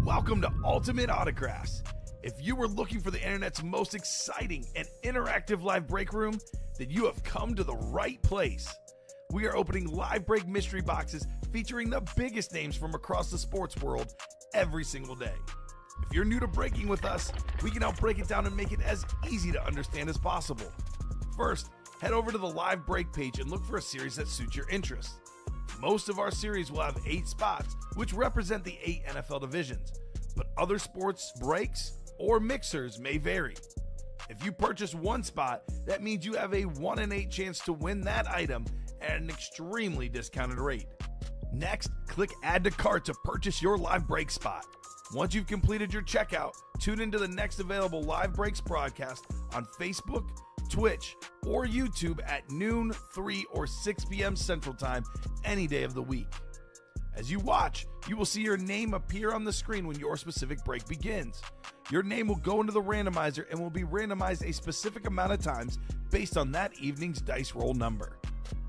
Welcome to Ultimate Autographs. If you were looking for the internet's most exciting and interactive live break room, then you have come to the right place. We are opening live break mystery boxes featuring the biggest names from across the sports world every single day. If you're new to breaking with us, we can help break it down and make it as easy to understand as possible. First, head over to the live break page and look for a series that suits your interests. Most of our series will have 8 spots, which represent the 8 NFL divisions, but other sports breaks or mixers may vary. If you purchase one spot, that means you have a 1 in 8 chance to win that item at an extremely discounted rate. Next, click Add to Cart to purchase your live break spot. Once you've completed your checkout, tune into the next available live breaks broadcast on Facebook, Twitch, or YouTube at noon, 3, or 6 p.m. Central Time any day of the week. As you watch, you will see your name appear on the screen when your specific break begins. Your name will go into the randomizer and will be randomized a specific amount of times based on that evening's dice roll number.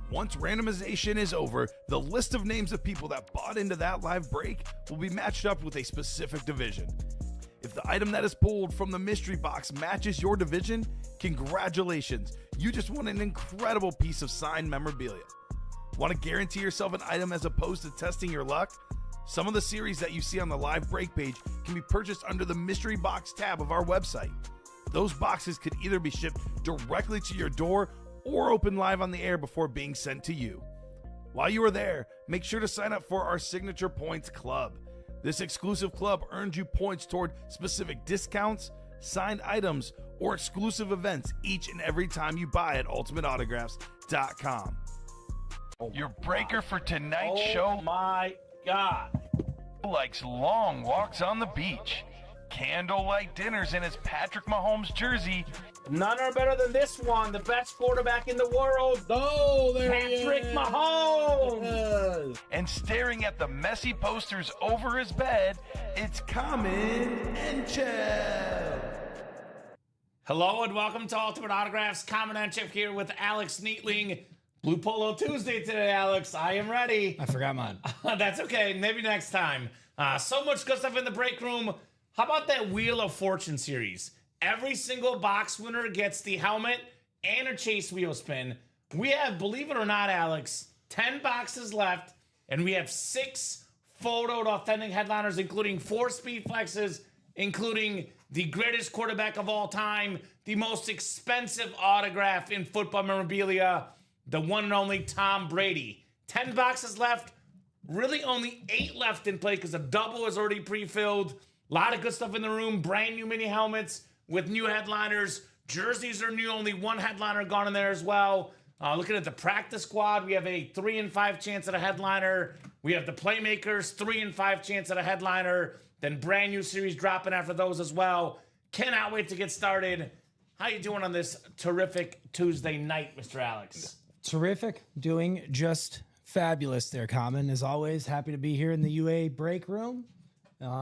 Once randomization is over, the list of names of people that bought into that live break will be matched up with a specific division. If the item that is pulled from the mystery box matches your division, congratulations, you just won an incredible piece of signed memorabilia. Want to guarantee yourself an item as opposed to testing your luck? Some of the series that you see on the live break page can be purchased under the mystery box tab of our website. Those boxes could either be shipped directly to your door or open live on the air before being sent to you. While you are there, make sure to sign up for our Signature Points Club. This exclusive club earns you points toward specific discounts, signed items, or exclusive events each and every time you buy at ultimateautographs.com. Your breaker for tonight's show. Oh my God. Likes long walks on the beach, candlelight dinners in his Patrick Mahomes jersey. None are better than this one, the best quarterback in the world. Oh, there Patrick he is. Mahomes. And staring at the messy posters over his bed, it's Kamen Entchev. Hello and welcome to Ultimate Autographs. Kamen Entchev here with Alex Neatling. Blue Polo Tuesday today, Alex. I am ready. I forgot mine. That's okay. Maybe next time. So much good stuff in the break room. How about that Wheel of Fortune series? Every single box winner gets the helmet and a chase wheel spin. We have, believe it or not, Alex, 10 boxes left, and we have 6 photoed authentic headliners, including 4 speed flexes, including the greatest quarterback of all time, the most expensive autograph in football memorabilia, the one and only Tom Brady. 10 boxes left, really only 8 left in play because a double is already pre-filled. A lot of good stuff in the room, brand new mini helmets with new headliners. Jerseys are new, only 1 headliner gone in there as well. Looking at the practice squad, we have a 3 in 5 chance at a headliner. We have the playmakers, 3 in 5 chance at a headliner. Then brand new series dropping after those as well. Cannot wait to get started. How you doing on this terrific Tuesday night, Mr. Alex? Terrific. Doing just fabulous there, Kamen. As always, happy to be here in the UA break room.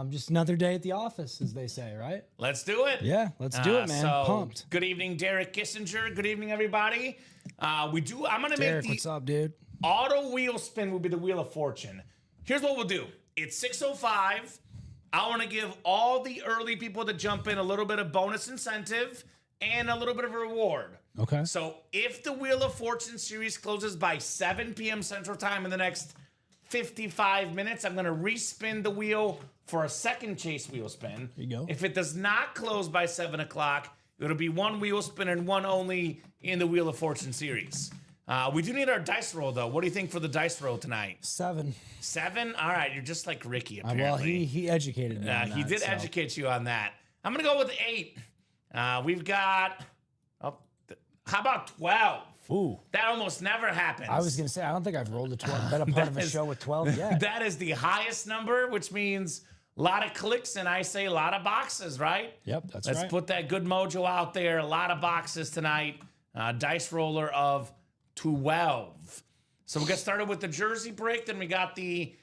Just another day at the office, as they say, right? Let's do it. Yeah, let's do it, man. So, Pumped. Good evening, Derek Kissinger. Good evening, everybody. I'm going to Derek, make what's up, dude? auto wheel spin will be the Wheel of Fortune. Here's what we'll do. It's 6:05. I want to give all the early people that jump in a little bit of bonus incentive and a little bit of a reward. Okay. So if the Wheel of Fortune series closes by 7 p.m. Central Time in the next 55 minutes, I'm going to respin the wheel for a second chase wheel spin. There you go. If it does not close by 7 o'clock, it'll be 1 wheel spin and 1 only in the Wheel of Fortune series. We do need our dice roll, though. What do you think for the dice roll tonight? 7. 7? All right, you're just like Ricky, apparently. Well, he educated me. On He that, did so. educate you on that. I'm going to go with 8. We've got, how about 12? Ooh. That almost never happens. I was going to say, I don't think I've rolled a 12. Been a part of a show with 12 yet. That is the highest number, which means a lot of clicks, and I say a lot of boxes, right? Yep, that's Let's right. put that good mojo out there. A lot of boxes tonight. Dice roller of 12. So we'll get started with the jersey break. Then we got the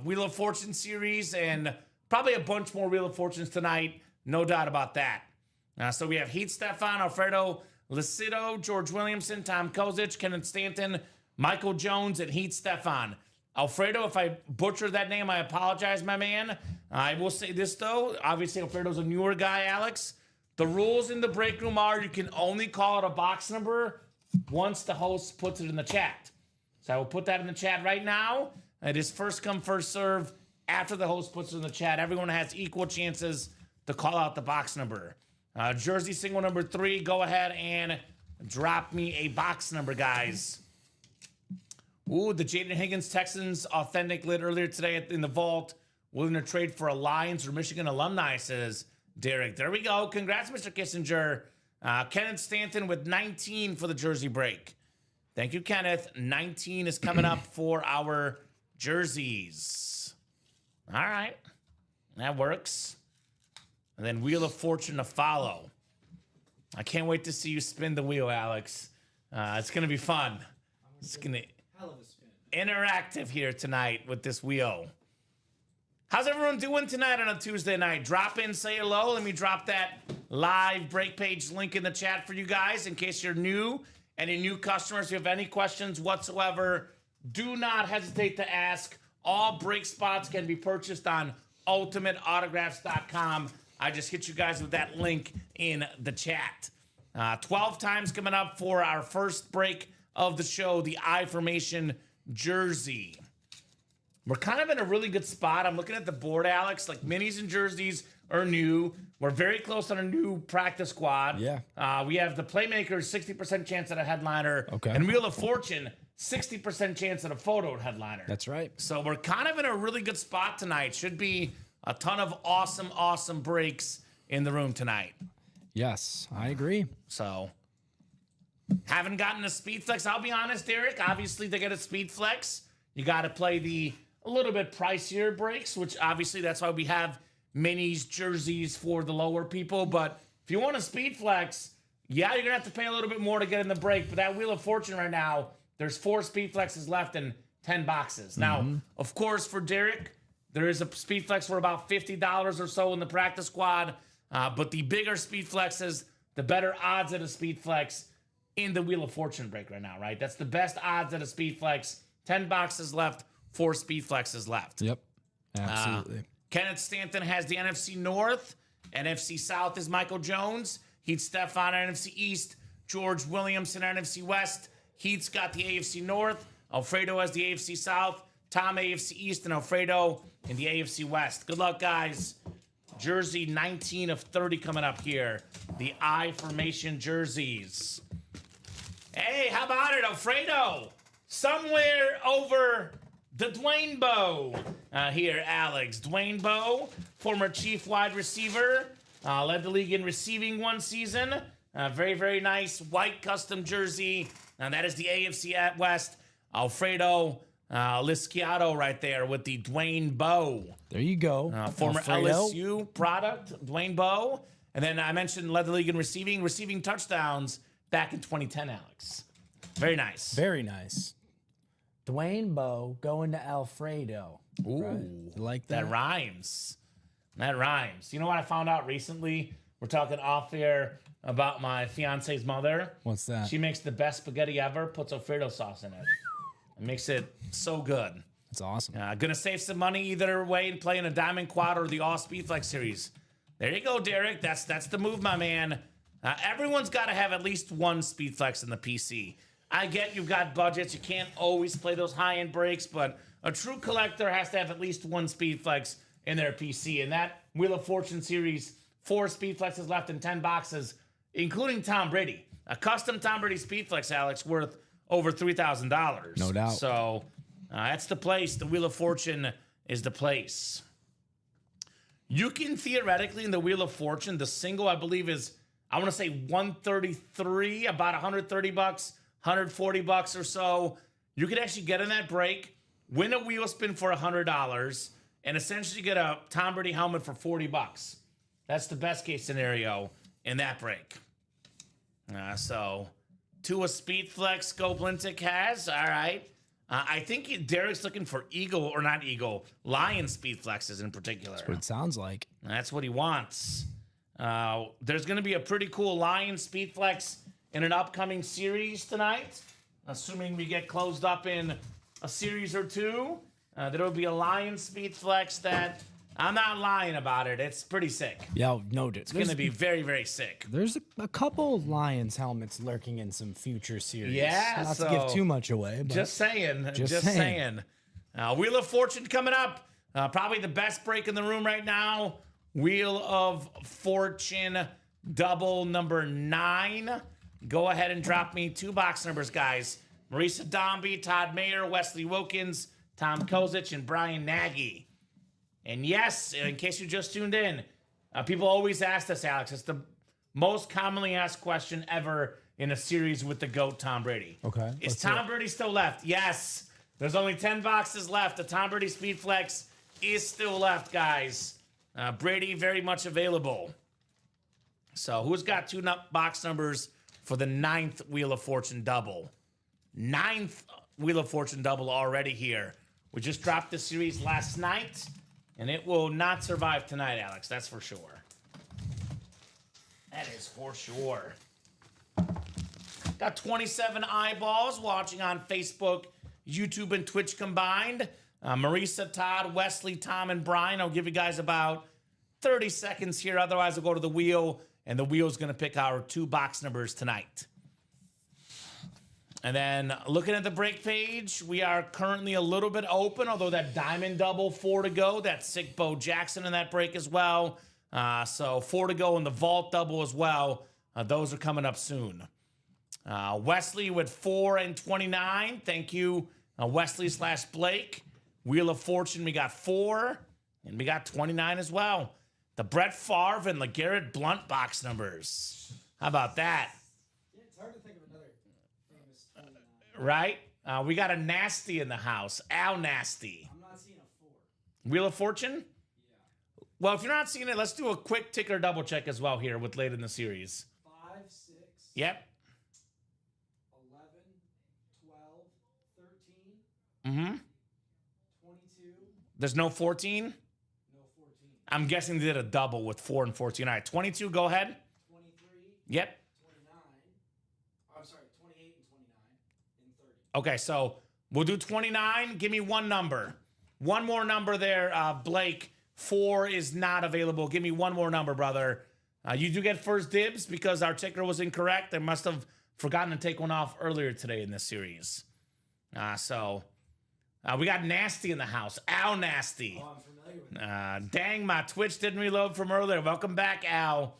Wheel of Fortune series and probably a bunch more Wheel of Fortunes tonight. No doubt about that. So we have Heath Stefan, Alfredo Lucido, George Williamson, Tom Kozic, Kenneth Stanton, Michael Jones, and Heath Stefan. Alfredo, if I butchered that name, I apologize, my man. I will say this, though. Obviously, Alfredo's a newer guy, Alex. The rules in the break room are you can only call out a box number once the host puts it in the chat. So I will put that in the chat right now. It is first come, first serve. After the host puts it in the chat, everyone has equal chances to call out the box number. Jersey single number 3, go ahead and drop me a box number, guys. Ooh, the Jaden Higgins Texans authentic lit earlier today in the vault. Willing to trade for a Lions or Michigan alumni, says Derek. There we go. Congrats, Mr. Kissinger. Kenneth Stanton with 19 for the jersey break. Thank you, Kenneth. 19 is coming up for our jerseys. All right. That works. And then Wheel of Fortune to follow. I can't wait to see you spin the wheel, Alex. It's going to be fun. It's going to Hell of a spin. interactive here tonight with this wheel. How's everyone doing tonight on a Tuesday night? Drop in, say hello. Let me drop that live break page link in the chat for you guys in case you're new. Any new customers, if you have any questions whatsoever, do not hesitate to ask. All break spots can be purchased on ultimateautographs.com. I just hit you guys with that link in the chat. 12 times coming up for our first break of the show, the I Formation jersey. We're kind of in a really good spot. I'm looking at the board, Alex. Like, minis and jerseys are new. We're very close on a new practice squad. Yeah. We have the Playmakers, 60% chance at a headliner. Okay. And Wheel of Fortune, 60% chance at a photo headliner. That's right. So we're kind of in a really good spot tonight. Should be a ton of awesome breaks in the room tonight. Yes, I agree. So, haven't gotten a Speed Flex. I'll be honest, Derek. Obviously, to get a Speed Flex, you got to play the a little bit pricier breaks, which obviously that's why we have minis, jerseys for the lower people. But if you want a Speed Flex, yeah, you're going to have to pay a little bit more to get in the break. But that Wheel of Fortune right now, there's 4 Speed Flexes left in 10 boxes. Now, of course, for Derek, there is a Speed Flex for about $50 or so in the practice squad. But the bigger Speed Flexes, the better odds at a Speed Flex in the Wheel of Fortune break right now, right? That's the best odds at a Speed Flex. 10 boxes left, 4 Speed Flexes left. Yep, absolutely. Kenneth Stanton has the NFC North. NFC South is Michael Jones. Heath Stefan, NFC East. George Williamson, NFC West. Heath's got the AFC North. Alfredo has the AFC South. Tom, AFC East, and Alfredo in the AFC West. Good luck, guys. Jersey 19 of 30 coming up here. The I Formation jerseys. Hey, how about it, Alfredo? Somewhere over the Dwayne Bowe here, Alex. Dwayne Bowe, former chief wide receiver, led the league in receiving one season. Very nice white custom jersey. And that is the AFC at West. Alfredo Lisciato right there with the Dwayne Bowe. There you go. Former Alfredo. LSU product, Dwayne Bowe. And then I mentioned led the league in receiving touchdowns back in 2010, Alex. Very nice. Very nice. Dwayne Bowe going to Alfredo. Ooh, Right? You like that? That rhymes. That rhymes. You know what I found out recently? We're talking off air about my fiance's mother. What's that? She makes the best spaghetti ever, puts Alfredo sauce in it. It makes it so good. That's awesome. Gonna save some money either way and play in a Diamond Quad or the All Speed Flex series. There you go, Derek. That's the move, my man. Everyone's got to have at least one Speed Flex in the PC. I get you've got budgets. You can't always play those high-end breaks, but a true collector has to have at least one Speed Flex in their PC. And that Wheel of Fortune series, 4 Speed Flexes left in 10 boxes, including Tom Brady. A custom Tom Brady Speed Flex, Alex, worth over $3,000. No doubt. So that's the place. The Wheel of Fortune is the place. You can theoretically, in the Wheel of Fortune, the single, I believe, is, I want to say 133, about 130 bucks. $140 or so. You could actually get in that break, win a wheel spin for $100, and essentially get a Tom Brady helmet for $40. That's the best case scenario in that break. So, to a Speed Flex Goblintic has. All right. I think Derek's looking for Lion Speed Flexes in particular. That's what it sounds like. That's what he wants. There's going to be a pretty cool Lion Speed Flex in an upcoming series tonight, assuming we get closed up in a series or two. There will be a Lion Speed Flex that I'm not lying about it. It's pretty sick. Yeah, no, dude. It's going to be very, very sick. There's a couple Lions helmets lurking in some future series. Yeah, Not to give too much away. But Just saying. Just saying. Wheel of Fortune coming up. Probably the best break in the room right now. Wheel of Fortune double number 9. Go ahead and drop me 2 box numbers, guys. Marisa Dombey, Todd Mayer, Wesley Wilkins, Tom Kozic, and Brian Nagy. And yes, in case you just tuned in, people always ask us, Alex. It's the most commonly asked question ever in a series with the GOAT, Tom Brady. Okay. Is Tom Brady still left? Yes. There's only 10 boxes left. The Tom Brady Speed Flex is still left, guys. Brady very much available. So who's got 2 box numbers for the 9th Wheel of Fortune double? 9th Wheel of Fortune double already here. We just dropped the series last night. And it will not survive tonight, Alex. That's for sure. That is for sure. Got 27 eyeballs watching on Facebook, YouTube, and Twitch combined. Marisa, Todd, Wesley, Tom, and Brian. I'll give you guys about 30 seconds here. Otherwise, I'll go to the wheel, and the wheel's going to pick our 2 box numbers tonight. And then looking at the break page, we are currently a little bit open, although that diamond double, 4 to go. That's sick Bo Jackson in that break as well. So 4 to go in the vault double as well. Those are coming up soon. Wesley with 4 and 29. Thank you, Wesley / Blake. Wheel of Fortune, we got 4, and we got 29 as well. The Brett Favre and LeGarrette Blount box numbers. How about that? It's hard to think of another famous 29. Right? We got a Nasty in the house. Al Nasty. I'm not seeing a 4. Wheel of Fortune? Yeah. Well, if you're not seeing it, let's do a quick ticker double check as well here with late in the series. 5, 6. Yep. 11, 12, 13. Mm-hmm. 22. There's no 14? No 14. I'm guessing they did a double with 4 and 14. All right, 22, go ahead. 23. Yep. 29. I'm sorry, 28 and 29 and 30. Okay, so we'll do 29. Give me one number. One more number there, Blake. 4 is not available. Give me one more number, brother. You do get first dibs because our ticker was incorrect. They must have forgotten to take one off earlier today in this series. We got Nasty in the house. Al Nasty. Oh, I'm familiar with that. Dang, my Twitch didn't reload from earlier. Welcome back, Al.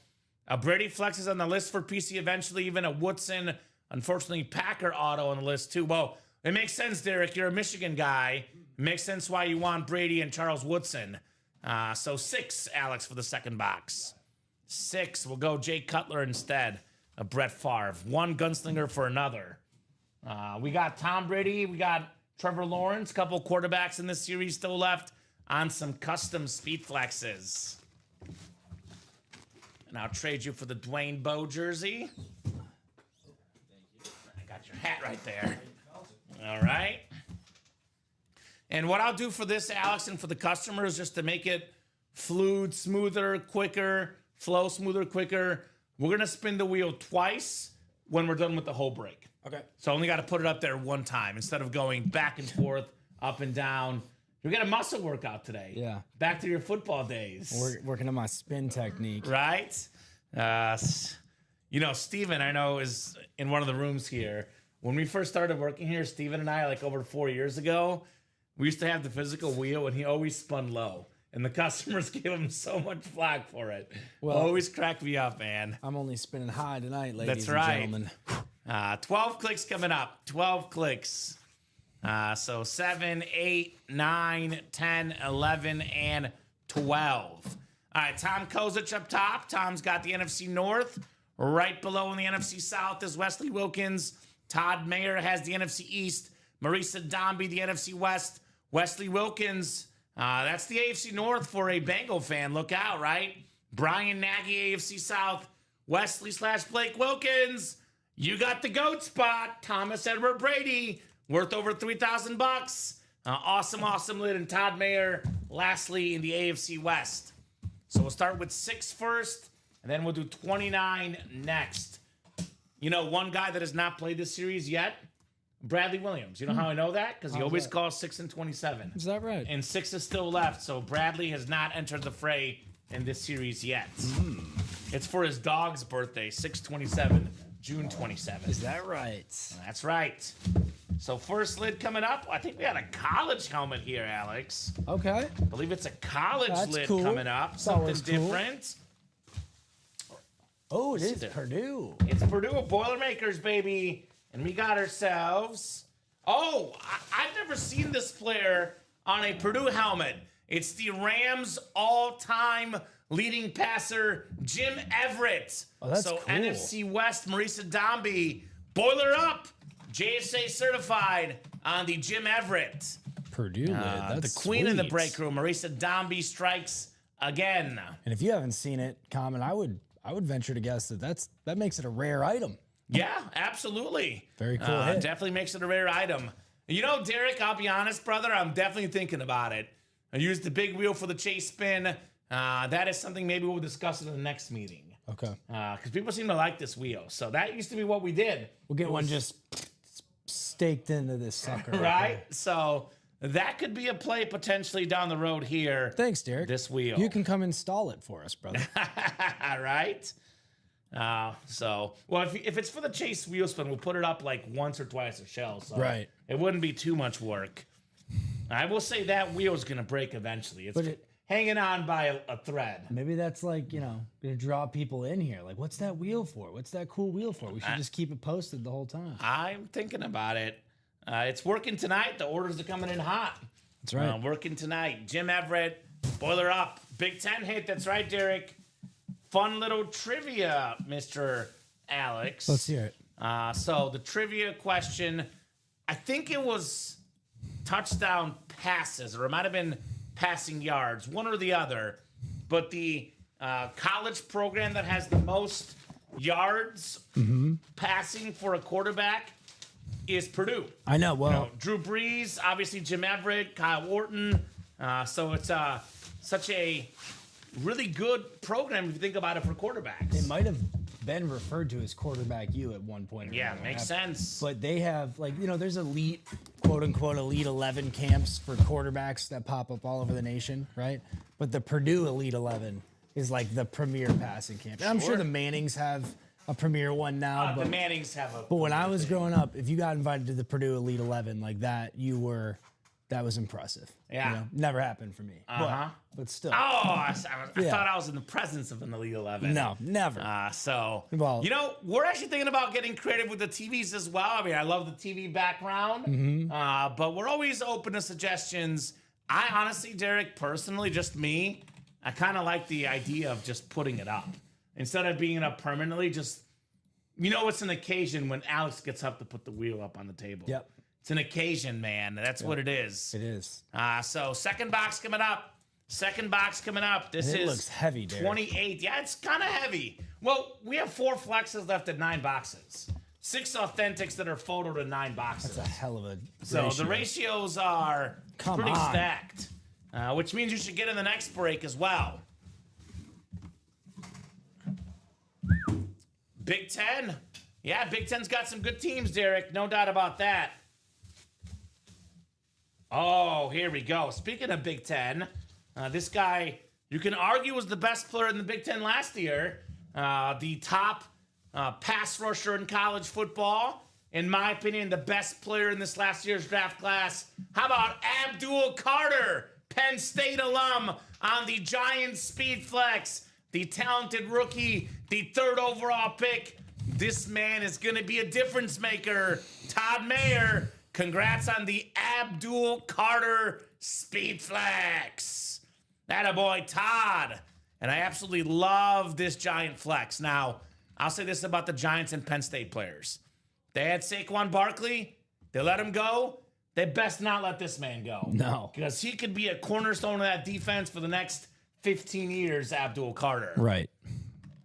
Brady Flex is on the list for PC eventually. Even a Woodson, unfortunately, Packer auto on the list too. Well, it makes sense, Derek. You're a Michigan guy. It makes sense why you want Brady and Charles Woodson. So 6, Alex, for the second box. 6. We'll go Jay Cutler instead of Brett Favre. 1 gunslinger for another. We got Tom Brady. We got Trevor Lawrence. Couple quarterbacks in this series still left on some custom speed flexes. And I'll trade you for the Dwayne Bowe jersey. Thank you. I got your hat right there. All right. And what I'll do for this, Alex, and for the customers, just to make it fluid, smoother, quicker, flow smoother, quicker, we're going to spin the wheel twice when we're done with the whole break. Okay. So I only got to put it up there one time instead of going back and forth, up and down. You're getting a muscle workout today. Yeah. Back to your football days. We're working on my spin technique. Right? Steven, I know, is in one of the rooms here. When we first started working here, Steven and I, like over 4 years ago, we used to have the physical wheel, and he always spun low. And the customers gave him so much flack for it. Well, always cracked me up, man. I'm only spinning high tonight, ladies That's right. and gentlemen. 12 clicks coming up. 12 clicks. So 7, 8, 9, 10, 11, and 12. All right, Tom Kozic up top. Tom's got the NFC North. Right below in the NFC South is Wesley Wilkins. Todd Mayer has the NFC East. Marisa Dombey, the NFC West. Wesley Wilkins, that's the AFC North for a Bengal fan. Look out, right? Brian Nagy, AFC South. Wesley / Blake Wilkins. You got the GOAT spot. Thomas Edward Brady, worth over $3,000. Awesome lid. And Todd Mayer, lastly, in the AFC West. So we'll start with 6 first, and then we'll do 29 next. You know, one guy that has not played this series yet, Bradley Williams. You know how I know that? Because he How's always that? calls 6 and 27. Is that right? And 6 is still left, so Bradley has not entered the fray in this series yet. It's for his dog's birthday, 6/27, June 27th. Is that right? That's right. So first lid coming up. I think we had a college helmet here, Alex. Okay. I believe it's a college That's lid cool. coming up. It's Something always cool. different. Oh, it is there. Purdue. It's Purdue Boilermakers, baby. And we got ourselves... Oh, I've never seen this player on a Purdue helmet. It's the Rams' all-time leading passer, Jim Everett. Oh, that's so cool. NFC West, Marisa Dombey, boiler up, JSA certified on the Jim Everett. Purdue lid. That's the queen in the sweet. break room, Marisa Dombey, strikes again. And if you haven't seen it, Kamen, I would venture to guess that makes it a rare item. Yeah, absolutely. Very cool hit. Definitely makes it a rare item. You know, Derek, I'll be honest, brother, I'm definitely thinking about it. I used the big wheel for the chase spin. That is something maybe we'll discuss in the next meeting. Okay. Because people seem to like this wheel. So that used to be what we did. We'll get one just staked into this sucker. Right? So that could be a play potentially down the road here. Thanks, Derek. This wheel. You can come install it for us, brother. Right? Well, if it's for the chase wheel spin, we'll put it up like once or twice a shell. So Right. it wouldn't be too much work. I will say that wheel's going to break eventually. It's hanging on by a thread. Maybe that's like, gonna draw people in here. Like, what's that wheel for? What's that cool wheel for? We should just keep it posted the whole time. I'm thinking about it. It's working tonight. The orders are coming in hot. That's right. Working tonight. Jim Everett, boiler up. Big Ten hit. That's right, Derek. Fun little trivia, Mr. Alex. Let's hear it. So the trivia question, I think it was touchdown passes, or it might have been passing yards, one or the other. But the college program that has the most yards passing for a quarterback is Purdue. I know. Well, Drew Brees, obviously Jim Everett, Kyle Wharton. So it's such a really good program if you think about it for quarterbacks. it might have been referred to as quarterback U at one point. or Yeah, another. makes sense. But they have, there's elite, quote unquote, elite 11 camps for quarterbacks that pop up all over the nation, right? But the Purdue Elite 11 is like the premier passing camp. And I'm sure the Mannings have a premier one now. The Mannings have a. But when I was growing up, if you got invited to the Purdue Elite 11 like that, that was impressive. Yeah. Never happened for me. But still. Oh, I thought I was in the presence of an Elite 11. No, never. Well- We're actually thinking about getting creative with the TVs as well. I mean, I love the TV background, but we're always open to suggestions. I honestly, Derek, personally, just me, I kind of like the idea of just putting it up. Instead of being up permanently, just, it's an occasion when Alex gets up to put the wheel up on the table. Yep. It's an occasion, man. That's what it is. It is. So second box coming up. This And it is looks heavy, Derek. 28. Yeah, it's kind of heavy. Well, we have 4 flexes left at 9 boxes. 6 authentics that are photoed in 9 boxes. That's a hell of a So ratio. the ratios are pretty on. stacked, which means you should get in the next break as well. Big Ten. Yeah, Big Ten's got some good teams, Derek. No doubt about that. Oh, here we go. Speaking of Big Ten, this guy, you can argue, was the best player in the Big Ten last year. The top pass rusher in college football. In my opinion, the best player in this last year's draft class. How about Abdul Carter, Penn State alum on the Giants Speed Flex, the talented rookie, the 3rd overall pick. This man is going to be a difference maker. Todd Mayer, congrats on the Abdul Carter Speed Flex. Attaboy, Todd. And I absolutely love this Giant Flex. Now, I'll say this about the Giants and Penn State players. They had Saquon Barkley. They let him go. They best not let this man go. No. Because he could be a cornerstone of that defense for the next 15 years, Abdul Carter. Right.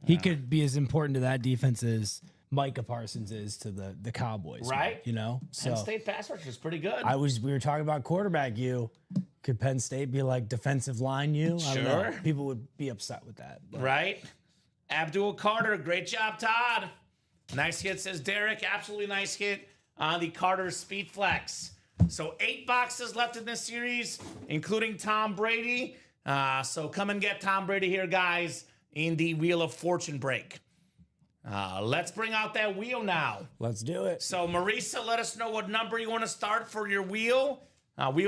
He could be as important to that defense as Micah Parsons is to the Cowboys. Right. So Penn State pass rush is pretty good. we were talking about quarterback U. Could Penn State be like defensive line U? I don't know. Sure. People would be upset with that. But Right? Abdul Carter, great job, Todd. Nice hit, says Derek. Absolutely nice hit. on the Carter Speed Flex. So 8 boxes left in this series, including Tom Brady. So come and get Tom Brady here, guys, in the Wheel of Fortune break. Let's bring out that wheel now. Let's do it. So Marisa, let us know what number you want to start for your wheel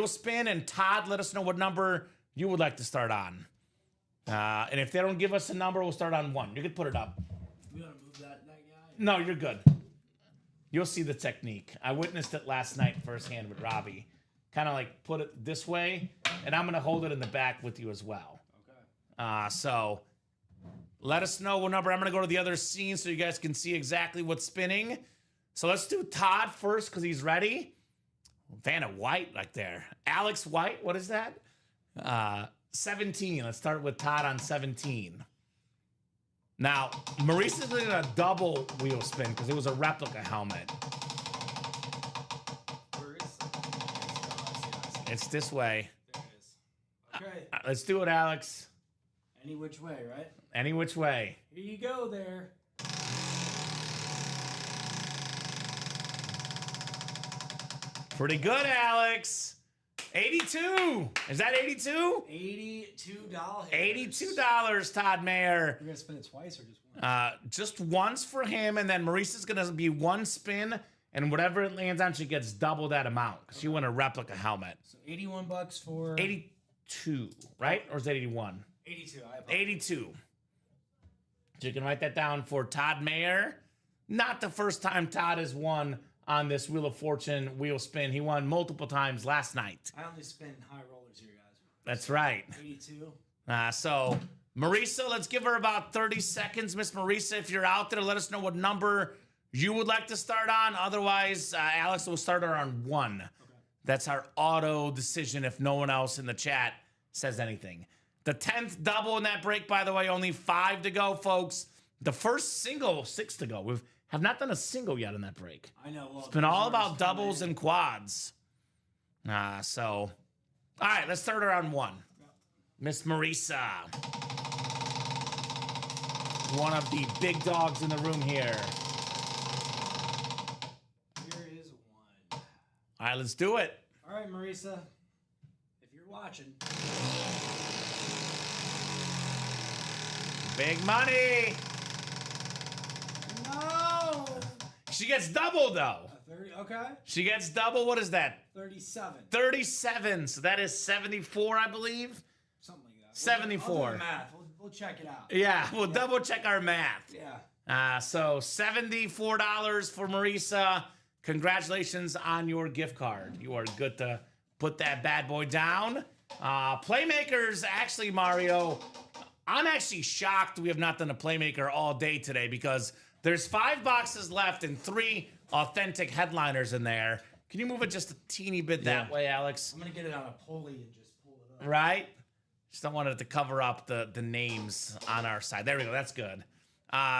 spin. And Todd, let us know what number you would like to start on. And if they don't give us a number, we'll start on 1. You can put it up. You want to move that guy? No, you're good. You'll see the technique. I witnessed it last night firsthand with Robbie. Kind of like put it this way, and I'm going to hold it in the back with you as well. Okay. So let us know what number. I'm going to go to the other scene so you guys can see exactly what's spinning. So let's do Todd first because he's ready. Vanna White right there. Alex White, what is that? 17. Let's start with Todd on 17. Now, Maurice's doing a double wheel spin because it was a replica helmet. Where is it? It's this way. There it is. Okay. Let's do it, Alex. Any which way, right? Any which way. Here you go there. Pretty good, Alex. 82. Is that 82? $82. $82, Todd Mayer. You're going to spin it twice or just once? Just once for him, and then Maurice's going to be 1 spin, and whatever it lands on, she gets double that amount. She won a replica helmet. So $81 for... 82, right? Or is that 81? 82. 82. So you can write that down for Todd Mayer. Not the first time Todd has won on this Wheel of Fortune wheel spin. He won multiple times last night. I only spin high rollers here, guys. That's right. 82. So, Marisa, let's give her about 30 seconds. Miss Marisa, if you're out there, let us know what number you would like to start on. Otherwise, Alex will start her on 1. Okay. That's our auto decision if no one else in the chat says anything. The 10th double in that break, by the way, only 5 to go, folks. The first single, 6 to go. We have not done a single yet in that break. I know. Well, it's been all about doubles and quads. All right, let's start her on 1. Miss Marisa. One of the big dogs in the room here. Here is 1. All right, let's do it. All right, Marisa. If you're watching. Big money. No. She gets double, though. 30, okay. She gets double. What is that? 37. 37. So that is 74, I believe. Something like that. 74. I'll do the math. We'll check it out. Yeah, we'll double check our math. Yeah. So $74 for Marisa. Congratulations on your gift card. You are good to put that bad boy down. Playmakers, actually, Mario, I'm actually shocked we have not done a Playmaker all day today because there's 5 boxes left and 3 authentic headliners in there. Can you move it just a teeny bit that way, Alex? I'm going to get it on a pulley and just pull it up. Right? Just don't want it to cover up the names on our side. There we go. That's good.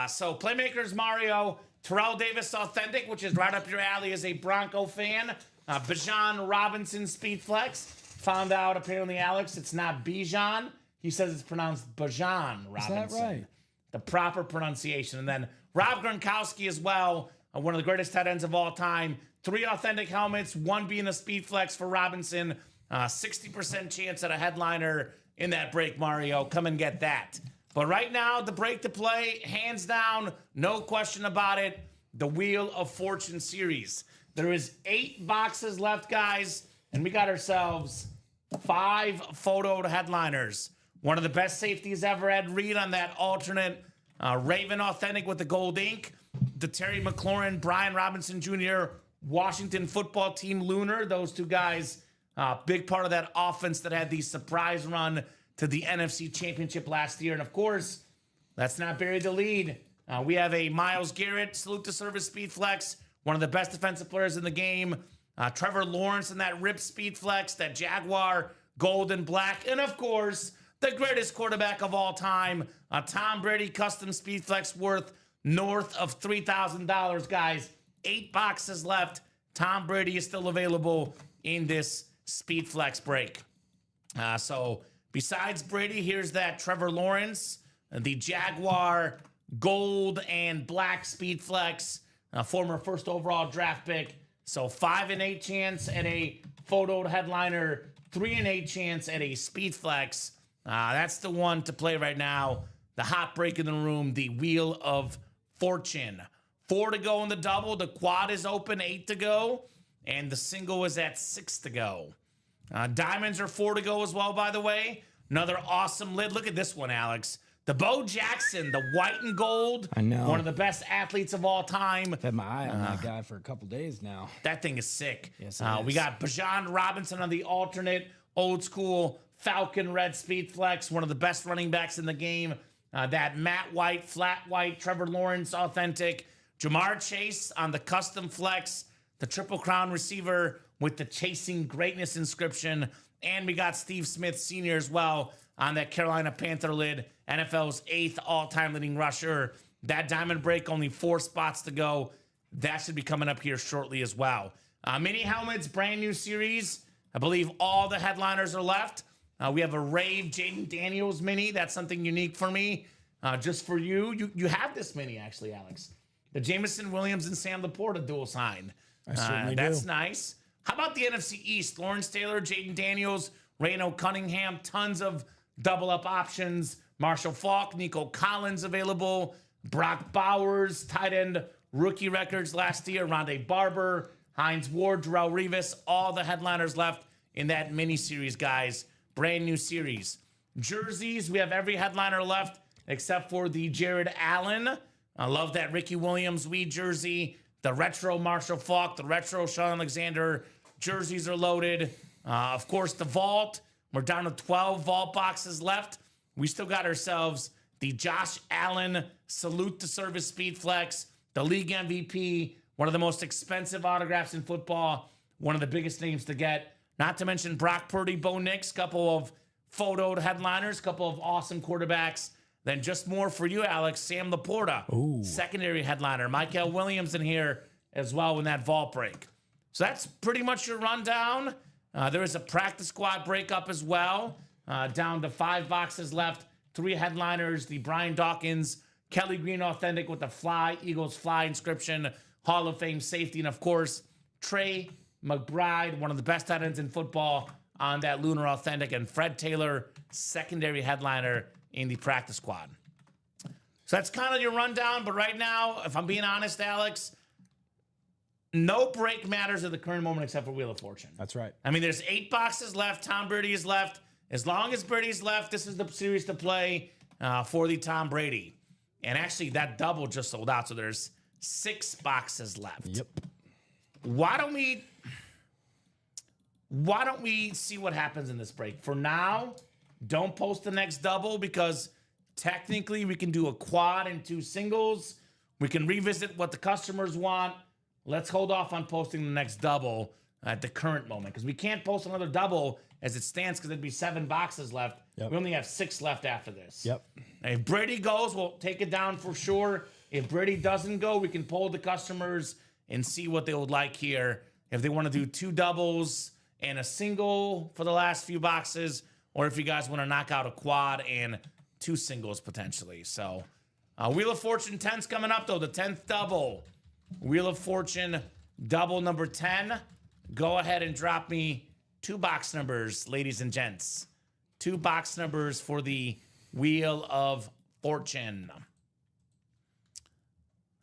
So Playmakers, Mario, Terrell Davis Authentic, which is right up your alley as a Bronco fan. Bijan Robinson Speed Flex. Found out, apparently, Alex, it's not Bijan. He says it's pronounced Bijan Robinson. Is that right? The proper pronunciation. And then Rob Gronkowski as well, one of the greatest tight ends of all time. 3 authentic helmets, 1 being a Speed Flex for Robinson. 60% chance at a headliner in that break, Mario. Come and get that. But right now, the break to play, hands down, no question about it, the Wheel of Fortune series. There is 8 boxes left, guys, and we got ourselves 5 photo headliners. One of the best safeties ever, Ed Reed, on that alternate Raven Authentic with the gold ink. The Terry McLaurin, Brian Robinson Jr., Washington football team Lunar. Those 2 guys, big part of that offense that had the surprise run to the NFC Championship last year. And of course, let's not bury the lead. We have a Myles Garrett, salute to service Speed Flex, one of the best defensive players in the game. Trevor Lawrence in that Rip Speed Flex, that Jaguar gold and black. And of course, the greatest quarterback of all time, a Tom Brady custom Speed Flex worth north of $3,000, guys. 8 boxes left. Tom Brady is still available in this Speed Flex break. So besides Brady, here's that Trevor Lawrence, the Jaguar gold and black Speed Flex, former first overall draft pick, So 5 and 8 chance at a photo headliner, 3 and 8 chance at a speed flex. That's the one to play right now. The hot break in the room, the Wheel of Fortune. 4 to go in the double. The quad is open, 8 to go. And the single is at 6 to go. Diamonds are 4 to go as well, by the way. Another awesome lid. Look at this one, Alex. The Bo Jackson, the white and gold. I know. One of the best athletes of all time. I've had my eye on that guy for a couple days now. That thing is sick. Yes, it We is. got Bijan Robinson on the alternate, old school Falcon Red Speed Flex, one of the best running backs in the game. That Matt White, flat white, Trevor Lawrence authentic. Jamar Chase on the custom flex, the Triple Crown receiver with the Chasing Greatness inscription. And we got Steve Smith Sr. as well on that Carolina Panther lid, NFL's 8th all-time leading rusher. That diamond break, only 4 spots to go. That should be coming up here shortly as well. Mini helmets, brand new series. I believe all the headliners are left. We have a Rave Jaden Daniels mini. That's something unique for me. Just for you. You have this mini, actually, Alex. The Jameson Williams and Sam Laporta dual sign. I certainly That's do. nice. How about the NFC East? Lawrence Taylor, Jaden Daniels, Reno Cunningham, tons of double-up options. Marshall Faulk, Nico Collins available. Brock Bowers, tight end rookie records last year. Rondé Barber, Hines Ward, Darrell Revis. All the headliners left in that mini-series, guys. Brand new series. Jerseys, we have every headliner left except for the Jared Allen. I love that Ricky Williams Weed jersey. The retro Marshall Faulk, the retro Sean Alexander jerseys are loaded. Of course, the vault. We're down to 12 vault boxes left. We still got ourselves the Josh Allen Salute to Service Speed Flex, the league MVP, one of the most expensive autographs in football, one of the biggest names to get. Not to mention Brock Purdy, Bo Nix, couple of photoed headliners, couple of awesome quarterbacks. Then just more for you, Alex. Sam Laporta, secondary headliner. Michael Williams in here as well in that vault break. So that's pretty much your rundown. There is a practice squad breakup as well. Down to 5 boxes left. 3 headliners. The Brian Dawkins, Kelly Green authentic with the Fly, Eagles Fly inscription, Hall of Fame safety, and of course, Trey McBride, one of the best tight ends in football on that Lunar authentic, and Fred Taylor, secondary headliner in the practice squad. So that's kind of your rundown. But right now, if I'm being honest, Alex, no break matters at the current moment except for Wheel of Fortune. That's right. I mean, there's 8 boxes left. Tom Brady is left. As long as Brady's left, this is the series to play for the Tom Brady. And actually, that double just sold out. So there's 6 boxes left. Yep. Why don't we see what happens in this break? For now, don't post the next double because technically we can do a quad and 2 singles. We can revisit what the customers want. Let's hold off on posting the next double at the current moment because we can't post another double as it stands because there'd be 7 boxes left. Yep. We only have 6 left after this. Yep. If Brady goes, we'll take it down for sure. If Brady doesn't go, we can poll the customers and see what they would like here. If they want to do 2 doubles and a single for the last few boxes, or if you guys want to knock out a quad and 2 singles potentially. So Wheel of Fortune 10's coming up, though. The 10th double. Wheel of Fortune double number 10. Go ahead and drop me 2 box numbers, ladies and gents. 2 box numbers for the Wheel of Fortune.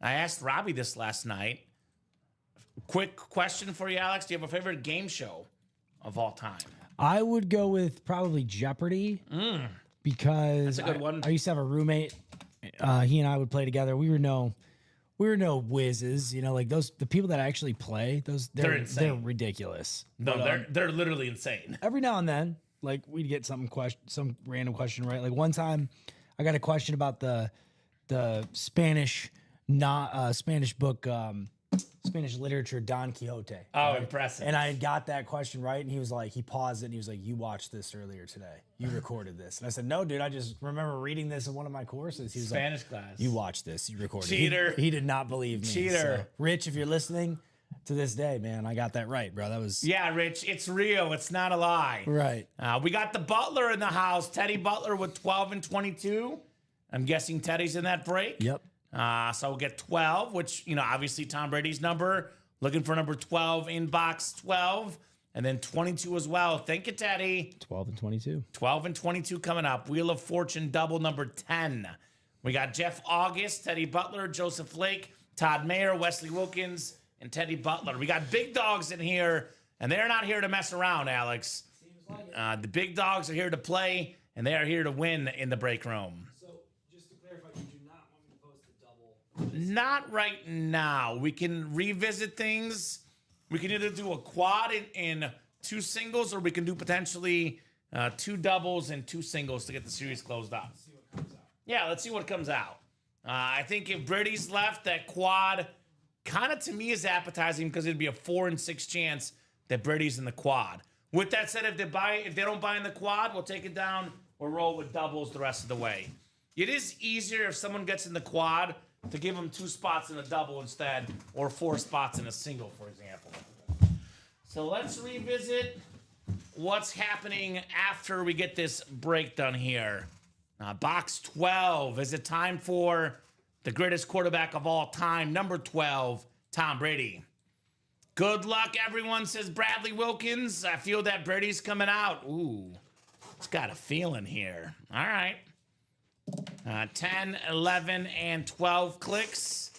I asked Robbie this last night. Quick question for you, Alex. Do you have a favorite game show of all time? I would go with probably Jeopardy because That's a good one. I used to have a roommate. He and I would play together. We were no whizzes, like the people that actually play. They're insane. They're ridiculous. No, they're literally insane. Every now and then, like we'd get some random question right. Like one time, I got a question about the Spanish book. Spanish literature, Don Quixote. Oh, right? impressive. And I got that question right, and he paused it, and he was like, "You watched this earlier today. You recorded this." And I said, "No, dude, I just remember reading this in one of my courses." He was Spanish class. "You watched this. You recorded it." Cheater. He did not believe me. Cheater. So, Rich, if you're listening to this day, man, I got that right, bro. That was... Yeah, Rich, it's real. It's not a lie. Right. We got the Butler in the house. Teddy Butler with 12 and 22. I'm guessing Teddy's in that break. Yep. So we'll get 12, which, obviously Tom Brady's number. Looking for number 12 in box 12. And then 22 as well. Thank you, Teddy. 12 and 22. 12 and 22 coming up. Wheel of Fortune double number 10. We got Jeff August, Teddy Butler, Joseph Lake, Todd Mayer, Wesley Wilkins, and Teddy Butler. We got big dogs in here, and they're not here to mess around, Alex. Seems like The big dogs are here to play, and they are here to win in the break room. So, just to clarify, you do not want me to post a double? Not right now. We can revisit things. We can either do a quad in 2 singles, or we can do potentially 2 doubles and 2 singles to get the series closed up. See what comes out. Yeah, let's see what comes out. I think if Brady's left, that quad kind of to me is appetizing because it'd be a 4 and 6 chance that Brady's in the quad. With that said, if they don't buy in the quad, we'll take it down. We'll roll with doubles the rest of the way. It is easier if someone gets in the quad to give them 2 spots in a double instead, or 4 spots in a single, for example. So let's revisit what's happening after we get this break done here. Box 12. Is it time for the greatest quarterback of all time, number 12, Tom Brady? Good luck, everyone, says Bradley Wilkins. I feel that Brady's coming out. Ooh, it's got a feeling here. All right. 10, 11, and 12 clicks.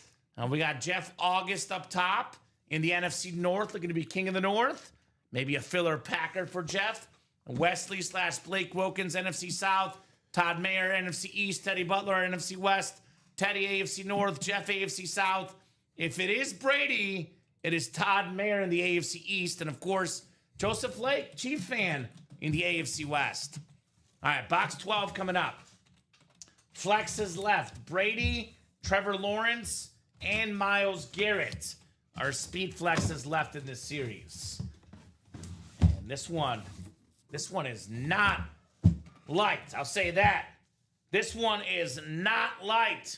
We got Jeff August up top in the NFC North, looking to be king of the North. Maybe a filler packer for Jeff. Wesley / Blake Wilkins, NFC South. Todd Mayer, NFC East. Teddy Butler, NFC West. Teddy, AFC North. Jeff, AFC South. If it is Brady, it is Todd Mayer in the AFC East. And, of course, Joseph Lake, Chief fan, in the AFC West. All right, box 12 coming up. Flex is left. Brady, Trevor Lawrence, and Myles Garrett are speed flexes left in this series. And this one is not light. I'll say that. This one is not light.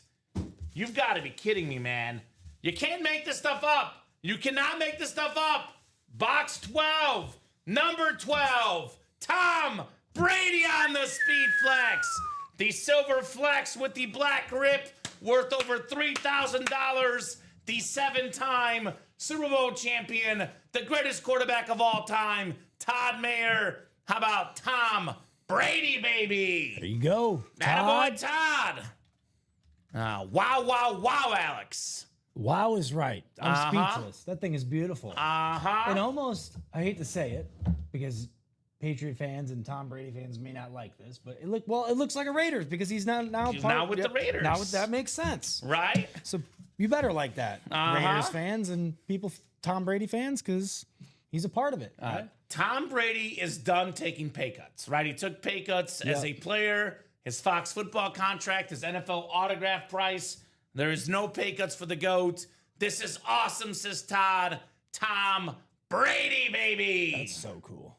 You've got to be kidding me, man. You can't make this stuff up. You cannot make this stuff up. Box 12, number 12, Tom Brady on the speed flex. The silver flex with the black grip, worth over $3,000. The 7-time Super Bowl champion, the greatest quarterback of all time, Todd Mayer. How about Tom Brady, baby? There you go. Attaboy, Todd. Wow, wow, wow, Alex. Wow is right. I'm speechless. That thing is beautiful. And almost, I hate to say it, because Patriot fans and Tom Brady fans may not like this, but it looks like a Raiders because he's now with the Raiders. Now that makes sense, right? So you better like that, Raiders fans and people, Tom Brady fans, because he's a part of it. Right? Tom Brady is done taking pay cuts, right? He took pay cuts as a player, his Fox football contract, his NFL autograph price. There is no pay cuts for the GOAT. This is awesome, says Todd. Tom Brady, baby. That's so cool.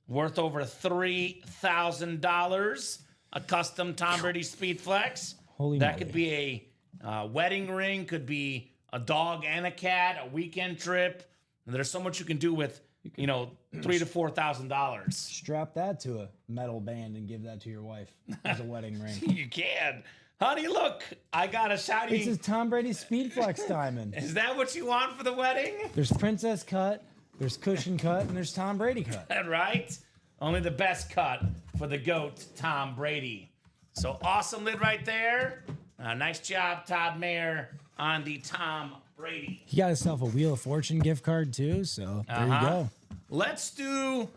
Worth over $3,000. A custom Tom Brady Speed Flex. Holy that moly. Could be a wedding ring, could be a dog and a cat, a weekend trip. And there's so much you can do with, $3,000 to $4,000. Strap that to a metal band and give that to your wife as a wedding ring. You can. Honey, look, I got a shiny. This is Tom Brady's Speed Flex diamond. Is that what you want for the wedding? There's Princess Cut, there's Cushion Cut, and there's Tom Brady Cut. Right? Only the best cut for the GOAT, Tom Brady. So awesome lid right there. Nice job, Todd Mayer, on the Tom Brady. He got himself a Wheel of Fortune gift card too, so there you go. Let's do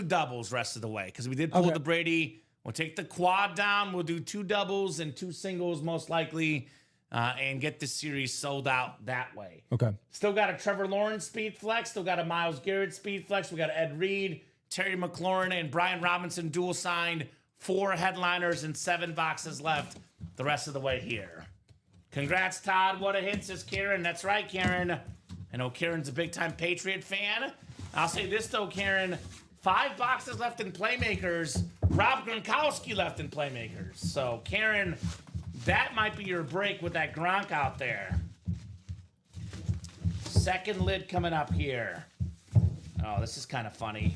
doubles rest of the way, because we did pull the Brady. We'll take the quad down. We'll do 2 doubles and 2 singles most likely, and get this series sold out that way. Okay. Still got a Trevor Lawrence speed flex. Still got a Myles Garrett speed flex. We got Ed Reed, Terry McLaurin, and Brian Robinson dual signed. 4 headliners and 7 boxes left the rest of the way here. Congrats, Todd. What a hit, says Karen. That's right, Karen. I know Karen's a big-time Patriot fan. I'll say this, though, Karen. 5 boxes left in Playmakers. Rob Gronkowski left in Playmakers. So, Karen, that might be your break with that Gronk out there. Second lid coming up here. Oh, this is kind of funny.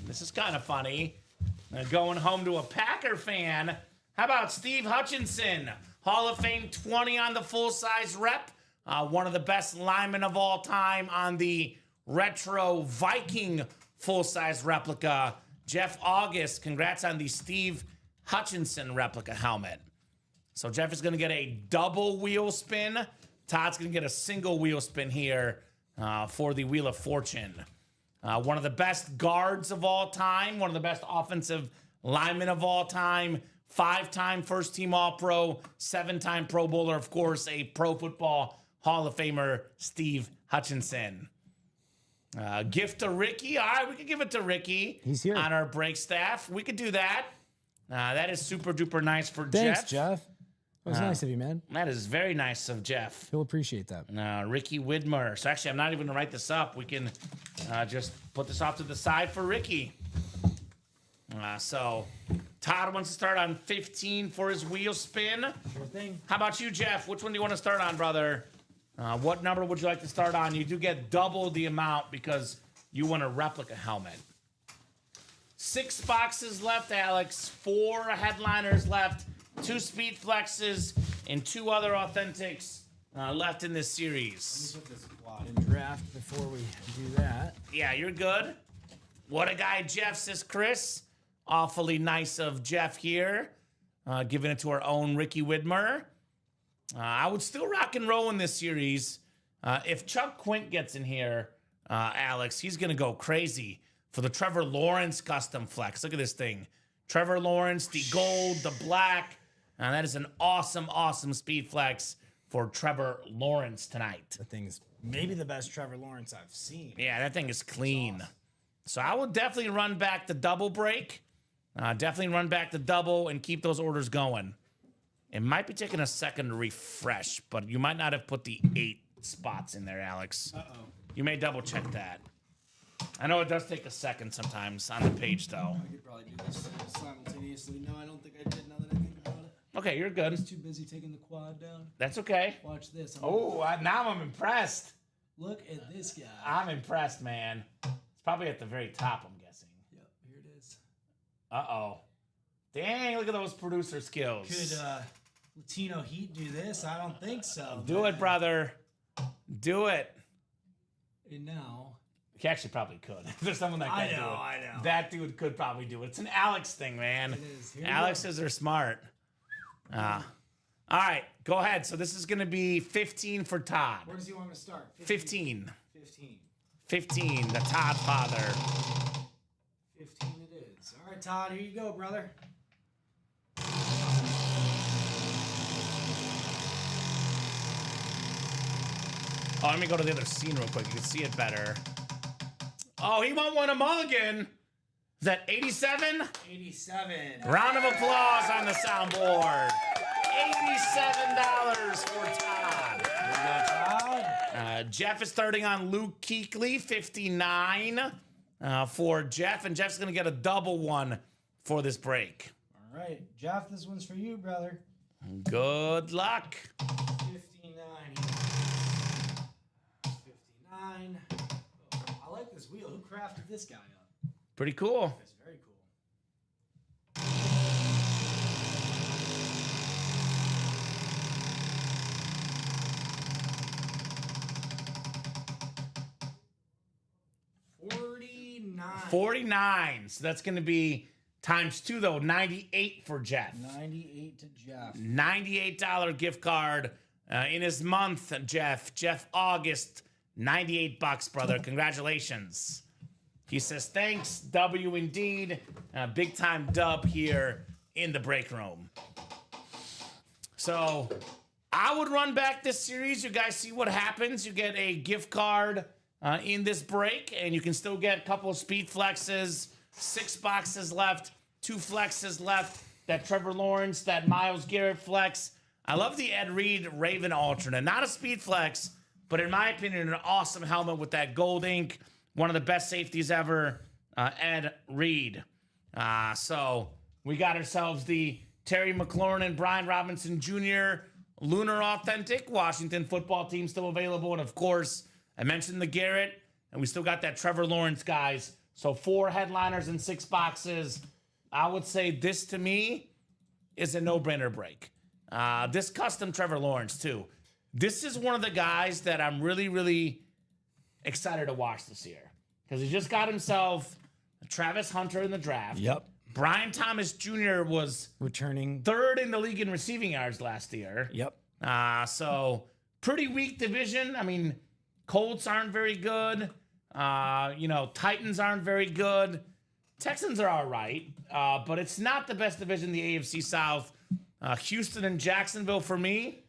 Going home to a Packer fan. How about Steve Hutchinson? Hall of Fame 20 on the full-size rep. one of the best linemen of all time on the retro Viking full-size replica, Jeff August. Congrats on the Steve Hutchinson replica helmet. So Jeff is going to get a double wheel spin. Todd's going to get a single wheel spin here for the Wheel of Fortune. One of the best guards of all time, one of the best offensive linemen of all time, 5-time first-team All-Pro, 7-time Pro Bowler, of course, a Pro Football Hall of Famer, Steve Hutchinson. Gift to Ricky. All right, we could give it to Ricky. He's here. On our break staff. We could do that. That is super duper nice for Thanks, Jeff. Jeff. That was nice of you, man. That is very nice of Jeff. He'll appreciate that. Ricky Widmer. So actually, I'm not even going to write this up. We can just put this off to the side for Ricky. So Todd wants to start on 15 for his wheel spin. Sure thing. How about you, Jeff? Which one do you want to start on, brother? What number would you like to start on? You do get double the amount because you want a replica helmet. 6 boxes left, Alex. 4 headliners left. 2 speed flexes and 2 other authentics left in this series. Let me put this quad in draft before we do that. Yeah, you're good. What a guy, Jeff, says Chris. Awfully nice of Jeff here. Giving it to our own Ricky Widmer. I would still rock and roll in this series. If Chuck Quint gets in here, Alex, he's going to go crazy for the Trevor Lawrence custom flex. Look at this thing. Trevor Lawrence, the gold, the black. That is an awesome, awesome speed flex for Trevor Lawrence tonight. That thing's maybe the best Trevor Lawrence I've seen. Yeah, that thing is clean. Awesome. So I would definitely run back the double break. Definitely run back the double and keep those orders going. It might be taking a second to refresh, but you might not have put the 8 spots in there, Alex. Uh-oh. You may double check that. I know it does take a second sometimes on the page, though. I could probably do this simultaneously. No, I don't think I did now that I think about it. Okay, you're good. I was too busy taking the quad down. That's okay. Watch this. Now I'm impressed. Look at this guy. I'm impressed, man. It's probably at the very top, I'm guessing. Yep, here it is. Uh-oh. Dang, look at those producer skills. Could Latino Heat do this? I don't think so. Do it, brother. Do it. And now... He actually probably could. There's someone that can do it. I know. That dude could probably do it. It's an Alex thing, man. It is. Alexes are smart. All right, go ahead. So this is going to be 15 for Todd. Where does he want me to start? 15. 15. 15, the Todd father. 15 it is. All right, Todd, here you go, brother. Oh, let me go to the other scene real quick. You can see it better. Oh, he won't want a mulligan. Is that 87? 87. Round of applause on the soundboard. $87 for Todd. Jeff is starting on Luke Kuechly, 59 for Jeff. And Jeff's going to get a double one for this break. All right, Jeff, this one's for you, brother. Good luck. 59. 59. Oh, I like this wheel. Who crafted this guy up? Pretty cool. It's very cool. $49. So that's going to be times 2, though. 98 for Jeff. 98 to Jeff. $98 gift card in his month, Jeff. Jeff August, $98, brother. Congratulations. He says, thanks, W indeed. Big time dub here in the break room. So I would run back this series. You guys see what happens. You get a gift card in this break, and you can still get a couple of speed flexes, 6 boxes left, 2 flexes left, that Trevor Lawrence, that Myles Garrett flex. I love the Ed Reed Raven alternate. Not a speed flex, but in my opinion, an awesome helmet with that gold ink. One of the best safeties ever, Ed Reed. So we got ourselves the Terry McLaurin and Brian Robinson Jr. Lunar Authentic. Washington football team still available. And, of course, I mentioned the Garrett, and we still got that Trevor Lawrence, guys. So 4 headliners and 6 boxes. I would say this, to me, is a no-brainer break. This custom Trevor Lawrence, too. This is one of the guys that I'm really, really excited to watch this year because he just got himself Travis Hunter in the draft. Yep. Brian Thomas Jr. was Returning. 3rd in the league in receiving yards last year. Yep. So pretty weak division. I mean, Colts aren't very good. Titans aren't very good. Texans are all right, but it's not the best division in the AFC South. Houston and Jacksonville, for me,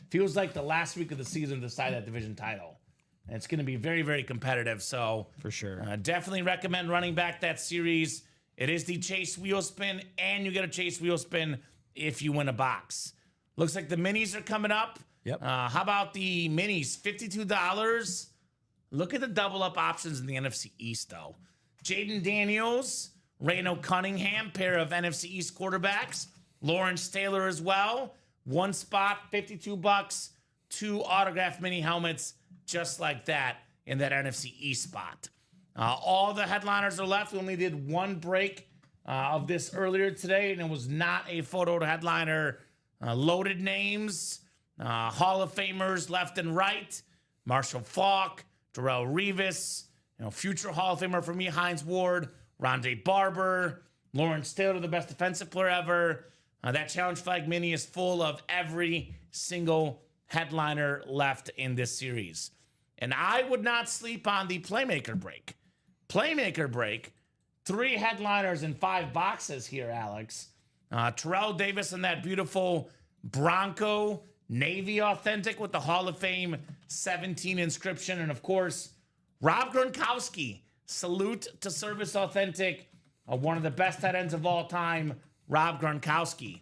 feels like the last week of the season to decide that division title. And it's going to be very, very competitive. So For sure. definitely recommend running back that series. It is the Chase Wheel Spin, and you get a Chase Wheel Spin if you win a box. Looks like the minis are coming up. Yep. How about the minis? $52. Look at the double up options in the NFC East, though. Jaden Daniels, Rayno Cunningham, pair of NFC East quarterbacks. Lawrence Taylor as well. One spot, $52. 2 autographed mini helmets, just like that, in that NFC East spot. All the headliners are left. We only did one break of this earlier today, and it was not a photo headliner. Loaded names, Hall of Famers left and right. Marshall Faulk, Darrell Revis, future Hall of Famer for me, Hines Ward, Rondé Barber, Lawrence Taylor, the best defensive player ever. That challenge flag mini is full of every single headliner left in this series. And I would not sleep on the Playmaker break. Playmaker break, 3 headliners in 5 boxes here, Alex. Terrell Davis in that beautiful Bronco Navy authentic with the Hall of Fame 17 inscription. And of course, Rob Gronkowski, salute to service authentic, one of the best tight ends of all time, Rob Gronkowski.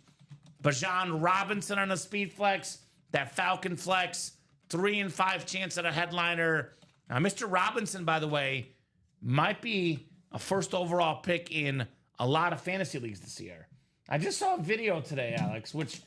Bijan Robinson on a speed flex, that Falcon flex, 3 and 5 chance at a headliner. Mr. Robinson, by the way, might be a first overall pick in a lot of fantasy leagues this year. I just saw a video today, Alex, which,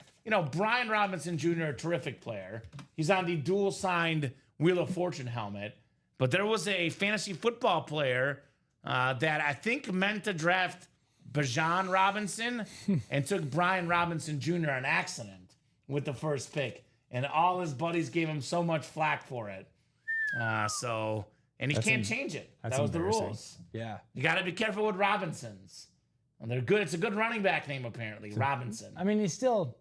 Brian Robinson Jr., a terrific player. He's on the dual signed Wheel of Fortune helmet. But there was a fantasy football player that I think meant to draft Bijan Robinson and took Brian Robinson Jr. on accident with the first pick. And all his buddies gave him so much flack for it. And he can't change it. That was the rules. Yeah. You got to be careful with Robinsons. And they're good. It's a good running back name, apparently, Robinson. I mean, he still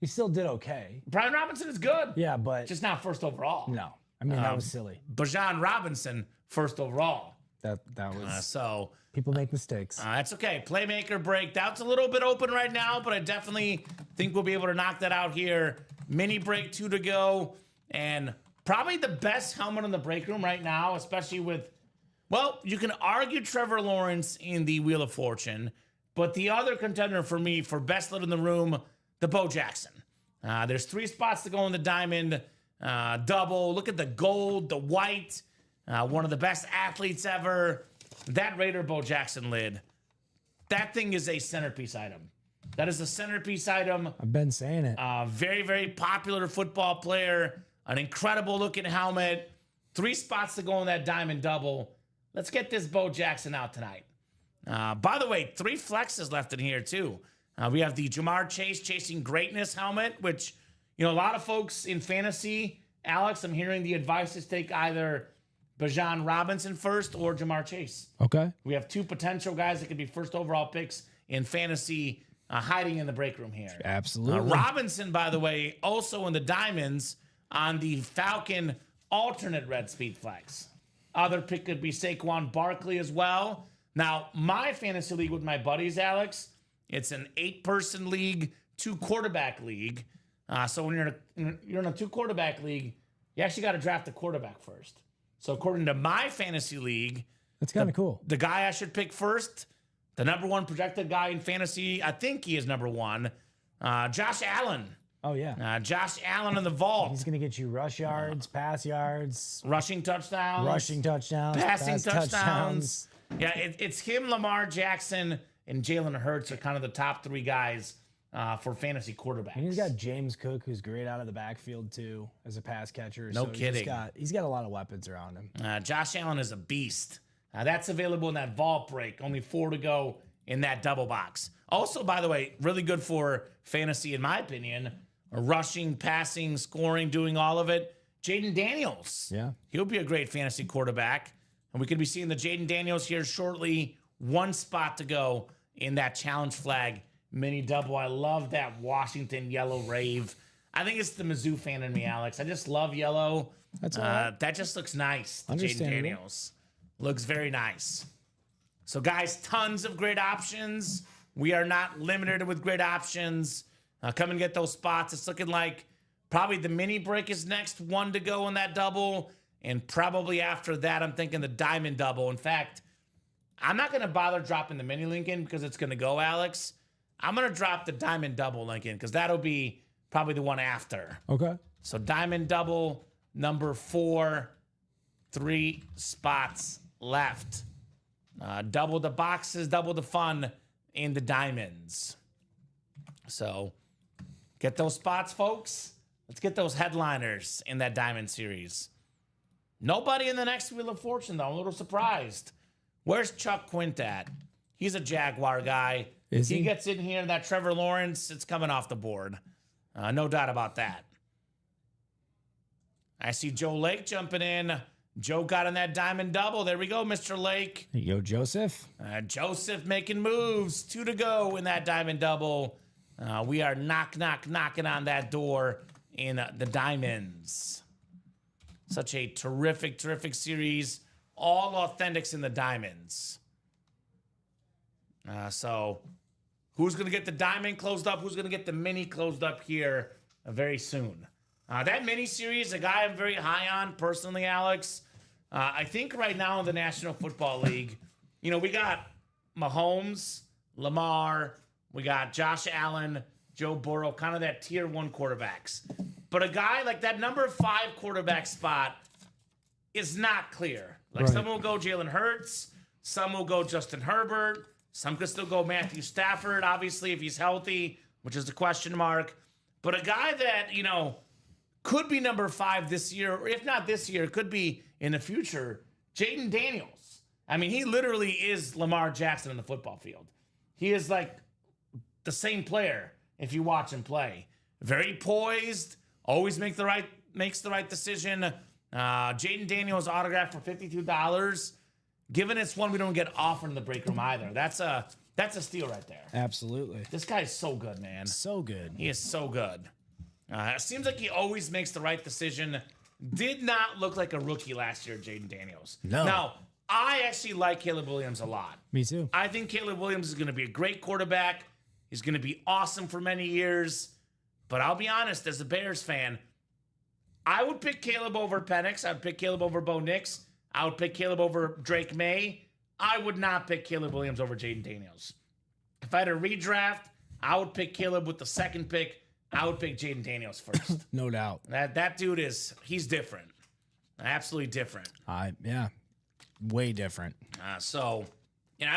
did okay. Brian Robinson is good. Yeah, but Just not first overall. no. I mean, that was silly. Bijan Robinson, first overall. That was So people make mistakes. that's okay. Playmaker break. That's a little bit open right now, but I definitely think we'll be able to knock that out here. Mini break 2 to go. And probably the best helmet in the break room right now, especially with, you can argue Trevor Lawrence in the Wheel of Fortune, but the other contender for me for best lit in the room, the Bo Jackson. There's 3 spots to go in the diamond double. Look at the gold, the white. One of the best athletes ever. That Raider Bo Jackson lid. That thing is a centerpiece item. That is a centerpiece item. I've been saying it. Very, very popular football player. An incredible looking helmet. 3 spots to go in that diamond double. Let's get this Bo Jackson out tonight. By the way, 3 flexes left in here too. We have the Jamar Chase Chasing Greatness helmet, which, a lot of folks in fantasy, Alex, I'm hearing the advice is take either Bijan Robinson first or Jamar Chase. Okay. We have 2 potential guys that could be first overall picks in fantasy hiding in the break room here. Absolutely. Robinson, by the way, also in the diamonds on the Falcon alternate red speed flex. Other pick could be Saquon Barkley as well. Now, my fantasy league with my buddies, Alex, it's an 8-person league, 2 quarterback league. So when you're in a 2 quarterback league, you actually got to draft the quarterback first. So according to my fantasy league, that's kind of cool. The guy I should pick first, the number 1 projected guy in fantasy, I think he is number 1, Josh Allen. Oh, yeah. Josh Allen in the vault. He's going to get you rush yards, pass yards, rushing touchdowns, passing touchdowns. Yeah, it's him, Lamar Jackson, and Jalen Hurts are kind of the top 3 guys for fantasy quarterbacks. And he's got James Cook, who's great out of the backfield, too, as a pass catcher. No kidding. He's got a lot of weapons around him. Josh Allen is a beast. That's available in that vault break. Only 4 to go in that double box. Also, by the way, really good for fantasy, in my opinion, rushing, passing, scoring, doing all of it. Jaden Daniels. Yeah. He'll be a great fantasy quarterback. And we could be seeing the Jaden Daniels here shortly. One spot to go in that challenge flag mini double. I love that Washington yellow rave. I think it's the Mizzou fan in me, Alex. I just love yellow. That's all right. That just looks nice. Jaden Understandable. Daniels looks very nice. So, guys, tons of great options. We are not limited with great options. Come and get those spots. It's looking like probably the mini break is next one to go in that double. And probably after that, I'm thinking the diamond double. In fact, I'm not going to bother dropping the mini link in because it's going to go, Alex. I'm going to drop the diamond double link in because that'll be probably the one after. Okay. So diamond double, number 4, 3 spots left. Double the boxes, double the fun in the diamonds. So get those spots, folks. Let's get those headliners in that diamond series. Nobody in the next Wheel of Fortune, though. I'm a little surprised. Where's Chuck Quint at? He's a Jaguar guy. Is he? He gets in here, that Trevor Lawrence, it's coming off the board. No doubt about that. I see Joe Lake jumping in. Joe got in that diamond double. There we go, Mr. Lake. There you go, Joseph. Joseph making moves. 2 to go in that diamond double. We are knocking on that door in the diamonds. Such a terrific series. All authentics in the diamonds. So who's going to get the diamond closed up? Who's going to get the mini closed up here very soon? That mini series, a guy I'm very high on personally, Alex. I think right now in the National Football League, we got Mahomes, Lamar, we got Josh Allen, Joe Burrow, kind of that tier 1 quarterbacks. But a guy like that number 5 quarterback spot is not clear. Like Right. some will go Jalen Hurts, some will go Justin Herbert, some could still go Matthew Stafford, obviously, if he's healthy, which is the question mark. But a guy that, could be number 5 this year, or if not this year, could be in the future, Jaden Daniels. I mean, he literally is Lamar Jackson in the football field. He is like the same player if you watch him play. Very poised, always makes the right decision. Jaden Daniels autographed for $52. Given it's one we don't get offered in the break room either. That's a steal right there. Absolutely. This guy is so good, man. So good. He is so good. It seems like he always makes the right decision. Did not look like a rookie last year, Jaden Daniels. No. Now, I actually like Caleb Williams a lot. Me too. I think Caleb Williams is going to be a great quarterback. He's going to be awesome for many years. But I'll be honest, as a Bears fan, I would pick Caleb over Penix. I would pick Caleb over Bo Nix. I would pick Caleb over Drake May. I would not pick Caleb Williams over Jaden Daniels. If I had a redraft, I would pick Caleb with the second pick. I would pick Jaden Daniels first. No doubt. That dude he's different. Absolutely different. Yeah. Way different. I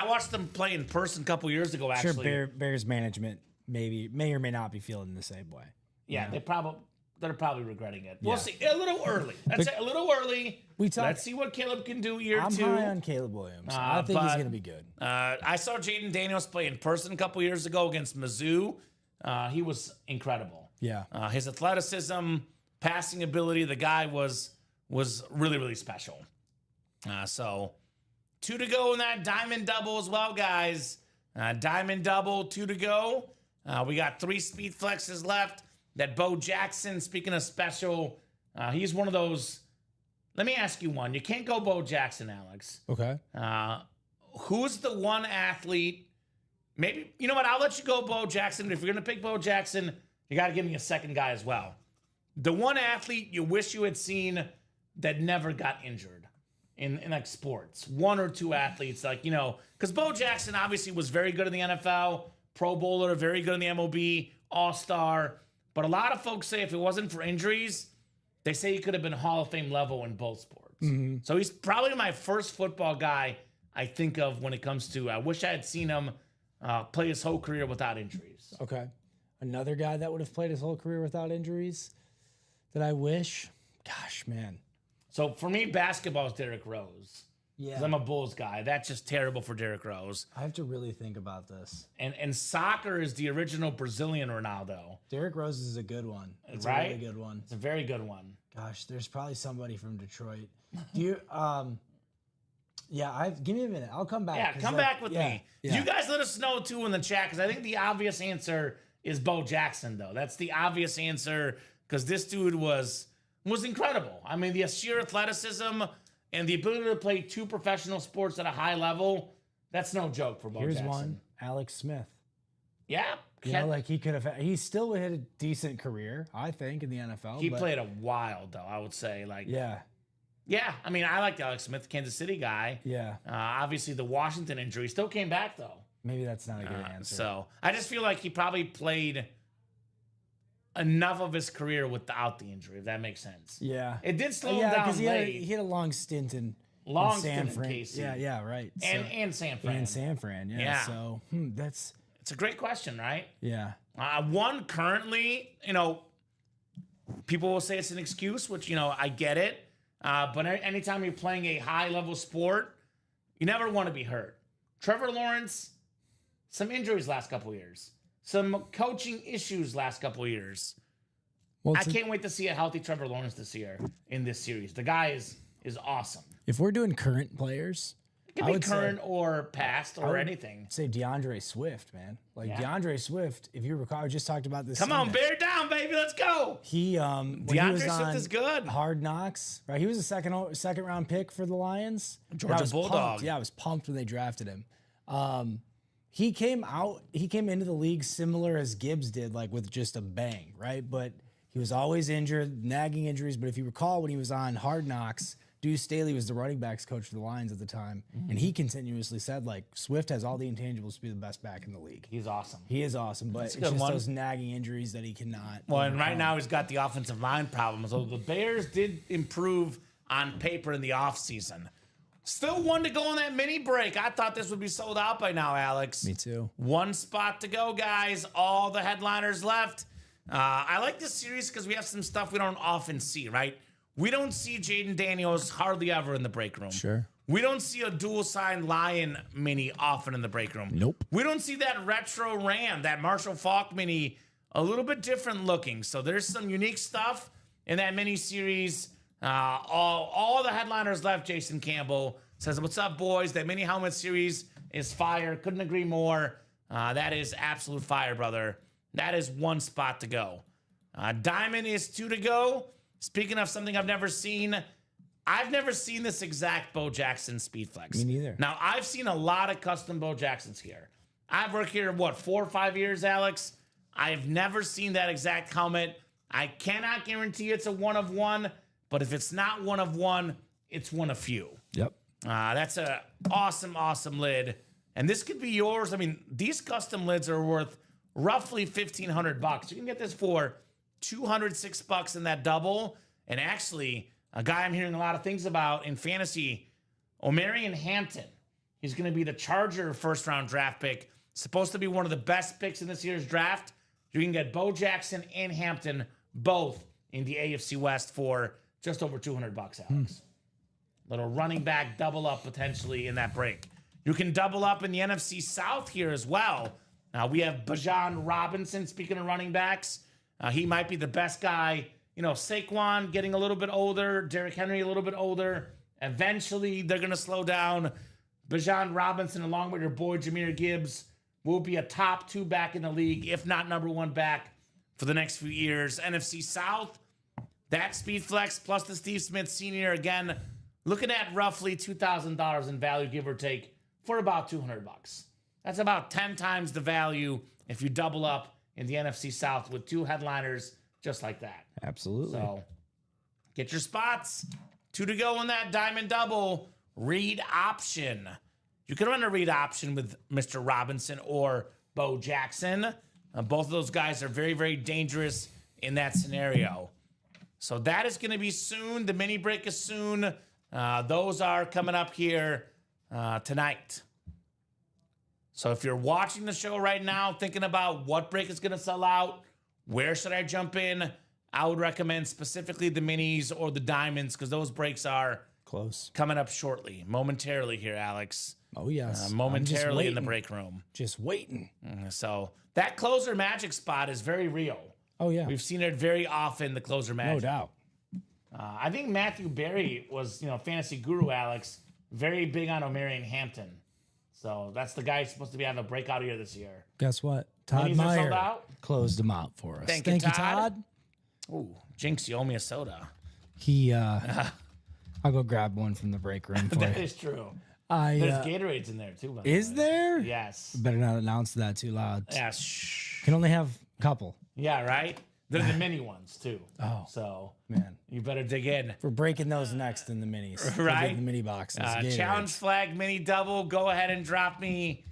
watched them play in person a couple years ago, actually. Sure, Bears management may or may not be feeling the same way. Yeah, they're probably regretting it. We'll see. A little early. That's a little early. Let's see what Caleb can do year 2. I'm high on Caleb Williams. I think he's going to be good. I saw Jaden Daniels play in person a couple years ago against Mizzou. He was incredible. Yeah. His athleticism, passing ability, the guy was really, really special. So 2 to go in that diamond double as well, guys. Diamond double, 2 to go. We got 3 speed flexes left. That Bo Jackson, speaking of special, he's one of those. Let me ask you one. You can't go Bo Jackson, Alex. Okay. Who's the one athlete? Maybe, you know what? I'll let you go Bo Jackson. But if you're going to pick Bo Jackson, you got to give me a second guy as well. The one athlete you wish you had seen that never got injured in like sports. 1 or 2 athletes, because Bo Jackson obviously was very good in the NFL, Pro Bowler, very good in the MLB, All-Star. But a lot of folks say if it wasn't for injuries, they say he could have been Hall of Fame level in both sports. Mm-hmm. So he's probably my first football guy I think of when it comes to, I wish I had seen him play his whole career without injuries. Okay. Another guy that would have played his whole career without injuries that I wish. Gosh, man. So for me, basketball is Derrick Rose. Yeah. Because I'm a Bulls guy. That's just terrible for Derrick Rose. I have to really think about this. And soccer is the original Brazilian Ronaldo. Derrick Rose is a good one. It's Right? a really good one. It's a very good one. Gosh, there's probably somebody from Detroit. Do you? Give me a minute. I'll come back. Yeah, 'cause come back with me. Yeah. You guys let us know too in the chat because I think the obvious answer is Bo Jackson, though. That's the obvious answer because this dude was incredible. I mean, the sheer athleticism and the ability to play 2 professional sports at a high level, that's no joke for Bo Here's Jackson. one, Alex Smith. Yeah. You know, like he could have. He still had a decent career, I think, in the NFL. He played a while, though, I would say. Like, Yeah. yeah, I mean, I liked Alex Smith, Kansas City guy. Yeah. Obviously, the Washington injury still came back, though. Maybe that's not a good answer. So I just feel like he probably played enough of his career without the injury, if that makes sense. Yeah. It did slow him Yeah, down because late. he had a long stint in Long in stint San in Fran. KC. Yeah, right. and San Fran. And San Fran, yeah. Yeah. So that's It's a great question, right? yeah. One currently, people will say it's an excuse, which, I get it. But anytime you're playing a high-level sport, you never want to be hurt. Trevor Lawrence, some injuries last couple of years. Some coaching issues last couple of years. Well, I can't wait to see a healthy Trevor Lawrence this year in this series. The guy is awesome. if we're doing current players, It I could be would say- current or past or would anything. say DeAndre Swift, man. Like Yeah. DeAndre Swift, if you recall, I just talked about this. Come on, Sunday. bear down, baby. Let's go. He when he DeAndre was Swift on is good. Hard Knocks, right? He was a second round pick for the Lions. And Georgia I was Bulldog. pumped. Yeah, I was pumped when they drafted him. He came into the league similar as Gibbs did, like with just a bang, right? But he was always injured, nagging injuries. But if you recall, when he was on Hard Knocks, Deuce Staley was the running backs coach for the Lions at the time, and he continuously said, like, Swift has all the intangibles to be the best back in the league. He's awesome. He is awesome, but it's a good just one. those nagging injuries that he cannot. Well, and right overcome. now he's got the offensive line problems. So the Bears did improve on paper in the offseason. Still one to go on that mini break. I thought this would be sold out by now, Alex. Me too. One spot to go, guys. All the headliners left. I like this series because we have some stuff we don't often see, right? We don't see Jaden Daniels hardly ever in the break room. Sure. We don't see a dual-signed Lion mini often in the break room. Nope. We don't see that retro Ram, that Marshall Faulk mini, a little bit different looking. So there's some unique stuff in that mini series. All the headliners left. Jason Campbell says, "What's up, boys? That mini helmet series is fire. Couldn't agree more. That is absolute fire, brother. That is one spot to go. Diamond is 2 to go. Speaking of something I've never seen this exact Bo Jackson Speed Flex. Me neither. Now, I've seen a lot of custom Bo Jacksons here. I've worked here, 4 or 5 years, Alex? I've never seen that exact helmet. I cannot guarantee it's a one of one, but if it's not one of one, it's one of few. Yep. That's a awesome lid. And this could be yours. I mean, these custom lids are worth roughly $1,500. You can get this for $206 in that double. And actually, a guy I'm hearing a lot of things about in fantasy, Omarion Hampton. He's going to be the Charger first-round draft pick. Supposed to be one of the best picks in this year's draft. You can get Bo Jackson and Hampton both in the AFC West for just over $200, Alex. Little running back double up potentially in that break. You can double up in the NFC South here as well. Now we have Bijan Robinson, speaking of running backs. He might be the best guy. Saquon getting a little bit older, Derrick Henry a little bit older. Eventually, they're going to slow down. Bijan Robinson, along with your boy Jahmyr Gibbs, will be a top 2 back in the league, if not number 1 back for the next few years. NFC South, that Speed Flex plus the Steve Smith Sr. again, looking at roughly $2,000 in value, give or take, for about $200. That's about 10 times the value if you double up in the NFC South with 2 headliners just like that. Absolutely. So get your spots. 2 to go on that diamond double. Read option. You can run a read option with Mr. Robinson or Bo Jackson. Both of those guys are very, very dangerous in that scenario. So that is going to be soon. The mini break is soon. Those are coming up here tonight. So if you're watching the show right now, thinking about what break is going to sell out, where should I jump in? I would recommend specifically the minis or the diamonds because those breaks are Close. coming up shortly, momentarily here, Alex. Oh, yes. Momentarily in the break room. Just waiting. So that closer magic spot is very real. Oh, yeah. We've seen it very often, the closer magic. No doubt. I think Matthew Berry was, fantasy guru, Alex, very big on Omarion Hampton. So that's the guy who's supposed to be having a breakout year this year. Guess what? Todd Minis are sold Meyer out? closed them out for us. Thank you, Todd. Ooh, Jinx, you owe me a soda. I'll go grab one from the break room for That you. is true. There's Gatorades in there, too. By the Is way. there? Yes. Better not announce that too loud. Yeah, shh. Can only have a couple. Yeah, right? They're the mini ones, too. Oh. So Man. you better dig in. We're breaking those next in the minis. Right? The mini boxes. Challenge Gatorades. flag mini double. Go ahead and drop me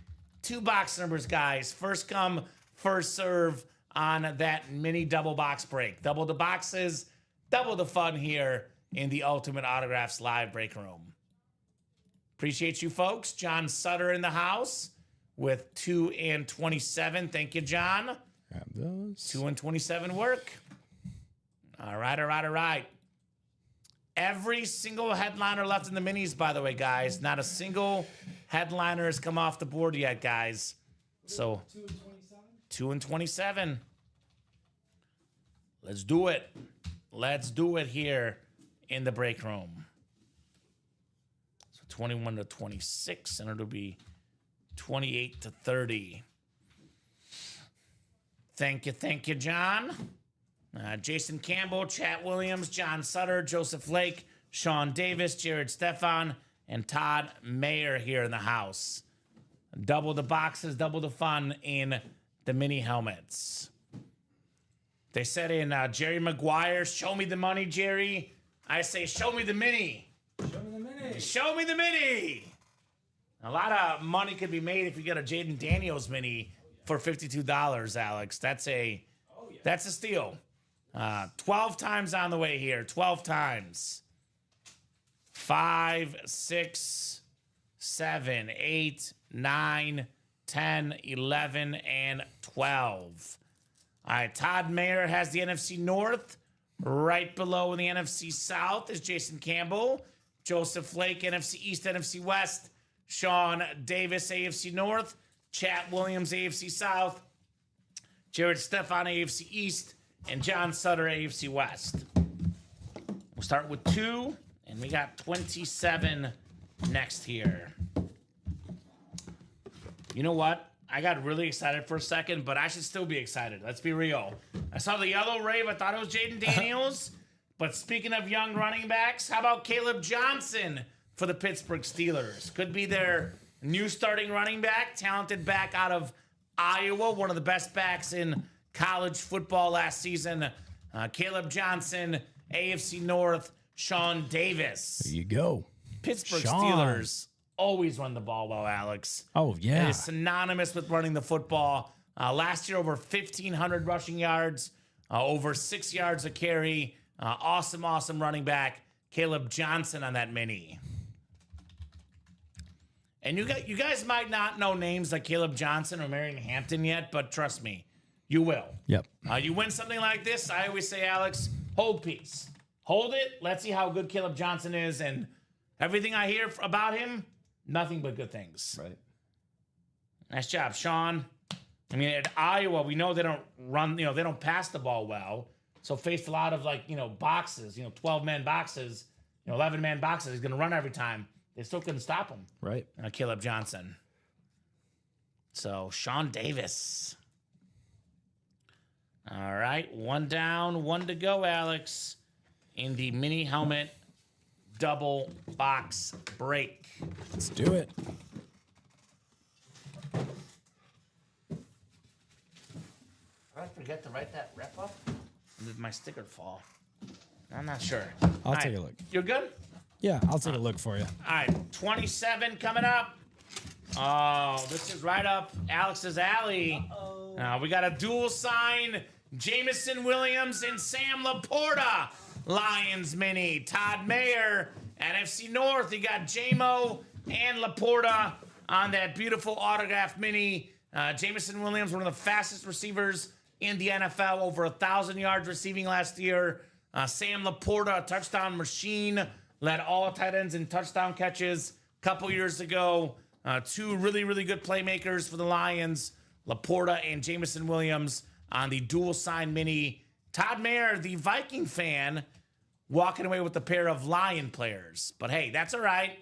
2 box numbers, guys. First come, first serve on that mini double box break. Double the boxes, double the fun here in the Ultimate Autographs live break room. Appreciate you folks. John Sutter in the house with 2 and 27. Thank you, John. Grab those. 2 and 27 work. All right. Every single headliner left in the minis, by the way, guys. Not a single headliner has come off the board yet, guys. So 2 and 27. Let's do it. Let's do it here in the break room. So 21 to 26, and it'll be 28 to 30. Thank you, John. Jason Campbell, Chat Williams, John Sutter, Joseph Lake, Sean Davis, Jared Stefan, and Todd Mayer here in the house. Double the boxes, double the fun in the mini helmets. They said in Jerry Maguire, show me the money, Jerry. I say, show me the mini. Show me the mini. Show me the mini. A lot of money could be made if you get a Jaden Daniels mini for $52, Alex. That's a steal. 12 times on the way here. 12 times. 5, 6, 7, 8, 9, 10, 11, and 12. All right, Todd Mayer has the NFC North. Right below in the NFC South is Jason Campbell. Joseph Flake, NFC East, NFC West. Sean Davis, AFC North. Chat Williams, AFC South. Jared Stefan, AFC East. And John Sutter, AFC West. We'll start with 2, and we got 27 next here. You know what? I got really excited for a second, but I should still be excited. Let's be real. I saw the yellow rave. I thought it was Jaden Daniels. But speaking of young running backs, how about Caleb Johnson for the Pittsburgh Steelers? Could be their new starting running back, talented back out of Iowa, one of the best backs in college football last season. Caleb Johnson, AFC North, Sean Davis. There you go. Pittsburgh Sean. Steelers always run the ball well, Alex. Oh, yeah. It is synonymous with running the football. Last year, over 1,500 rushing yards, over 6 yards a carry. Awesome running back, Caleb Johnson on that mini. And you guys might not know names like Caleb Johnson or Marion Hampton yet, but trust me, you will. Yep. You win something like this, I always say, Alex, hold peace. Hold it. Let's see how good Caleb Johnson is. And everything I hear about him, nothing but good things. Right. Nice job, Sean. I mean, at Iowa, we know they don't run, they don't pass the ball well. So faced a lot of boxes, 12-man boxes, 11-man boxes. He's going to run every time. They still couldn't stop him. Right. Caleb Johnson. So Sean Davis. All right, 1 down, 1 to go, Alex, in the mini helmet double box break. Let's do it. Did I forget to write that rep up? Or did my sticker fall? I'm not sure. I'll take a look. You're good? Yeah, I'll take a look for you. All right, 27 coming up. Oh, this is right up Alex's alley. We got a dual sign. Jamison Williams and Sam Laporta. Lions mini. Todd Mayer. At FC North, you got JMO and Laporta on that beautiful autograph mini. Jamison Williams, one of the fastest receivers in the NFL, over 1,000 yards receiving last year. Sam Laporta, a touchdown machine led all tight ends in touchdown catches a couple years ago. Two really, really good playmakers for the Lions, Laporta and Jameson Williams on the dual sign mini. Todd Mayer, the Viking fan, walking away with a pair of Lion players. But hey, that's all right.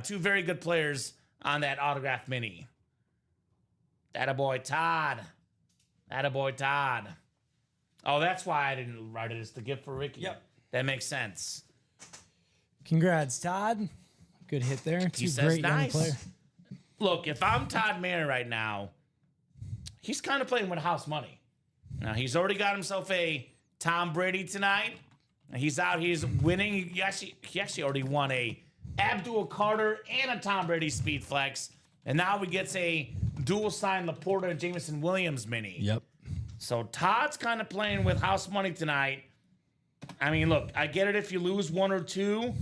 Two very good players on that autograph mini. Attaboy Todd. Attaboy Todd. Oh, that's why I didn't write it as the gift for Ricky. Yep. That makes sense. Congrats, Todd. Good hit there. He Two says great young nice. players. Look, if I'm Todd Mayer right now, he's kind of playing with house money. Now, he's already got himself a Tom Brady tonight. He's out. He's winning. He actually already won a Abdul Carter and a Tom Brady Speed Flex. And now we get a dual sign Laporta and Jameson Williams mini. Yep. So Todd's kind of playing with house money tonight. I mean, look, I get it if you lose one or two,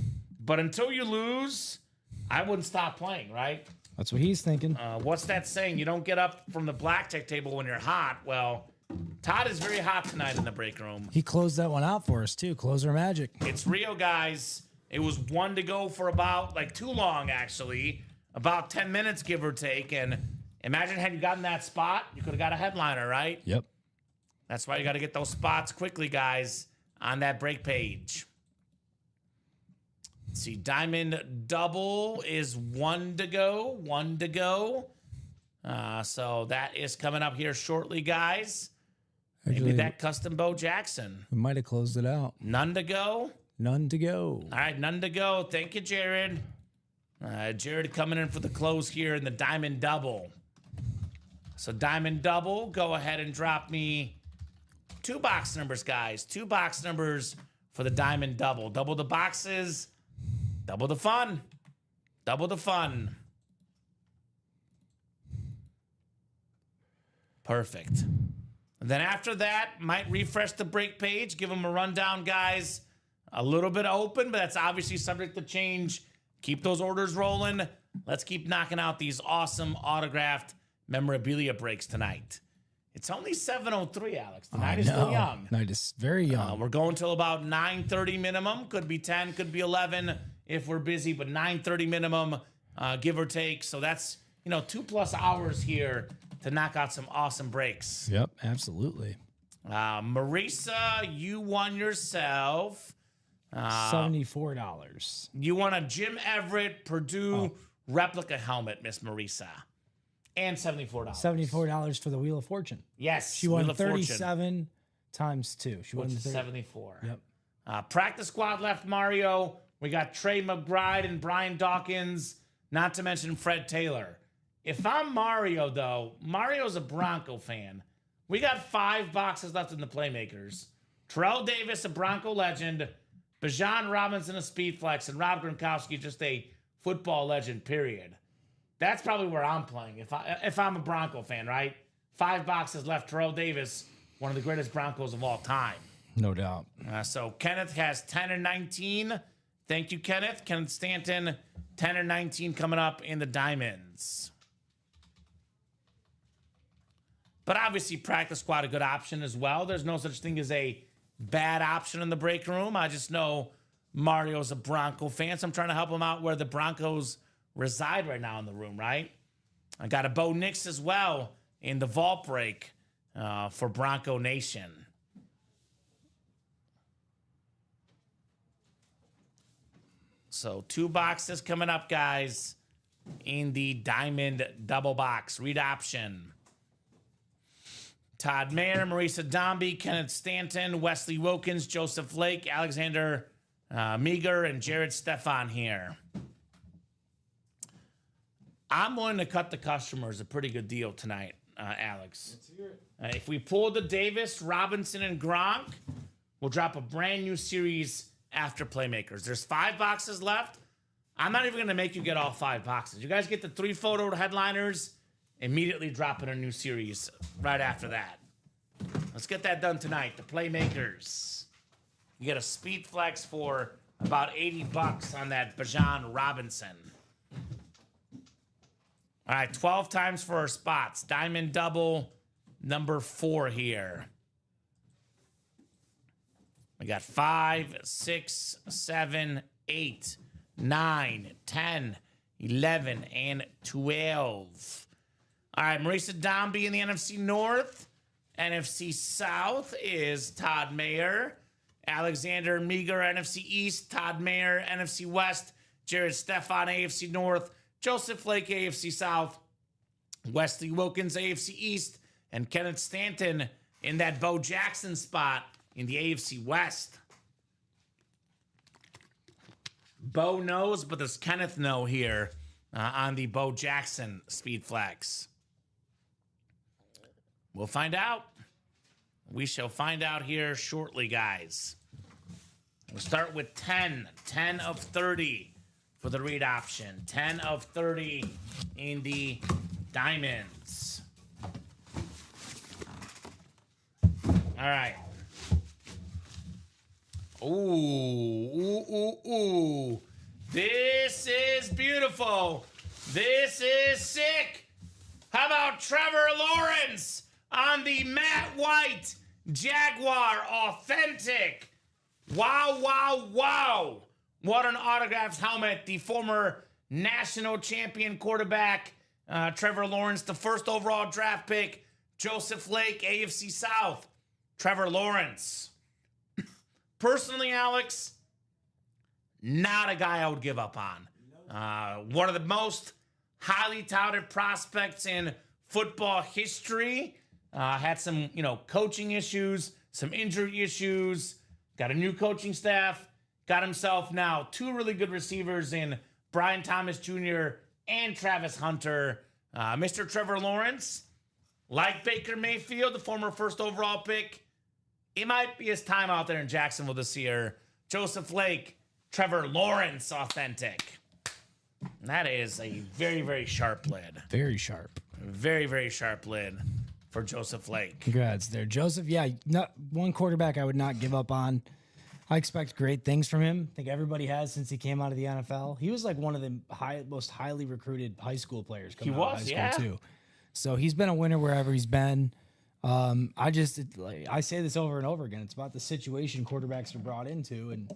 but until you lose, I wouldn't stop playing, right? That's what he's thinking. What's that saying? You don't get up from the blackjack table when you're hot. Well, Todd is very hot tonight in the break room. He closed that one out for us, too. Closer magic. It's real, guys. It was one to go for about, too long, actually. About 10 minutes, give or take. And imagine had you gotten that spot, you could have got a headliner, right? Yep. That's why you got to get those spots quickly, guys, on that break page. Let's see, Diamond Double is one to go. One to go. So that is coming up here shortly, guys. Actually, Maybe that custom Bo Jackson. we might have closed it out. None to go. None to go. All right, none to go. Thank you, Jared. Jared coming in for the close here in the Diamond Double. So Diamond Double, go ahead and drop me 2 box numbers, guys. 2 box numbers for the Diamond Double. Double the boxes, double the fun. Double the fun. Perfect. And then after that, might refresh the break page, give them a rundown, guys. A little bit open, but that's obviously subject to change. Keep those orders rolling. Let's keep knocking out these awesome autographed memorabilia breaks tonight. It's only 7:03, Alex. The night is still young. Night is very young. We're going till about 9:30 minimum. Could be 10, could be 11 if we're busy, but 9:30 minimum, give or take. So that's, 2+ hours here to knock out some awesome breaks. Yep, absolutely. Marisa, you won yourself. $74. You won a Jim Everett Purdue replica helmet, Miss Marisa. And $74. $74 for the Wheel of Fortune. Yes. She won Wheel of Fortune. 37 times 2. She won Which is 30. 74. Yep. Practice squad left Mario. We got Trey McBride and Brian Dawkins, not to mention Fred Taylor. If I'm Mario, though, Mario's a Bronco fan. We got 5 boxes left in the Playmakers. Terrell Davis, a Bronco legend. Bijan Robinson, a Speed Flex. And Rob Gronkowski, just a football legend, period. That's probably where I'm playing if I'm a Bronco fan, right? 5 boxes left. Terrell Davis, one of the greatest Broncos of all time. No doubt. So Kenneth has 10 and 19. Thank you, Kenneth. Kenneth Stanton, 10 and 19 coming up in the Diamonds. But obviously, practice squad a good option as well. There's no such thing as a bad option in the break room. I just know Mario's a Bronco fan, so I'm trying to help him out where the Broncos reside right now in the room, right? I got a Bo Nix as well in the vault break for Bronco Nation. So 2 boxes coming up, guys, in the Diamond Double Box. Read option. Todd Mayer, Marisa Dombey, Kenneth Stanton, Wesley Wilkins, Joseph Lake, Alexander Meager, and Jared Stefan here. I'm willing to cut the customers a pretty good deal tonight, Alex. Let's hear it. If we pull the Davis, Robinson, and Gronk, we'll drop a brand new series after Playmakers. There's 5 boxes left. I'm not even going to make you get all 5 boxes. You guys get the 3 photo headliners, immediately dropping a new series right after that. Let's get that done tonight. The Playmakers. You get a Speed Flex for about $80 on that Bijan Robinson. All right, 12 times for our spots. Diamond Double, number 4 here. We got 5, 6, 7, 8, 9, 10, 11, and 12. All right, Marisa Dombey in the NFC North. NFC South is Todd Mayer. Alexander Meager, NFC East. Todd Mayer, NFC West. Jared Stefan, AFC North. Joseph Flake, AFC South. Wesley Wilkins, AFC East. And Kenneth Stanton in that Bo Jackson spot in the AFC West. Bo knows, but does Kenneth know here on the Bo Jackson Speed Flex? We'll find out. We shall find out here shortly, guys. We'll start with 10. 10 of 30 for the read option. 10 of 30 in the diamonds. All right. Ooh. This is beautiful. This is sick. How about Trevor Lawrence on the Matt White Jaguar Authentic? Wow. What an autographed helmet. The former national champion quarterback, Trevor Lawrence, the first overall draft pick, Joseph Flake, AFC South. Trevor Lawrence. Personally, Alex, not a guy I would give up on. One of the most highly touted prospects in football history. Had some, coaching issues, some injury issues. Got a new coaching staff. Got himself now 2 really good receivers in Brian Thomas Jr. and Travis Hunter. Mr. Trevor Lawrence, like Baker Mayfield, the former first overall pick, it might be his time out there in Jacksonville this year. Joseph Flake, Trevor Lawrence Authentic. That is a very, very sharp lid. Very sharp. Very, very sharp lid for Joseph Flake. Congrats there, Joseph. Yeah, not one quarterback I would not give up on. I expect great things from him. I think everybody has since he came out of the NFL. He was like one of the most highly recruited high school players coming out of high school too. So he's been a winner wherever he's been. I say this over and over again. It's about the situation quarterbacks are brought into, and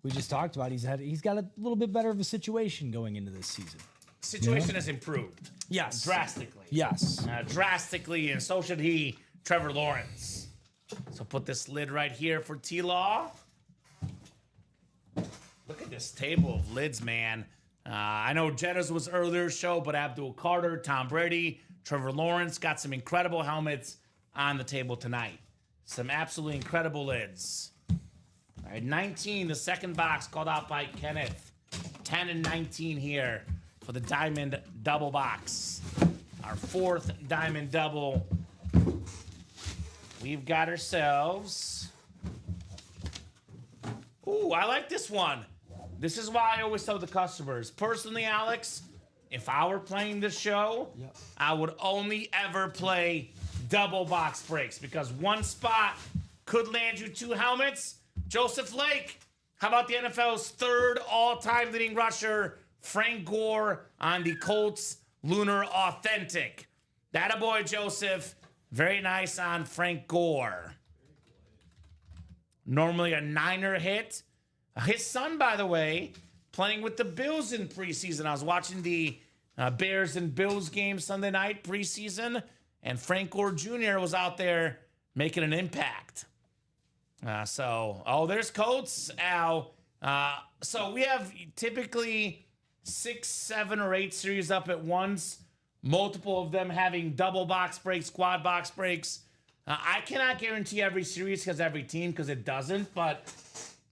we just talked about he's got a little bit better of a situation going into this season. Situation has improved. Yes. Drastically. Yes. Drastically, and so should he, Trevor Lawrence. So put this lid right here for T-Law. Look at this table of lids, man. I know Jenna's was earlier show, but Abdul Carter, Tom Brady, Trevor Lawrence got some incredible helmets on the table tonight. Some absolutely incredible lids. All right, 19, the second box called out by Kenneth. 10 and 19 here for the Diamond Double box. Our 4th Diamond Double. We've got ourselves... Ooh, I like this one. This is why I always tell the customers. Personally, Alex, if I were playing this show, I would only ever play double box breaks because one spot could land you 2 helmets. Joseph Flake. How about the NFL's 3rd all-time leading rusher, Frank Gore, on the Colts Lunar Authentic? That a boy, Joseph. Very nice on Frank Gore. Normally a Niner hit. His son, by the way, playing with the Bills in preseason. I was watching the Bears and Bills game Sunday night preseason, and Frank Gore Jr. was out there making an impact. There's Colts, Al. So we have typically 6, 7, or 8 series up at once. Multiple of them having double box breaks, quad box breaks. I cannot guarantee every series because every team, because it doesn't, but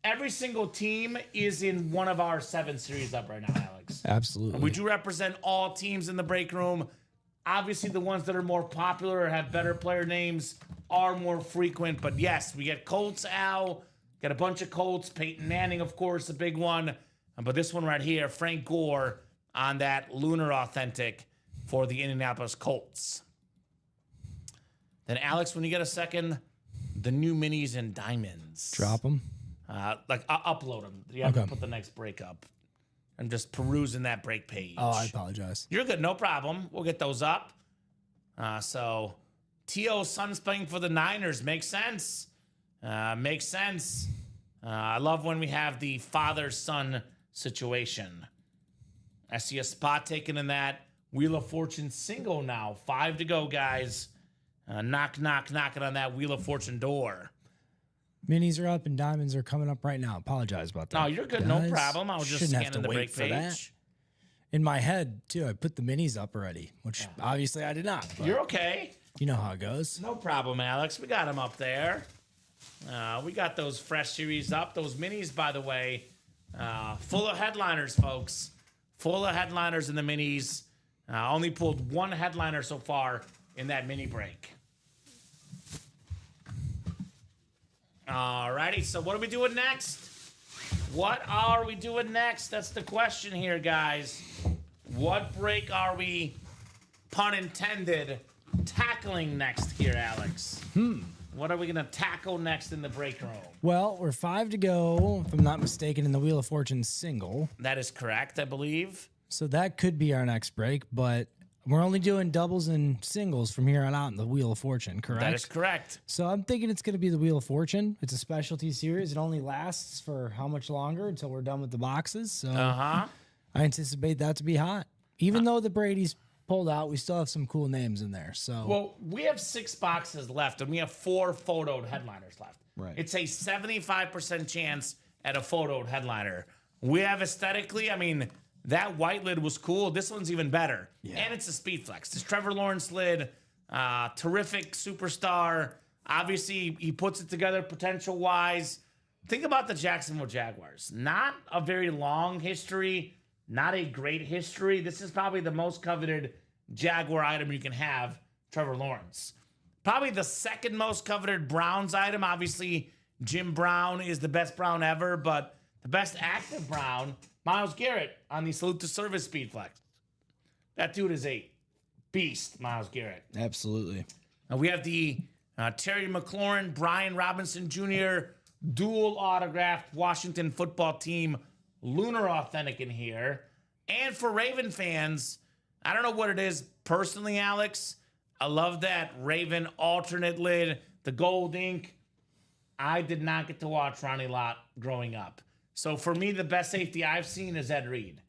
every single team is in one of our 7 series up right now, Alex. Absolutely. We do represent all teams in the break room. Obviously, the ones that are more popular or have better player names are more frequent. But yes, we get Colts, Al. Got a bunch of Colts. Peyton Manning, of course, a big one. But this one right here, Frank Gore on that Lunar Authentic for the Indianapolis Colts. Then, Alex, when you get a second, the new minis and diamonds. Drop them. Upload them. You have to put the next break up. I'm just perusing that break page. Oh, I apologize. You're good. No problem. We'll get those up. So, T.O.'s son's playing for the Niners. Makes sense. Makes sense. I love when we have the father-son situation. I see a spot taken in that Wheel of Fortune single now. 5 to go, guys. Knocking on that Wheel of Fortune door. Minis are up and diamonds are coming up right now. Apologize about that. No, you're good. guys. No problem. I was just Shouldn't have scanning to the wait break for page. that. In my head, too, I put the minis up already, which obviously I did not. But You're okay. you know how it goes. No problem, Alex. We got them up there. We got those fresh series up. Those minis, by the way, full of headliners, folks. Full of headliners in the minis. Only pulled one headliner so far in that mini break. Alrighty, so what are we doing next? What are we doing next? That's the question here, guys. What break are we, pun intended, tackling next here, Alex? What are we going to tackle next in the break room? Well, we're 5 to go, if I'm not mistaken, in the Wheel of Fortune single. That is correct, I believe. So that could be our next break, but we're only doing doubles and singles from here on out in the Wheel of Fortune, correct? That is correct. So I'm thinking it's going to be the Wheel of Fortune. It's a specialty series. It only lasts for how much longer until we're done with the boxes? So I anticipate that to be hot. Even though the Brady's pulled out, we still have some cool names in there. So Well, we have 6 boxes left, and we have 4 photoed headliners left. Right. It's a 75% chance at a photoed headliner. We have aesthetically, I mean, that white lid was cool. This one's even better. Yeah. And it's a speed flex. This Trevor Lawrence lid, terrific superstar. Obviously, he puts it together potential-wise. Think about the Jacksonville Jaguars. Not a very long history, not a great history. This is probably the most coveted Jaguar item you can have, Trevor Lawrence. Probably the second most coveted Browns item. Obviously, Jim Brown is the best Brown ever, but the best active Brown, Myles Garrett on the Salute to Service Speed Flex. That dude is a beast, Myles Garrett. absolutely. We have the Terry McLaurin, Brian Robinson Jr., dual autographed Washington football team Lunar Authentic in here. And for Raven fans, I don't know what it is personally, Alex. I love that Raven alternate lid, the gold ink. I did not get to watch Ronnie Lott growing up. So for me, the best safety I've seen is Ed Reed.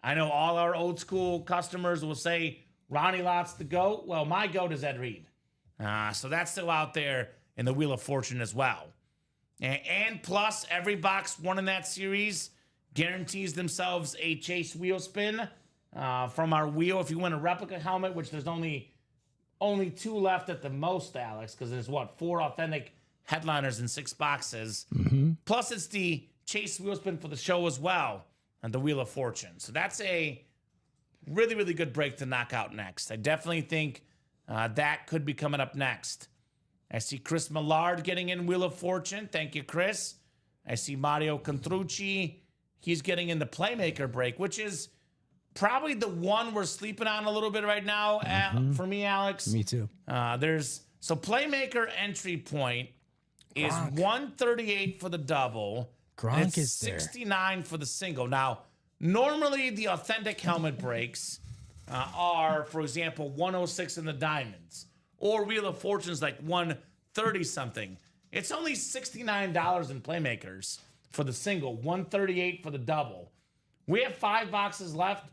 I know all our old school customers will say Ronnie Lott's the GOAT. Well, my GOAT is Ed Reed. So that's still out there in the Wheel of Fortune as well. And plus, every box won in that series guarantees themselves a Chase wheel spin from our wheel. If you win a replica helmet, which there's only 2 left at the most, Alex, because there's 4 authentic headliners in 6 boxes. Plus, it's the Chase wheel spin for the show as well on the Wheel of Fortune. So that's a really, really good break to knock out next. I definitely think that could be coming up next. I see Chris Millard getting in Wheel of Fortune. Thank you, Chris. I see Mario Contrucci. He's getting in the Playmaker break, which is probably the one we're sleeping on a little bit right now for me, Alex. Me too. So Playmaker entry point is 138 for the double. Gronk and it's is there. 69 for the single. Now, normally the authentic helmet breaks are, for example, 106 in the diamonds, or Wheel of Fortune's like 130 something. It's only $69 in Playmakers for the single, 138 for the double. We have 5 boxes left,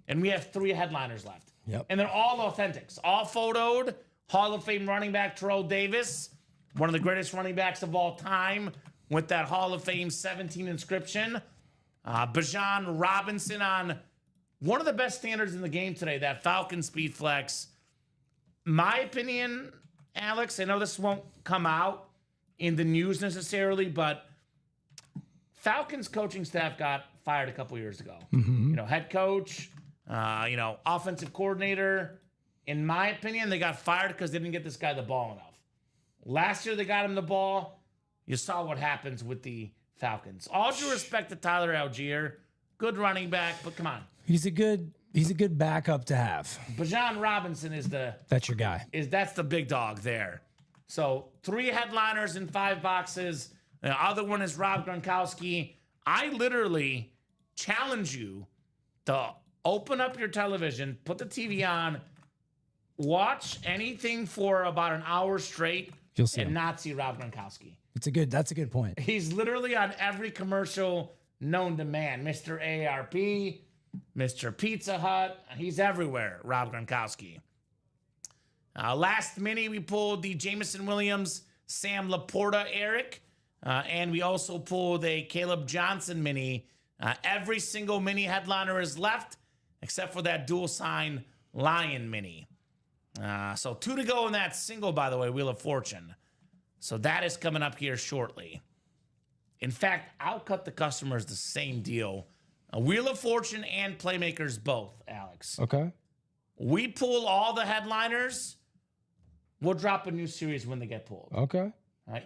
and we have 3 headliners left. Yep. And they're all authentics, all photoed. Hall of Fame running back Terrell Davis, one of the greatest running backs of all time, with that Hall of Fame 17 inscription. Bijan Robinson on one of the best standards in the game today, that Falcon Speed Flex. My opinion, Alex, I know this won't come out in the news necessarily, but Falcons coaching staff got fired a couple years ago. Head coach, offensive coordinator. In my opinion, they got fired because they didn't get this guy the ball enough. Last year, they got him the ball. You saw what happens with the Falcons. All due respect to Tyler Algier, good running back, but come on. He's a good backup to have. Bijan Robinson is That's your guy. that's the big dog there. So 3 headliners in 5 boxes. The other one is Rob Gronkowski. I literally challenge you to open up your television, put the TV on, watch anything for about an hour straight, You'll see and him. not see Rob Gronkowski. That's a good point. He's literally on every commercial known to man. Mr. AARP, Mr. Pizza Hut. He's everywhere, Rob Gronkowski. Last mini, we pulled the Jameson Williams, Sam Laporta, Eric. And we also pulled a Caleb Johnson mini. Every single mini headliner is left, except for that dual sign Lion mini. So 2 to go in that single, by the way, Wheel of Fortune. So that is coming up here shortly. In fact, I'll cut the customers the same deal. A Wheel of Fortune and Playmakers both, Alex. Okay. We pull all the headliners. We'll drop a new series when they get pulled. Okay.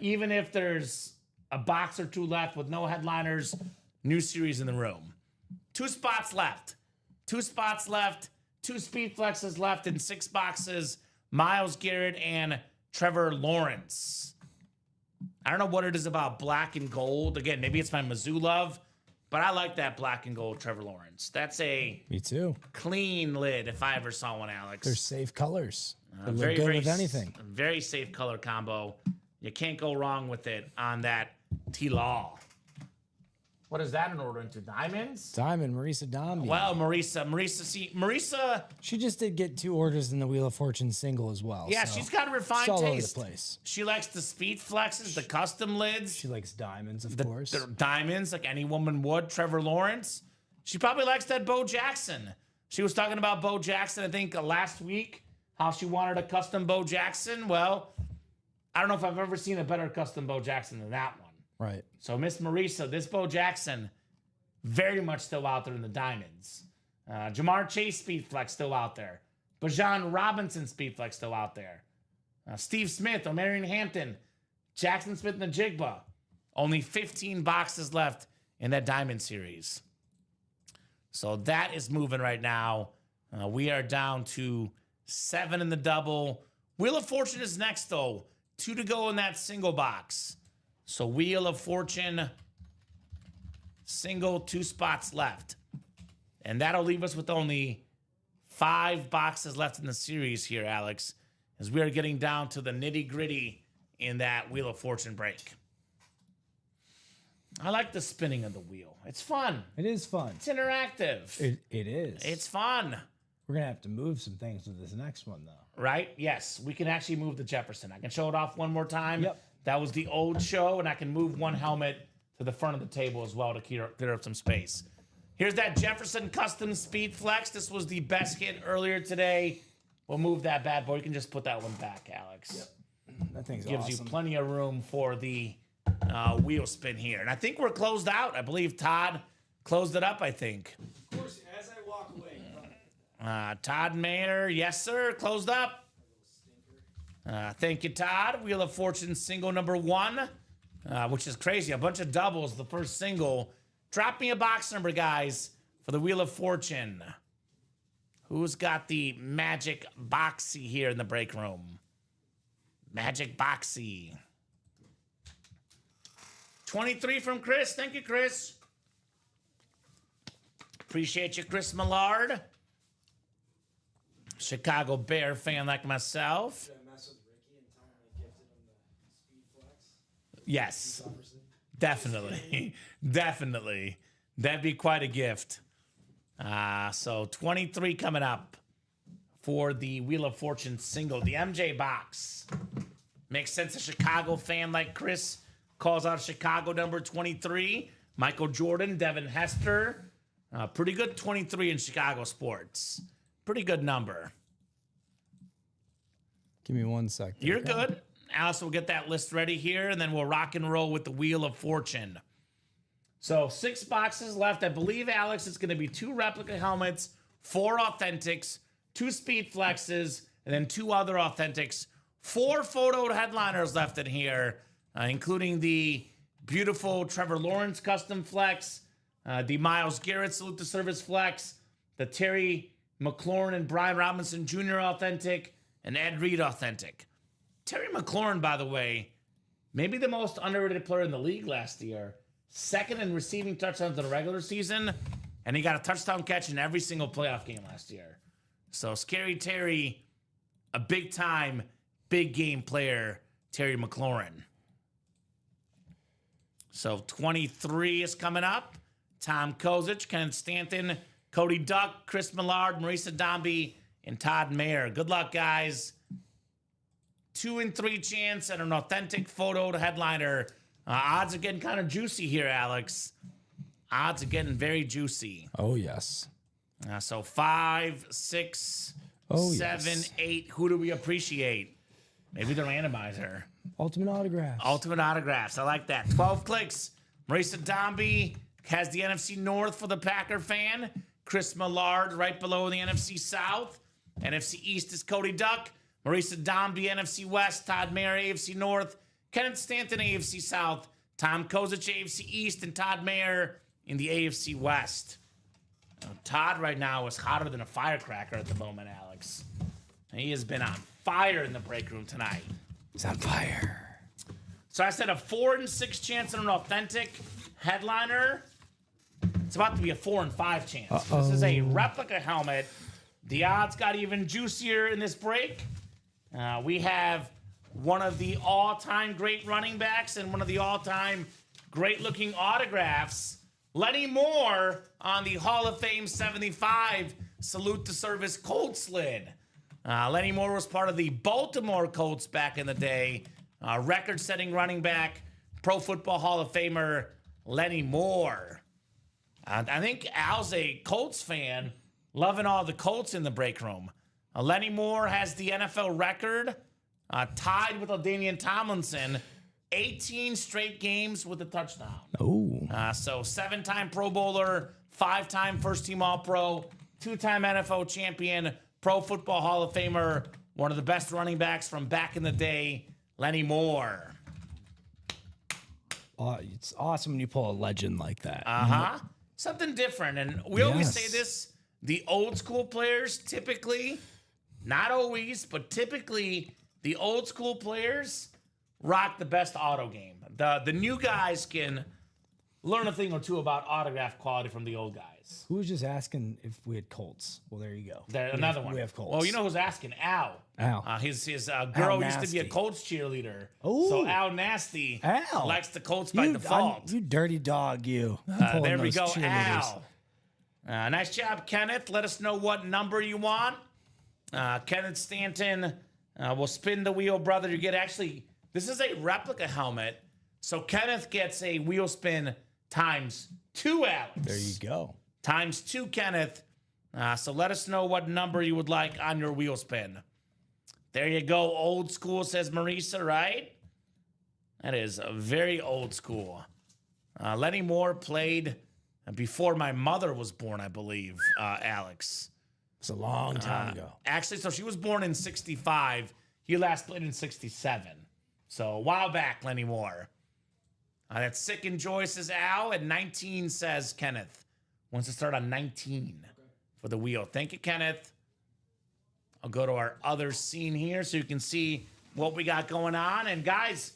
Even if there's a box or 2 left with no headliners, new series in the room. 2 spots left. 2 spots left. 2 speed flexes left in 6 boxes. Myles Garrett and Trevor Lawrence. I don't know what it is about black and gold. Again, maybe it's my Mizzou love, but I like that black and gold Trevor Lawrence. That's a Me too. clean lid if I ever saw one, Alex. They're safe colors. They look good with anything. Very safe color combo. You can't go wrong with it on that T-Law. What is that in order into diamonds? Diamond, Marisa Domby. Well, Marisa. She just did get 2 orders in the Wheel of Fortune single as well. Yeah, so she's got a refined it's all taste. over the place. She likes the speed flexes, the custom lids, She likes diamonds, of course. the diamonds, like any woman would. Trevor Lawrence. She probably likes that Bo Jackson. She was talking about Bo Jackson, I think, last week, how she wanted a custom Bo Jackson. Well, I don't know if I've ever seen a better custom Bo Jackson than that one. Right. So Miss Marisa, this Bo Jackson, very much still out there in the diamonds. Jamar Chase Speed Flex still out there. Bajan Robinson Speed Flex still out there. Steve Smith, Omarion Hampton, Jackson Smith and the Jigba. Only 15 boxes left in that diamond series. So that is moving right now. We are down to 7 in the double. Wheel of Fortune is next, though. 2 to go in that single box. So Wheel of Fortune, single, 2 spots left. And that'll leave us with only 5 boxes left in the series here, Alex, as we are getting down to the nitty-gritty in that Wheel of Fortune break. I like the spinning of the wheel. It's fun. It is fun. It's interactive. It is. It's fun. We're going to have to move some things with this next one, though. Right? Yes, we can actually move the Jefferson. I can show it off one more time. Yep. That was the old show, and I can move one helmet to the front of the table as well to clear up some space. Here's that Jefferson Custom Speed Flex. This was the best hit earlier today. We'll move that bad boy. You can just put that one back, Alex. Yep. That thing's Gives awesome. you plenty of room for the wheel spin here. And I think we're closed out. I believe Todd closed it up, I think. Of course, as I walk away. Todd Mayer, yes, sir, closed up. Thank you, Todd. Wheel of Fortune single number 1, which is crazy. A bunch of doubles, the first single. Drop me a box number, guys, for the Wheel of Fortune. Who's got the Magic Boxy here in the break room? Magic Boxy. 23 from Chris. Thank you, Chris. Appreciate you, Chris Millard. Chicago Bear fan like myself. Did I mess with Ricky and tell him I gifted him the Speed Flex? Yes, definitely. Definitely. That'd be quite a gift. So 23 coming up for the Wheel of Fortune single. The MJ box. Makes sense. A Chicago fan like Chris calls out Chicago number 23. Michael Jordan, Devin Hester. Pretty good 23 in Chicago sports. Pretty good number. Give me 1 second. You're good. Alice will get that list ready here, and then we'll rock and roll with the Wheel of Fortune. So 6 boxes left. I believe, Alex, it's going to be 2 replica helmets, 4 authentics, 2 speed flexes, and then 2 other authentics. 4 photo headliners left in here, including the beautiful Trevor Lawrence custom flex, the Myles Garrett salute to service flex, the Terry McLaurin and Brian Robinson Jr. authentic, and Ed Reed authentic. Terry McLaurin, by the way, maybe the most underrated player in the league last year. 2nd in receiving touchdowns in the regular season, and he got a touchdown catch in every single playoff game last year. So Scary Terry, a big time, big game player, Terry McLaurin. So 23 is coming up. Tom Kozic, Ken Stanton, Cody Duck, Chris Millard, Marisa Dombey, and Todd Mayer. Good luck, guys. 2 and 3 chance and an authentic photo to headliner. Odds are getting kind of juicy here, Alex. Odds are getting very juicy. Oh, yes. So 5, 6, Oh, 7, yes. 8. Who do we appreciate? Maybe the randomizer. Ultimate autographs. Ultimate autographs. I like that. 12 clicks. Marisa Dombey has the NFC North for the Packer fan. Chris Millard right below the NFC South. NFC East is Cody Duck. Marisa Dombey, NFC West. Todd Mayer, AFC North. Kenneth Stanton, AFC South. Tom Kozic, AFC East. And Todd Mayer in the AFC West. Todd right now is hotter than a firecracker at the moment, Alex. He has been on fire in the break room tonight. He's on fire. So I said a 4 and 6 chance on an authentic headliner. It's about to be a 4 and 5 chance. This is a replica helmet. The odds got even juicier in this break. We have one of the all-time great running backs and one of the all-time great-looking autographs. Lenny Moore on the Hall of Fame 75 Salute to Service Colts lid. Lenny Moore was part of the Baltimore Colts back in the day. Record-setting running back, Pro Football Hall of Famer Lenny Moore. I think Al's a Colts fan, loving all the Colts in the break room. Lenny Moore has the NFL record, tied with LaDainian Tomlinson, 18 straight games with a touchdown. Oh. So 7-time Pro Bowler, 5-time first-team All-Pro, 2-time NFL champion, Pro Football Hall of Famer, one of the best running backs from back in the day, Lenny Moore. It's awesome when you pull a legend like that. Something different. And we always Yes. say this, the old school players typically, not always, but typically the old school players rock the best auto game. The new guys can learn a thing or two about autograph quality from the old guys. Who was just asking if we had Colts? Well, there you go. Another one. We have Colts. Well, you know who's asking? Al. Al. His girl used to be a Nasty. Colts cheerleader. Ooh. So Al Nasty Al. likes the Colts by default. You dirty dog, you. There we go, Al. Nice job, Kenneth. Let us know what number you want. Kenneth Stanton will spin the wheel, brother. You get this is a replica helmet. So Kenneth gets a wheel spin times 2, Alex. There you go. Times 2, Kenneth. So let us know what number you would like on your wheel spin. There you go. Old school, says Marisa, right? That is a very old school. Lenny Moore played before my mother was born, I believe, Alex. It's a long time ago. Actually, so she was born in 65. He last played in 67. So a while back, Lenny Moore. That's sick and joy, says Al. And 19, says Kenneth. Wants to start on 19 for the wheel. Thank you, Kenneth. I'll go to our other scene here so you can see what we got going on. And guys,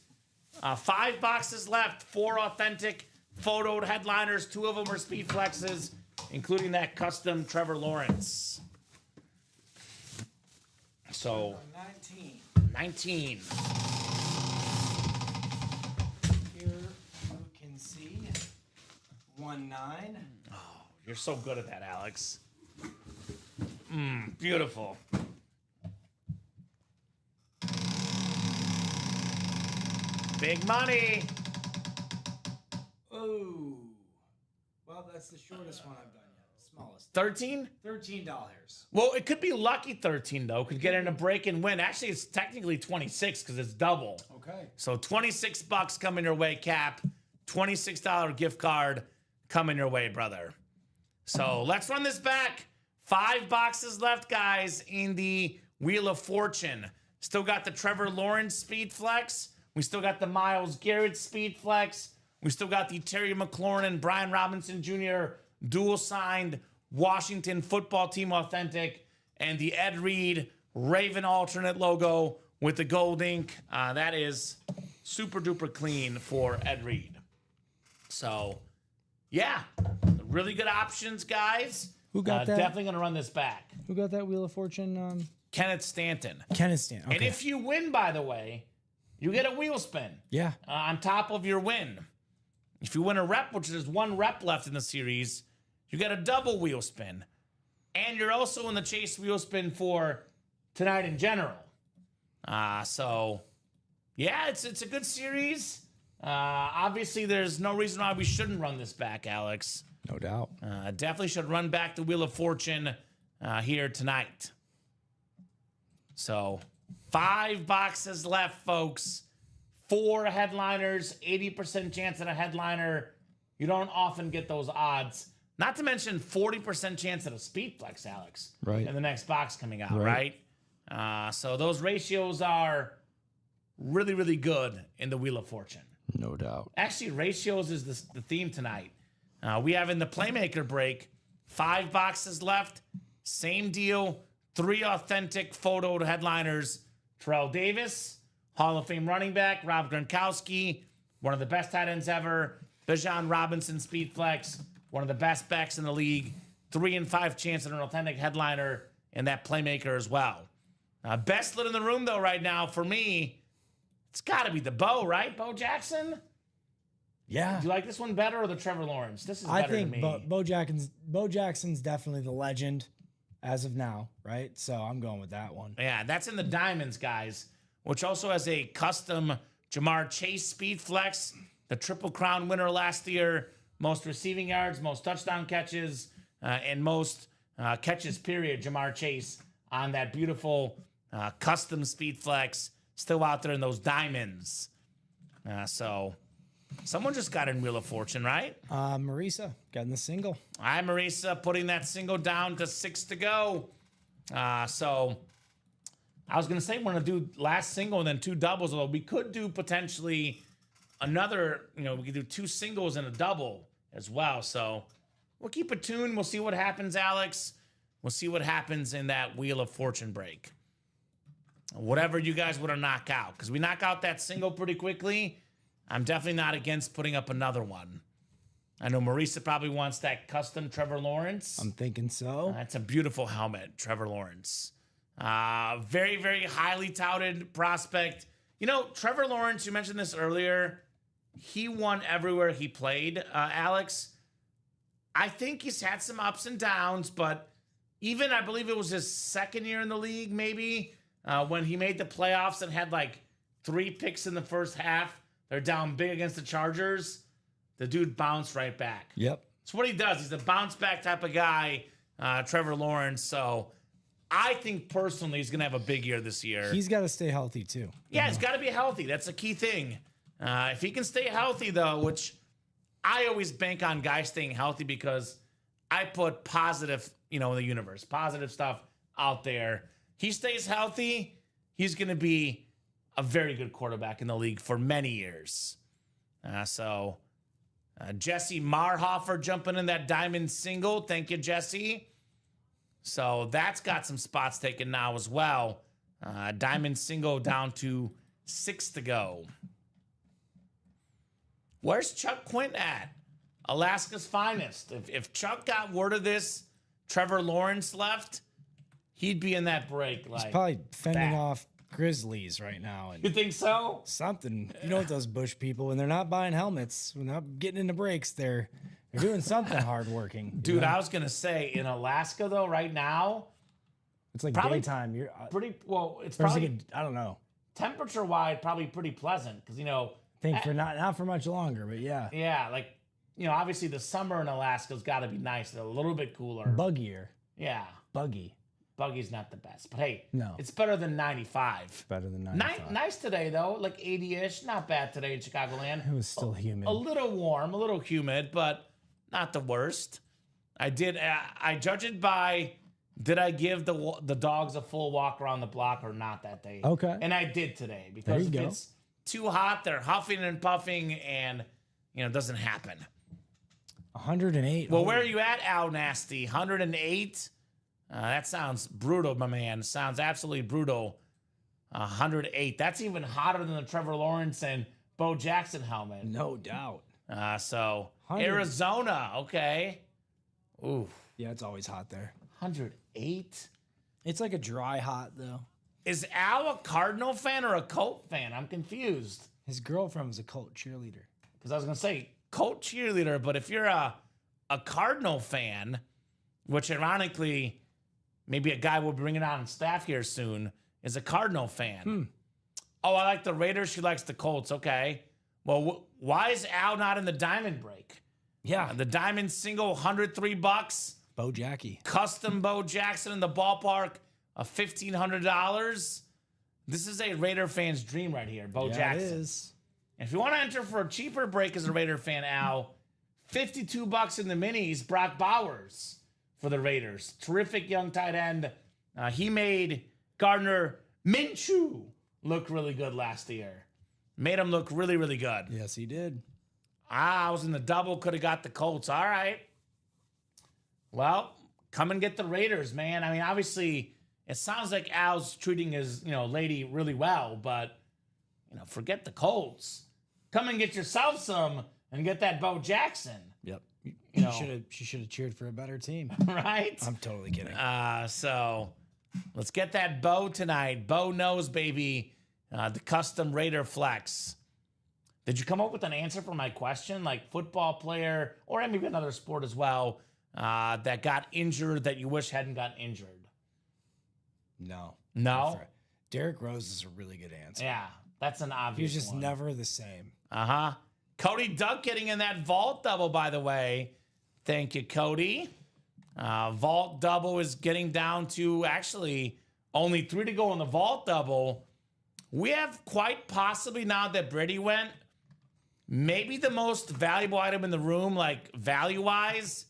5 boxes left. 4 authentic photoed headliners. 2 of them are speed flexes, including that custom Trevor Lawrence. So 19. Here you can see 1-9. You're so good at that, Alex. Beautiful. Big money. Oh. Well, that's the shortest one I've done yet. Smallest. 13? $13. Well, it could be lucky 13, though. Could get in a break and win. Actually, it's technically 26 because it's double. Okay. So $26 coming your way, Cap. $26 gift card coming your way, brother. So let's run this back. 5 boxes left, guys, in the Wheel of Fortune. Still got the Trevor Lawrence Speed Flex. We still got the Myles Garrett Speed Flex. We still got the Terry McLaurin and Brian Robinson Jr. dual signed Washington Football Team authentic, and the Ed Reed Raven alternate logo with the gold ink. That is super duper clean for Ed Reed. So, yeah, really good options, guys. Who got that? Definitely going to run this back. Who got that Wheel of Fortune? Kenneth Stanton. Kenneth Stanton. Okay. And if you win, by the way, you get a wheel spin yeah. on top of your win. If you win a rep, which there's one rep left in the series, you get a double wheel spin. And you're also in the chase wheel spin for tonight in general. So, yeah, it's a good series. Obviously, there's no reason why we shouldn't run this back, Alex. No doubt. Definitely should run back the Wheel of Fortune here tonight. So, 5 boxes left, folks. 4 headliners, 80% chance at a headliner. You don't often get those odds. Not to mention 40% chance at a speed flex, Alex. Right. In the next box coming out, right? So those ratios are really, really good in the Wheel of Fortune. No doubt. Actually, ratios is the theme tonight. We have in the Playmaker break 5 boxes left. Same deal. 3 authentic photo headliners. Terrell Davis, Hall of Fame running back. Rob Gronkowski, one of the best tight ends ever. Bijan Robinson, speed flex. One of the best backs in the league. 3 and 5 chance at an authentic headliner in that Playmaker as well. Best lit in the room, though, right now, for me, it's got to be the Bo, right? Bo Jackson? Yeah. Do you like this one better or the Trevor Lawrence? This is better I think to me. Bo Jackson's definitely the legend as of now, right? So I'm going with that one. Yeah, that's in the Diamonds, guys, which also has a custom Jamar Chase speed flex, the Triple Crown winner last year, most receiving yards, most touchdown catches, and most catches, period, Jamar Chase on that beautiful custom speed flex, still out there in those Diamonds. So someone just got in Wheel of Fortune, right? Marisa getting the single. Hi, Marisa, putting that single down to 6 to go. So I was going to say we're going to do last single and then 2 doubles, although we could do potentially another, we could do 2 singles and a double as well. So we'll keep it tuned. We'll see what happens, Alex. We'll see what happens in that Wheel of Fortune break. Whatever you guys want to knock out, because we knock out that single pretty quickly. I'm definitely not against putting up another one. I know Marisa probably wants that custom Trevor Lawrence. I'm thinking so. That's a beautiful helmet, Trevor Lawrence. Very, very highly touted prospect. Trevor Lawrence, you mentioned this earlier. He won everywhere he played, Alex. I think he's had some ups and downs, but even I believe it was his second year in the league, maybe, when he made the playoffs and had like 3 picks in the first half. They're down big against the Chargers. The dude bounced right back. Yep. It's what he does. He's a bounce back type of guy, Trevor Lawrence. So I think personally he's going to have a big year this year. He's got to stay healthy too. Yeah, he's got to be healthy. That's a key thing. If he can stay healthy, though, which I always bank on guys staying healthy because I put positive, in the universe, positive stuff out there. He stays healthy, he's going to be a very good quarterback in the league for many years. So Jesse Marhofer jumping in that diamond single. Thank you, Jesse. So that's got some spots taken now as well. Diamond single down to 6 to go. Where's Chuck Quint at? Alaska's finest. If Chuck got word of this, Trevor Lawrence left, he'd be in that break. He's probably fending off Grizzlies right now. You think so? Something. You know what those Bush people, when they're not buying helmets, when they're not getting into breaks, they're doing something hardworking. Dude, I was going to say, in Alaska, though, right now, it's like probably daytime. You're pretty, well, it's there's probably, like I don't know. temperature-wise, probably pretty pleasant. Because, I think for not for much longer, but yeah. Yeah, like, obviously the summer in Alaska's got to be nice. It's a little bit cooler. Buggier. Yeah. Buggy. Buggy's not the best. But hey, No. it's better than 95. Better than 95. Nice today, though. Like 80-ish. Not bad today in Chicagoland. It was still humid. A little warm, a little humid, but not the worst. I judge it by, did I give the dogs a full walk around the block or not that day? Okay. And I did today. There Because you if go. it's too hot, they're huffing and puffing, and, it doesn't happen. 108. Well, where are you at, Al Nasty? 108? That sounds brutal, my man. Sounds absolutely brutal. 108. That's even hotter than the Trevor Lawrence and Bo Jackson helmet. No doubt. So 100. Arizona, okay. Ooh, Yeah, it's always hot there. 108. It's like a dry hot though. Is Al a Cardinal fan or a Colt fan? I'm confused. His girlfriend was a Colt cheerleader. Because I was gonna say Colt cheerleader, but if you're a Cardinal fan, which ironically, maybe a guy we'll be bringing on staff here soon is a Cardinal fan. Oh, I like the Raiders. She likes the Colts. Okay. Well, why is Al not in the Diamond break? Yeah. The Diamond single, $103. Bo Jackie. Custom Bo Jackson in the ballpark of $1,500. This is a Raider fan's dream right here, Bo Jackson. It is. And if you want to enter for a cheaper break as a Raider fan, Al, $52 in the minis, Brock Bowers for the Raiders. Terrific young tight end. He made Gardner Minshew look really good last year. Made him look really, really good. Yes, he did. I was in the double, could have got the Colts. All right. Well, come and get the Raiders, man. I mean, obviously, it sounds like Al's treating his, lady really well, but, forget the Colts. Come and get yourself some and get that Bo Jackson. Yep. know. She should have cheered for a better team. Right? I'm totally kidding. So let's get that Bo tonight. Bo knows, baby. The custom Raider flex. Did you come up with an answer for my question? Like football player or maybe another sport as well that got injured that you wish hadn't gotten injured? No. No? Derrick Rose is a really good answer. Yeah, that's an obvious He's just one. never the same. Uh-huh. Cody Duck getting in that vault double, by the way. Thank you, Cody. Vault double is getting down to actually only 3 to go in the vault double. We have quite possibly, now that Brady went, maybe the most valuable item in the room, like value-wise,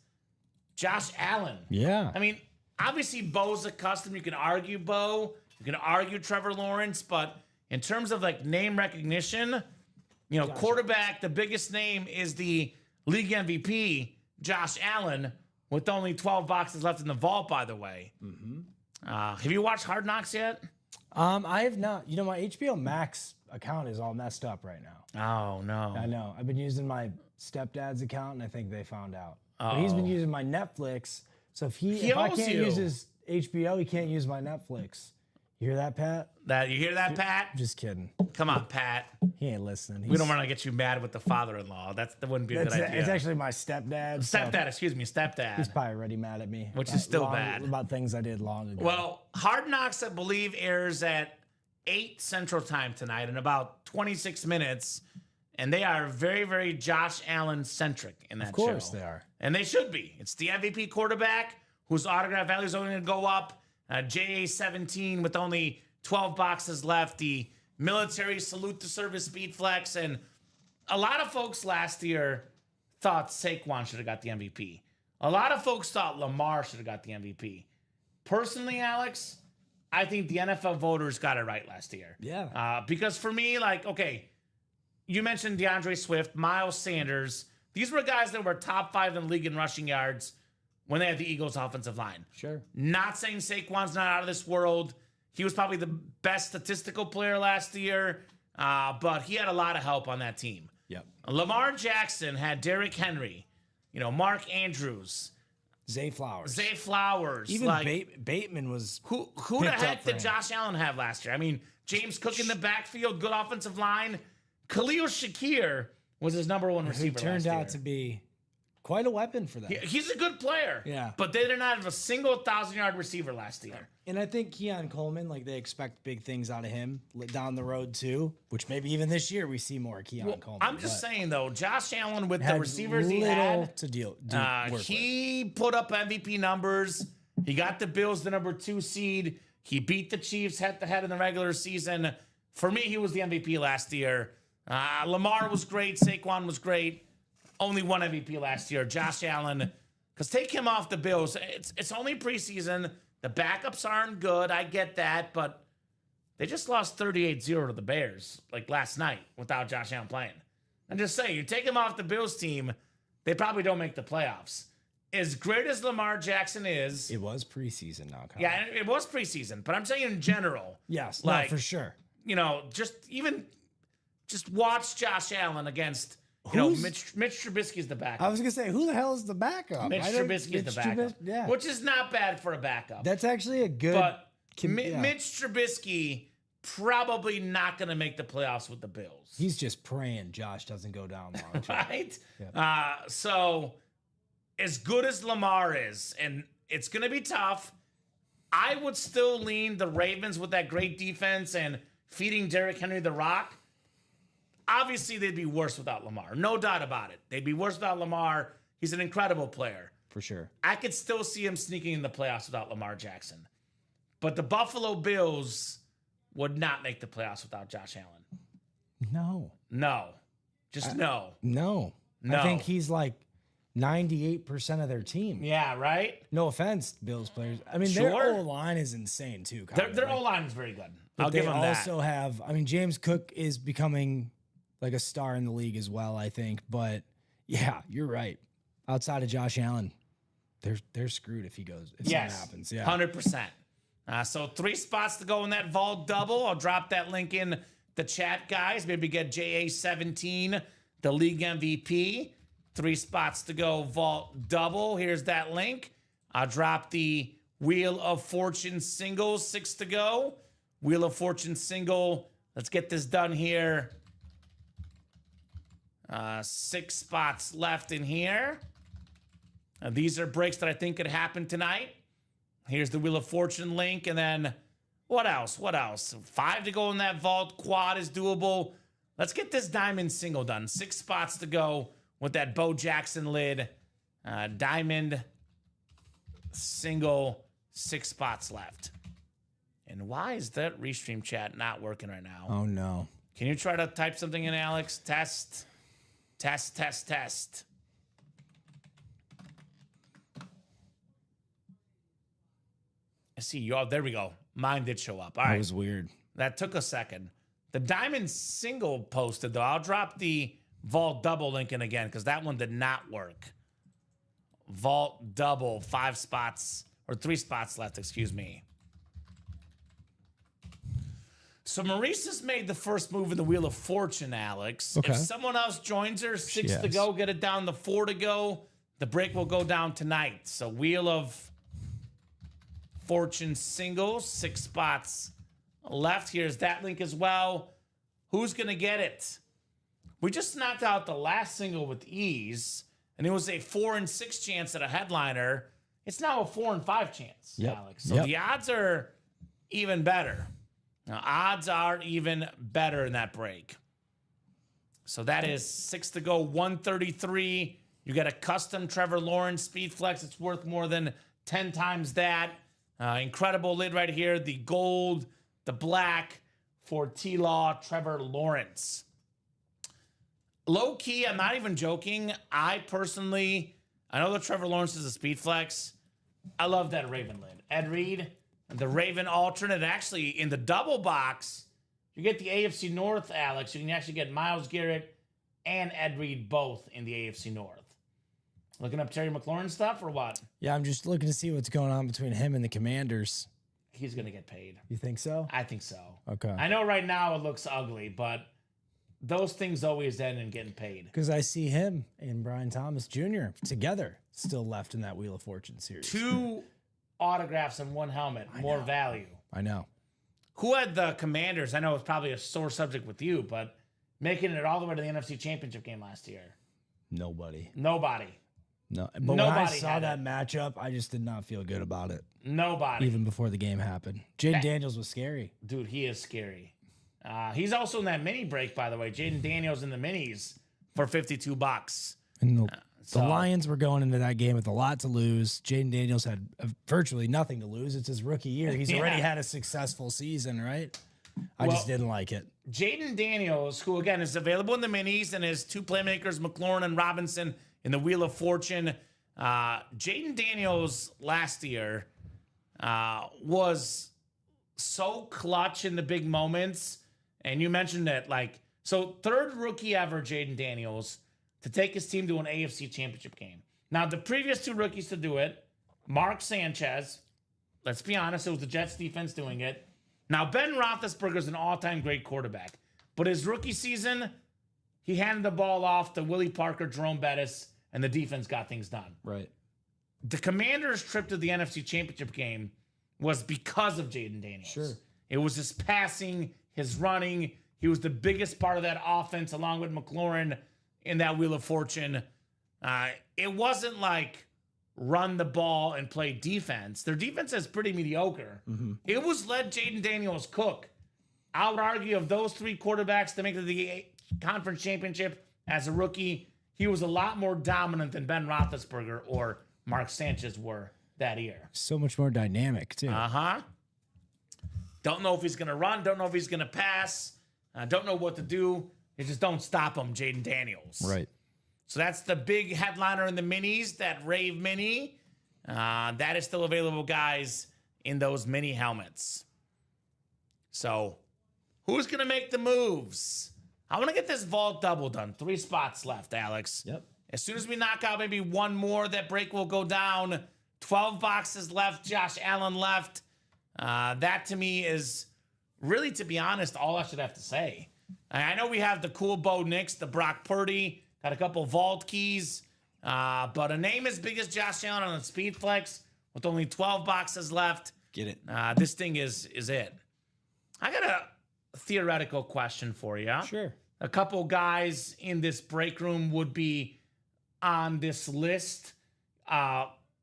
Josh Allen. Yeah. I mean, obviously, Bo's a custom. You can argue Bo. You can argue Trevor Lawrence. But in terms of, like, name recognition, quarterback, the biggest name is the league MVP, Josh Allen, with only 12 boxes left in the vault, by the way. Mm-hmm. Have you watched Hard Knocks yet? I have not. My HBO Max account is all messed up right now. Oh, no. I know. I've been using my stepdad's account, and I think they found out. But he's been using my Netflix. So if I owes can't you. use his HBO, he can't use my Netflix. You hear that, Pat? You hear that, Pat? Just kidding. Come on, Pat. He ain't listening. We don't want to get you mad with the father-in-law. That wouldn't be a good idea. It's actually my stepdad. Stepdad. He's probably already mad at me. Which is still bad. About things I did long ago. Well, Hard Knocks, I believe, airs at 8 Central Time tonight in about 26 minutes. And they are very, very Josh Allen-centric in that show. Of course they are. And they should be. It's the MVP quarterback whose autograph value is only going to go up. JA-17 with only 12 boxes left. The military salute to service speed flex. And a lot of folks last year thought Saquon should have got the MVP. A lot of folks thought Lamar should have got the MVP. Personally, Alex, I think the NFL voters got it right last year. Yeah. Because for me, you mentioned DeAndre Swift, Miles Sanders. These were guys that were top 5 in the league in rushing yards when they had the Eagles' offensive line. Sure. Not saying Saquon's not out of this world. He was probably the best statistical player last year, but he had a lot of help on that team. Yep. Lamar Jackson had Derrick Henry, Mark Andrews, Zay Flowers. Even Bateman was. Who the heck did Josh Allen have last year? I mean, James Cook in the backfield, good offensive line. Khalil Shakir was his number 1 receiver. Who turned out to be quite a weapon for them. He's a good player. Yeah. But they did not have a single 1,000-yard receiver last year. And I think Keon Coleman, they expect big things out of him down the road too, which maybe even this year we see more Keon Coleman. I'm just saying, though, Josh Allen with the receivers he had, he put up MVP numbers. He got the Bills the number 2 seed. He beat the Chiefs head-to-head in the regular season. For me, he was the MVP last year. Lamar was great. Saquon was great. Only 1 MVP last year. Josh Allen. Because take him off the Bills. It's only preseason. The backups aren't good. I get that. But they just lost 38-0 to the Bears last night without Josh Allen playing. I'm just saying, you take him off the Bills team, they probably don't make the playoffs. As great as Lamar Jackson is. It was preseason now, Kyle. Yeah, it was preseason. But I'm saying in general. Yes, for sure. Just watch Josh Allen against, Mitch Trubisky is the backup. I was going to say, who the hell is the backup? Mitch Trubisky is the backup. Which is not bad for a backup. That's actually a good... But Mitch Trubisky probably not going to make the playoffs with the Bills. He's just praying Josh doesn't go down long term. Right? Yeah. So, as good as Lamar is, and it's going to be tough, I would still lean the Ravens with that great defense and feeding Derrick Henry the rock. Obviously, they'd be worse without Lamar. No doubt about it. They'd be worse without Lamar. He's an incredible player. For sure. I could still see him sneaking in the playoffs without Lamar Jackson. But the Buffalo Bills would not make the playoffs without Josh Allen. No. No. Just no. No. No. I think he's like 98% of their team. Yeah, right? No offense, Bills players. I mean, Sure. their O-line is insane too. Their O-line is very good. But I'll give them they that. also have, I mean, James Cook is becoming like a star in the league as well, I think. But yeah, you're right. Outside of Josh Allen, they're screwed if something happens. Yeah. 100%. So 3 spots to go in that vault double. I'll drop that link in the chat, guys. Maybe get JA17, the league MVP. 3 spots to go vault double. Here's that link. I'll drop the Wheel of Fortune singles, 6 to go. Wheel of Fortune single. Let's get this done here. 6 spots left in here. These are breaks that I think could happen tonight. Here's the Wheel of Fortune link. And then what else? What else? 5 to go in that vault. Quad is doable. Let's get this diamond single done. 6 spots to go with that Bo Jackson lid. Diamond single, 6 spots left. And why is that restream chat not working right now? Oh, no. Can you try to type something in, Alex? Test. Test, test, test. I see you. Oh, there we go. Mine did show up. All That right. was weird. That took a second. The diamond single posted, though. I'll drop the vault double link in again because that one did not work. Vault double, 5 spots, or 3 spots left, excuse me. So Maurice has made the first move in the Wheel of Fortune, Alex. Okay. If someone else joins her, 6 to Yes. go, get it down to 4 to go. The break will go down tonight. So Wheel of Fortune single, 6 spots left. Here's that link as well. Who's going to get it? We just knocked out the last single with ease, and it was a 4 and 6 chance at a headliner. It's now a 4 and 5 chance, Yep. Alex. So Yep. the odds are even better. Now, odds are even better in that break. So that is 6 to go, 133. You get a custom Trevor Lawrence Speed Flex. It's worth more than 10 times that. Incredible lid right here. The gold, the black for T-Law Trevor Lawrence. Low key, I'm not even joking. I know that Trevor Lawrence is a Speed Flex. I love that Raven lid. Ed Reed, the Raven alternate. Actually, in the double box, you get the AFC North, Alex. You can actually get Myles Garrett and Ed Reed both in the AFC North. Looking up Terry McLaurin stuff or what? Yeah, I'm just looking to see what's going on between him and the Commanders. He's going to get paid. You think so? I think so. Okay. I know right now it looks ugly, but those things always end in getting paid. Because I see him and Brian Thomas Jr. together still left in that Wheel of Fortune series. 2 autographs and 1 helmet, more value. I know. Who had the Commanders? I know it's probably a sore subject with you, but making it all the way to the NFC Championship game last year. Nobody. Nobody. No. But when I Nobody saw had that matchup, I just did not feel good about it. Nobody. Even before the game happened. Jaden Daniels was scary. Dude, he is scary. He's also in that mini break, by the way. Jaden Daniels in the minis for $52. And the So- Lions were going into that game with a lot to lose. Jaden Daniels had virtually nothing to lose. It's his rookie year. He's already had a successful season, right? I just didn't like it. Jaden Daniels, who again is available in the minis, and his 2 playmakers, McLaurin and Robinson, in the Wheel of Fortune. Jaden Daniels last year was so clutch in the big moments. And you mentioned that, so 3rd rookie ever, Jaden Daniels, to take his team to an AFC Championship game. Now, the previous 2 rookies to do it, Mark Sanchez, let's be honest, it was the Jets defense doing it. Now, Ben Roethlisberger is an all-time great quarterback. But his rookie season, he handed the ball off to Willie Parker, Jerome Bettis, and the defense got things done. Right. The Commanders' trip to the NFC Championship game was because of Jaden Daniels. Sure. It was his passing, his running. He was the biggest part of that offense, along with McLaurin in that Wheel of Fortune. It wasn't like run the ball and play defense. Their defense is pretty mediocre. It was led Jaden Daniels Cook. I would argue of those three quarterbacks to make the conference championship as a rookie, he was a lot more dominant than Ben Roethlisberger or Mark Sanchez were that year. So much more dynamic, too. Don't know if he's going to run. Don't know if he's going to pass. Don't know what to do. They just don't stop him, Jaden Daniels. Right. So that's the big headliner in the minis, that Rave Mini. That is still available, guys, in those mini helmets. So who's going to make the moves? I want to get this vault double done. 3 spots left, Alex. Yep. As soon as we knock out maybe one more, that break will go down. 12 boxes left. Josh Allen left. That to me is really, to be honest, all I should have to say. I know we have the cool Bo Nix, the Brock Purdy, got a couple vault keys, but a name as big as Josh Allen on the Speed Flex with only 12 boxes left. Get it. This thing is it. I got a theoretical question for you. Sure. A couple guys in this break room would be on this list.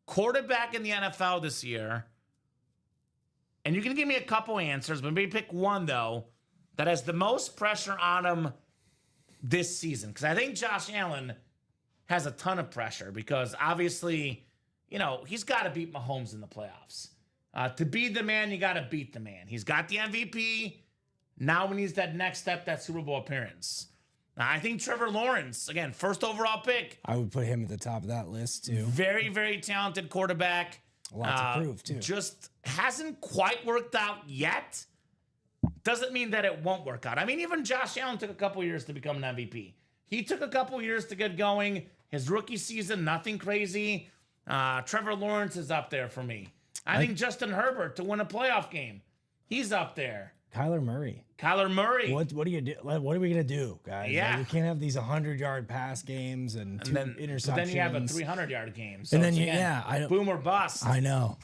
Quarterback in the NFL this year. And you can give me a couple answers, but maybe pick one, though, that has the most pressure on him this season. Because I think Josh Allen has a ton of pressure because obviously, you know, he's got to beat Mahomes in the playoffs. To be the man, you got to beat the man. He's got the MVP. Now he needs that next step, that Super Bowl appearance. Now, I think Trevor Lawrence, again, first overall pick. I would put him at the top of that list, too. Very, very talented quarterback. A lot to prove, too. Just hasn't quite worked out yet. Doesn't mean that it won't work out. I mean, even Josh Allen took a couple years to become an MVP. He took a couple years to get going. His rookie season, nothing crazy. Trevor Lawrence is up there for me. I think Justin Herbert to win a playoff game. He's up there. Kyler Murray. What What do you do? What are we gonna do, guys? Yeah. Like, we can't have these 100-yard pass games and two interceptions. But then you have a 300-yard game. So and then I don't, boom or bust. I know.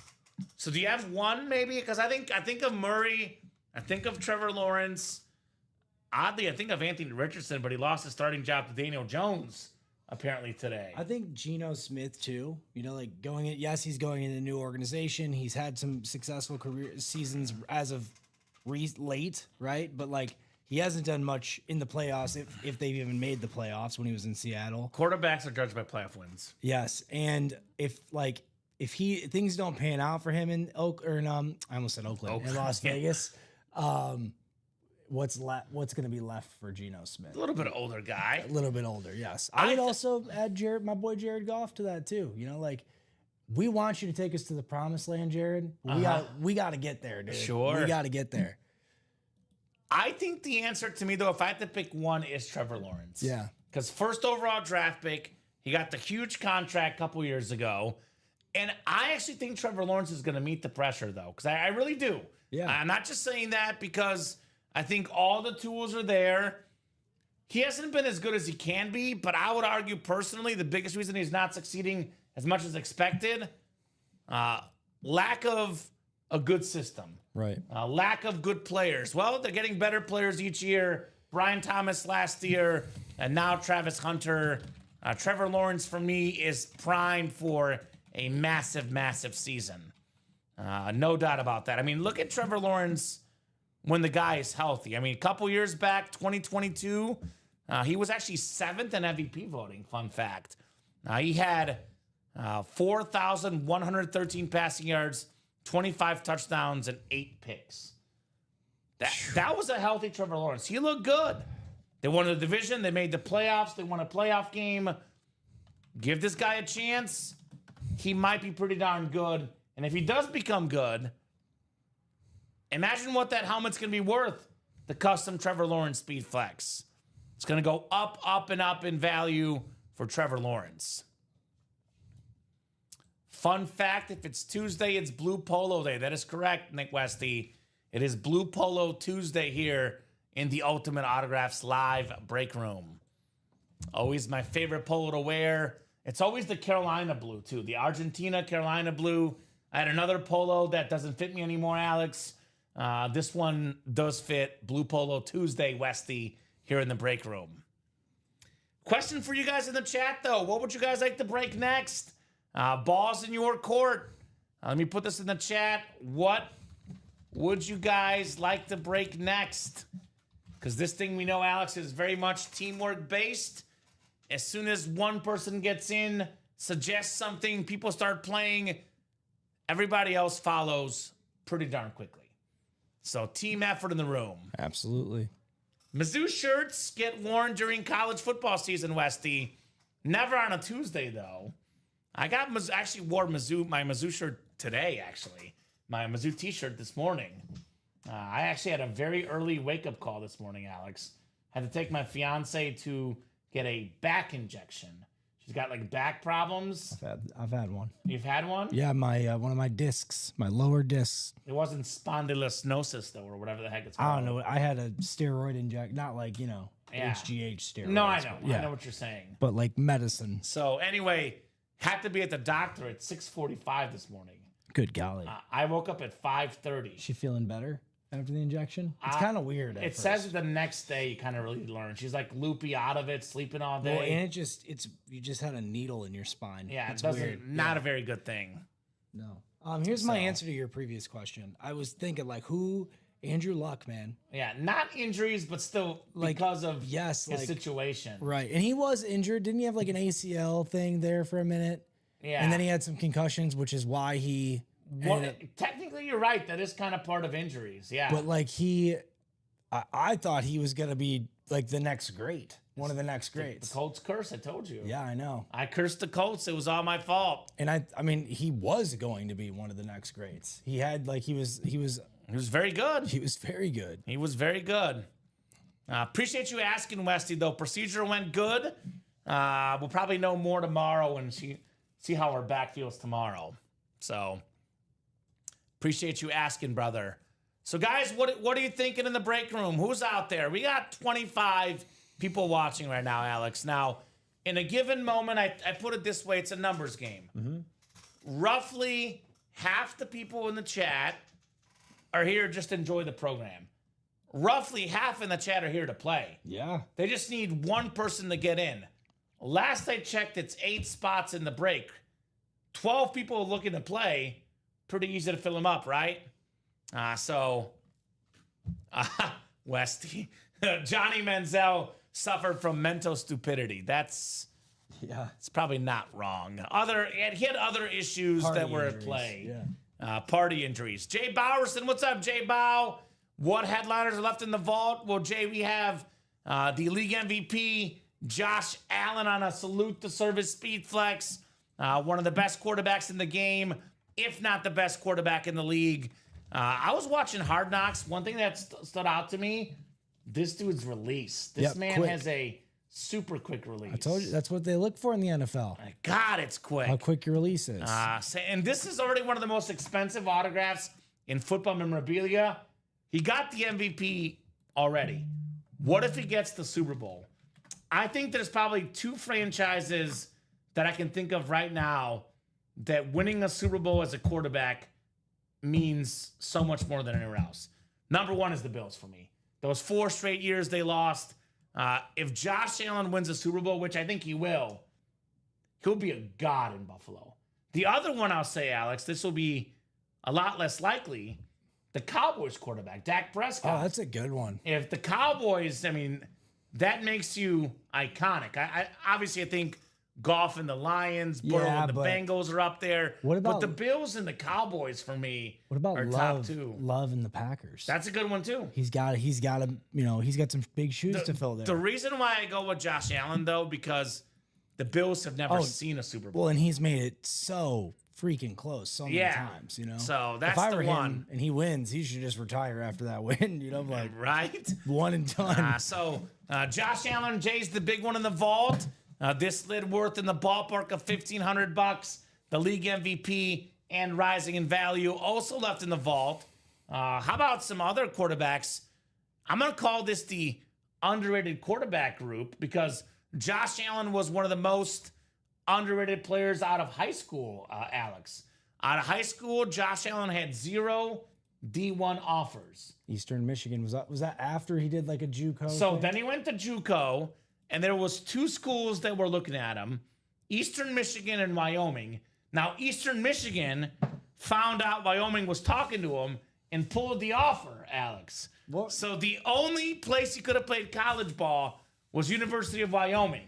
So do you have one maybe? Because I think of Murray. I think of Trevor Lawrence. Oddly, I think of Anthony Richardson, but he lost his starting job to Daniel Jones apparently today. I think Geno Smith too. You know, like yes, he's going in a new organization. He's had some successful career seasons as of late, right? But like he hasn't done much in the playoffs, if they've even made the playoffs when he was in Seattle. Quarterbacks are judged by playoff wins. Yes, and if things don't pan out for him in I almost said Oakland. In Las Vegas, what's going to be left for Geno Smith? A little bit older guy. A little bit older, yes. I would also add my boy Jared Goff to that too. You know, like we want you to take us to the promised land, Jared. We got to get there, dude. Sure, we got to get there. I think the answer to me, though, if I had to pick one, is Trevor Lawrence. Yeah, because first overall draft pick, he got the huge contract a couple years ago. And I actually think Trevor Lawrence is going to meet the pressure, though, because I really do. Yeah. I'm not just saying that because I think all the tools are there. He hasn't been as good as he can be, but I would argue personally the biggest reason he's not succeeding as much as expected, lack of a good system. Right. Lack of good players. Well, they're getting better players each year. Brian Thomas last year, and now Travis Hunter. Trevor Lawrence, for me, is primed for a massive, massive season. No doubt about that. I mean, look at Trevor Lawrence when the guy is healthy. I mean, a couple years back, 2022, he was actually 7th in MVP voting, fun fact. He had 4,113 passing yards, 25 touchdowns, and 8 picks. That was a healthy Trevor Lawrence. He looked good. They won the division. They made the playoffs. They won a playoff game. Give this guy a chance. He might be pretty darn good. And if he does become good, imagine what that helmet's going to be worth, the custom Trevor Lawrence Speed Flex. It's going to go up, up, and up in value for Trevor Lawrence. Fun fact, if it's Tuesday, it's Blue Polo Day. That is correct, Nick Westy. It is Blue Polo Tuesday here in the Ultimate Autographs live break room. Always my favorite polo to wear. It's always the Carolina blue, too. The Argentina Carolina blue. I had another polo that doesn't fit me anymore, Alex. This one does fit Blue Polo Tuesday, Westy, here in the break room. Question for you guys in the chat, though. What would you guys like to break next? Balls in your court. Let me put this in the chat. What would you guys like to break next? Because this thing we know, Alex, is very much teamwork based. As soon as one person gets in, suggests something, people start playing, everybody else follows pretty darn quickly. So team effort in the room. Absolutely. Mizzou shirts get worn during college football season, Westy. Never on a Tuesday, though. I actually wore my Mizzou shirt today, actually. My Mizzou t-shirt this morning. I actually had a very early wake-up call this morning, Alex. Had to take my fiance to get a back injection. She's got like back problems. I've had one. You've had one? Yeah, my one of my discs, my lower discs. It wasn't spondylosis though, or whatever the heck it's called. I don't know. I had a steroid inject, not like HGH steroids. No, I know. Yeah. I know what you're saying. But like medicine. So anyway, had to be at the doctor at 6:45 this morning. Good golly. I woke up at 5:30. She feeling better after the injection? It's kind of weird. It says that the next day you kind of really learn. She's like loopy out of it, sleeping all day. Well, and you just had a needle in your spine. Yeah, it's it weird. Not a very good thing. No. Here's my answer to your previous question. I was thinking Andrew Luck, man. Yeah, not injuries, but still because of his situation. Right. And he was injured. Didn't he have like an ACL thing there for a minute? Yeah. And then he had some concussions, which is why he technically, you're right. That is kind of part of injuries. Yeah. But like I thought he was going to be like the next great. One of the next greats. The Colts curse, I told you. Yeah, I know. I cursed the Colts. It was all my fault. And I mean, he was going to be one of the next greats. He had he was very good. He was very good. He was very good. Appreciate you asking, Westy, though. Procedure went good. We'll probably know more tomorrow and see how her back feels tomorrow. So appreciate you asking, brother. So, guys, what are you thinking in the break room? Who's out there? We got 25 people watching right now, Alex. Now, in a given moment, I put it this way. It's a numbers game. Mm-hmm. Roughly half the people in the chat are here just to enjoy the program. Roughly half in the chat are here to play. Yeah. They just need one person to get in. Last I checked, it's 8 spots in the break. 12 people looking to play. Pretty easy to fill them up, right? Westy. Johnny Manziel suffered from mental stupidity. It's probably not wrong. He had other issues that were at play. Yeah. Party injuries. Jay Bowerson, what's up, Jay Bow? What headliners are left in the vault? Well, Jay, we have the league MVP, Josh Allen, on a salute to service speed flex. One of the best quarterbacks in the game, if not the best quarterback in the league. I was watching Hard Knocks. One thing that stood out to me, this dude's release. This man quick. has a super quick release. I told you, that's what they look for in the NFL. God, it's quick. How quick your release is. And this is already one of the most expensive autographs in football memorabilia. He got the MVP already. What if he gets the Super Bowl? I think there's probably 2 franchises that I can think of right now that winning a Super Bowl as a quarterback means so much more than anywhere else. Number 1 is the Bills for me. Those 4 straight years they lost. If Josh Allen wins a Super Bowl, which I think he will, he'll be a god in Buffalo. The other one I'll say, Alex, this will be a lot less likely. The Cowboys quarterback, Dak Prescott. Oh, that's a good one. If the Cowboys, that makes you iconic. I obviously think Goff and the Lions, Burrow and the Bengals are up there. But the Bills and the Cowboys for me are top 2. Love and the Packers. That's a good one too. He's got some big shoes to fill there. The reason why I go with Josh Allen though, because the Bills have never seen a Super Bowl. Well, and he's made it so freaking close so many times, So that's if I were the one. Him and he wins, he should just retire after that win, right? One and done. Josh Allen, Jay's the big one in the vault. This slid worth in the ballpark of $1,500. The league MVP and rising in value also left in the vault. How about some other quarterbacks? I'm going to call this the underrated quarterback group because Josh Allen was one of the most underrated players out of high school, Alex. Out of high school, Josh Allen had 0 D1 offers. Eastern Michigan was that after he did like a JUCO? So thing? then he went to JUCO, and there was 2 schools that were looking at him, Eastern Michigan and Wyoming. Now, Eastern Michigan found out Wyoming was talking to him and pulled the offer, Alex. What? So the only place he could have played college ball was University of Wyoming.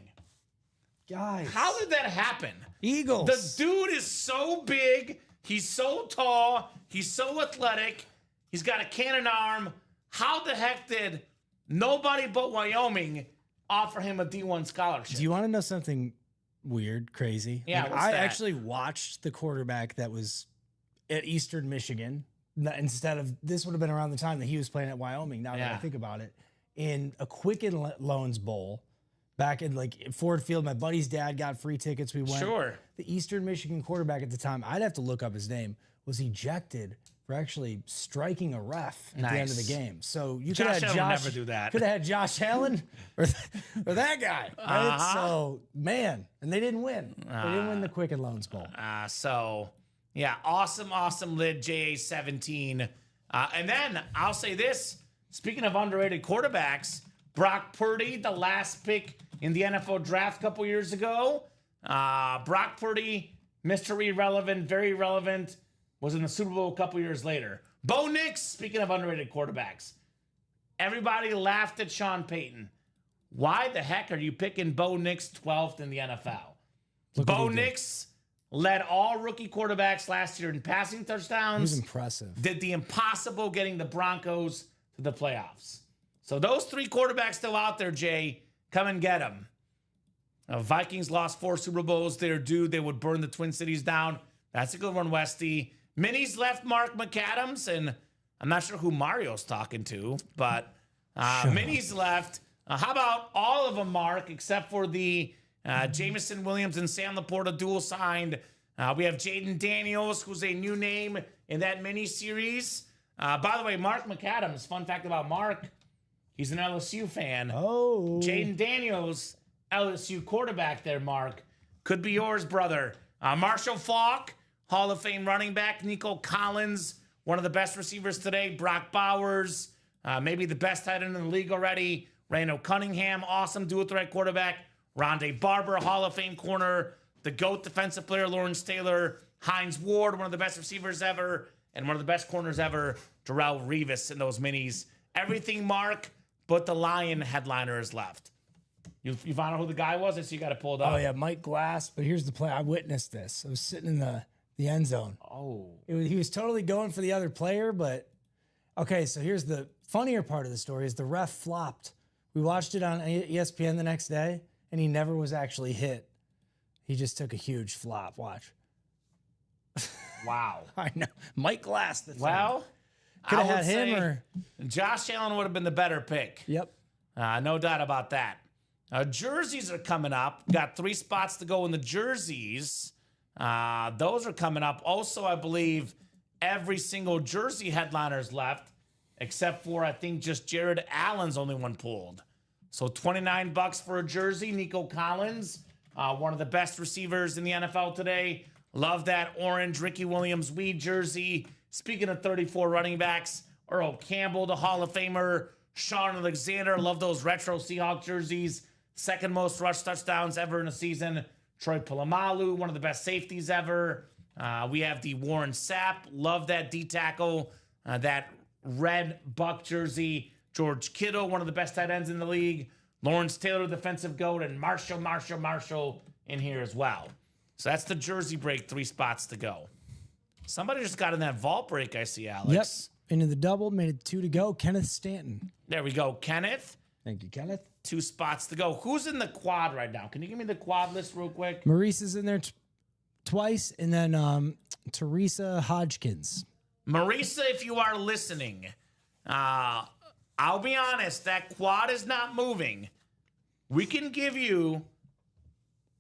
Guys, How did that happen? Eagles. The dude is so big. He's so tall. He's so athletic. He's got a cannon arm. How the heck did nobody but Wyoming offer him a D1 scholarship? Do you want to know something weird, crazy? Yeah, Like, what's I that? actually watched the quarterback that was at Eastern Michigan instead of this would have been around the time that he was playing at Wyoming. Now that Yeah. I think about it, in a Quicken Loans Bowl back in like Ford Field, my buddy's dad got free tickets. We went. Sure. The Eastern Michigan quarterback at the time, I'd have to look up his name, was ejected for actually striking a ref at the end of the Nice. game. So you could Josh have Allen would Josh. never do that. Could have had Josh Allen or that guy. Right? Uh-huh. So man, and they didn't win. They didn't win the Quicken Loans Bowl. So, yeah, awesome lid JA-17. And then I'll say this. Speaking of underrated quarterbacks, Brock Purdy, the last pick in the NFL draft a couple years ago. Brock Purdy, Mr. Irrelevant, very relevant, was in the Super Bowl a couple years later. Bo Nix, speaking of underrated quarterbacks. Everybody laughed at Sean Payton. Why the heck are you picking Bo Nix 12th in the NFL? Look what Bo he did. Nix led all rookie quarterbacks last year in passing He was touchdowns. impressive. Did the impossible getting the Broncos to the playoffs. So those 3 quarterbacks still out there, Jay. Come and get them. Vikings lost 4 Super Bowls. They're due. They would burn the Twin Cities down. That's a good one, Westy. Minis left Mark McAdams, and I'm not sure who Mario's talking to, but Minis left. How about all of them, Mark, except for the Jameson Williams and Sam Laporta dual signed. We have Jaden Daniels, who's a new name in that mini series. By the way, Mark McAdams, fun fact about Mark, he's an LSU fan. Oh, Jaden Daniels, LSU quarterback there, Mark. Could be yours, brother. Marshall Faulk, Hall of Fame running back. Nico Collins, one of the best receivers today. Brock Bowers, maybe the best tight end in the league already. Randall Cunningham, awesome dual threat quarterback. Rondé Barber, Hall of Fame corner. The GOAT defensive player, Lawrence Taylor. Hines Ward, one of the best receivers ever. And one of the best corners ever, Darrell Revis in those minis. Everything, Mark, but the Lion headliner is left. You found out who the guy was? I see you got to pull it up. Oh yeah, Mike Glass. But here's the play. I witnessed this. I was sitting in the end zone. Oh. He was totally going for the other player, but okay. So here's the funnier part of the story: is the ref flopped. We watched it on ESPN the next day, and he never was actually hit. He just took a huge flop. Watch. Wow. I know, Mike Glass. Well, could I have would had him say or Josh Allen would have been the better pick. yep. No doubt about that. Jerseys are coming up. Got 3 spots to go in the jerseys. Those are coming up. Also, I believe every single jersey headliner is left, except for, I think, just Jared Allen's only one pulled. So $29 for a jersey. Nico Collins, one of the best receivers in the NFL today. Love that orange Ricky Williams weed jersey. Speaking of 34 running backs, Earl Campbell, the Hall of Famer. Sean Alexander, love those retro Seahawks jerseys. Second most rush touchdowns ever in a season. Troy Polamalu, one of the best safeties ever. We have the Warren Sapp, love that D tackle. That red Buck jersey. George Kittle, one of the best tight ends in the league. Lawrence Taylor, defensive GOAT, and Marshall in here as well. So that's the jersey break, 3 spots to go. Somebody just got in that vault break, I see, Alex. Yep. Into the double, made it 2 to go. Kenneth Stanton. There we go. Kenneth, Thank you, Kenneth. 2 spots to go. Who's in the quad right now? Can you give me the quad list real quick? Maurice is in there twice, and then Teresa Hodgkins. Marisa, if you are listening, I'll be honest, that quad is not moving. We can give you...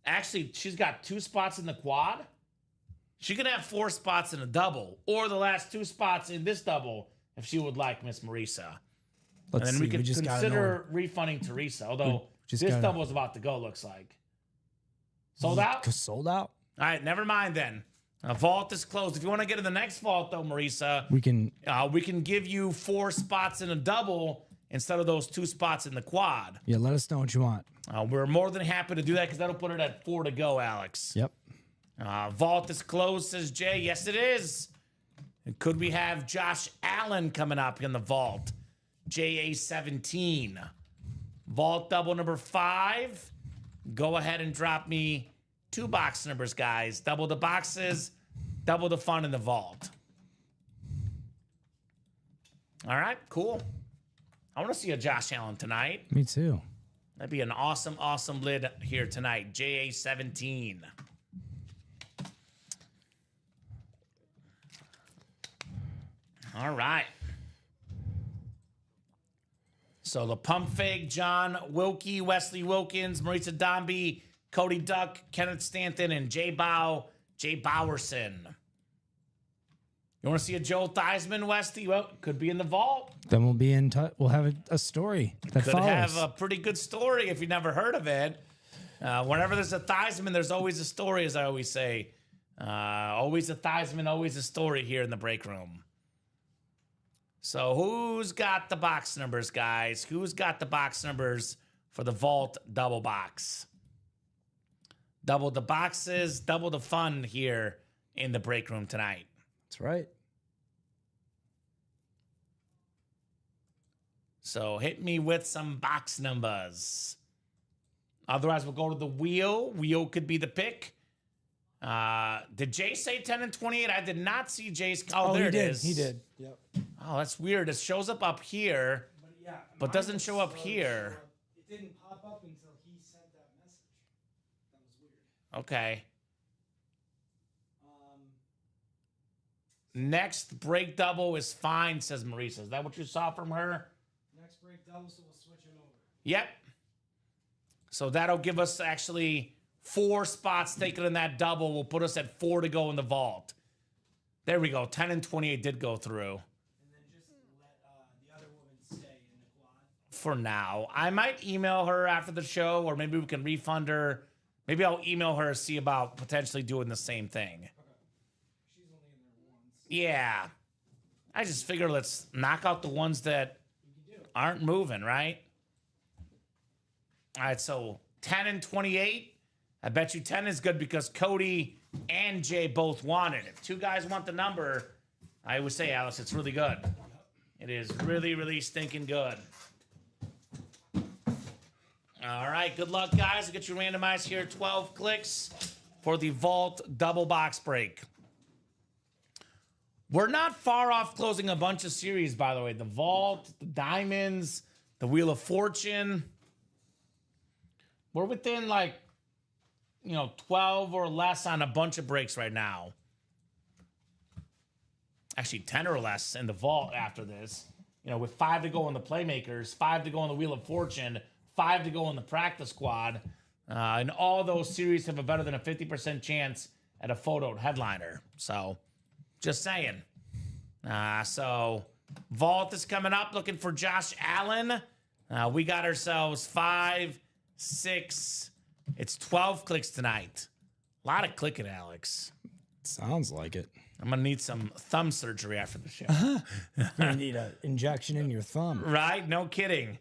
Actually, she's got 2 spots in the quad. She can have 4 spots in a double, or the last 2 spots in this double, if she would like, Miss Marisa. And then we could consider refunding Teresa, although this double is about to go, looks like. Sold out? Sold out. All right, never mind then. Vault is closed. If you want to get in the next vault, though, Marisa, We can. we can give you 4 spots in a double instead of those 2 spots in the quad. Yeah, let us know what you want. We're more than happy to do that because that'll put it at 4 to go, Alex. Yep. Vault is closed, says Jay. Yes, it is. And could we have Josh Allen coming up in the vault? JA17. Vault double number 5. Go ahead and drop me 2 box numbers, guys. Double the boxes, double the fun in the vault. All right, cool. I want to see a Josh Allen tonight. Me too. That'd be an awesome, awesome lid here tonight. JA17. All right. So the pump fake, John Wilkie, Wesley Wilkins, Marisa Dombey, Cody Duck, Kenneth Stanton, and Jay Bowerson. You want to see a Joe Theismann, Westy? Well, could be in the vault. Then we'll be in touch. We'll have a story that Could follows. have a pretty good story if you never heard of it. Whenever there's a Theismann, there's always a story, as I always say. Always a Theismann, always a story here in the break room. So who's got the box numbers, guys? Who's got the box numbers for the vault double box? Double the boxes, double the fun here in the break room tonight. That's right. So hit me with some box numbers. Otherwise, we'll go to the wheel. Wheel could be the pick. Did Jay say 10 and 28? I did not see Jay's. Oh, there he it did. is. He did. Yep. Oh, that's weird. It shows up here, But yeah, but mine doesn't was show up slow to here. show up. It didn't pop up until he sent that message. That was weird. Okay. Um, Next break double is fine, says Marisa. Is that what you saw from her? next break double, so we'll switch it over. Yep. So that'll give us actually 4 spots taken in that double. Will put us at 4 to go in the vault. There we go. 10 and 28 did go through. And then just let the other woman stay in the quad. For now. I might email her after the show, or maybe we can refund her. Maybe I'll email her, see about potentially doing the same thing. Okay. She's only in there once. Yeah. I just figure let's knock out the ones that You can do it. aren't moving, right? All right, so 10 and 28. I bet you 10 is good because Cody and Jay both want it. If 2 guys want the number, I would say, Alice, it's really good. It is really, really stinking good. All right, good luck, guys. I'll get you randomized here. 12 clicks for the vault double box break. We're not far off closing a bunch of series, by the way. The vault, the diamonds, the Wheel of Fortune. We're within 12 or less on a bunch of breaks right now. Actually, 10 or less in the vault after this. With 5 to go on the Playmakers, 5 to go on the Wheel of Fortune, 5 to go on the Practice Squad. And all those series have a better than a 50% chance at a photoed headliner. So, just saying. So, vault is coming up, looking for Josh Allen. We got ourselves 5, 6. It's 12 clicks tonight. A lot of clicking, Alex. Sounds like it. I'm going to need some thumb surgery after the show. You're gonna need an injection in your thumb. Right? No kidding.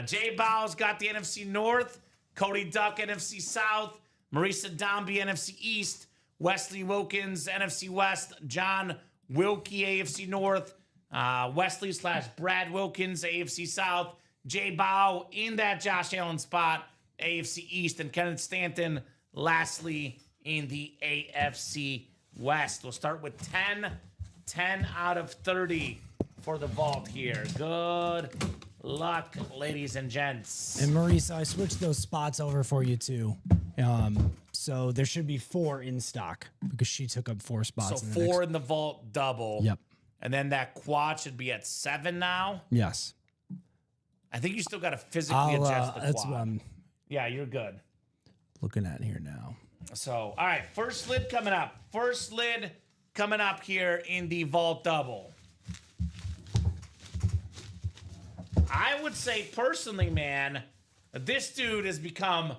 Jay Bow's got the NFC North. Cody Duck, NFC South. Marisa Dombey, NFC East. Wesley Wilkins, NFC West. John Wilkie, AFC North. Wesley / Brad Wilkins, AFC South. Jay Bow in that Josh Allen spot, AFC East. And Kenneth Stanton, lastly, in the AFC West. We'll start with 10 out of 30 for the vault here. Good luck, ladies and gents. And Marisa, I switched those spots over for you too. So there should be 4 in stock because she took up 4 spots. So in 4 in the vault double. Yep. And then that quad should be at 7 now. Yes. I think you still got to physically adjust the that's quad. what I'm Yeah, you're good. looking at here now. So, all right, first lid coming up. First lid coming up here in the vault double. I would say personally, man, this dude has become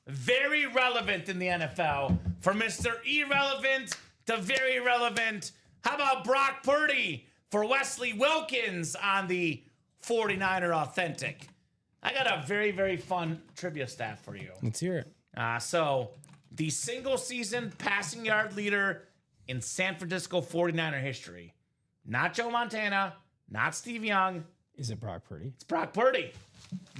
very relevant in the NFL. From Mr. Irrelevant the very relevant, how about Brock Purdy for Wesley Wilkins on the 49er Authentic? I got a very, very fun trivia stat for you. Let's hear it. So, the single season passing yard leader in San Francisco 49er history. Not Joe Montana, not Steve Young. Is it Brock Purdy? It's Brock Purdy.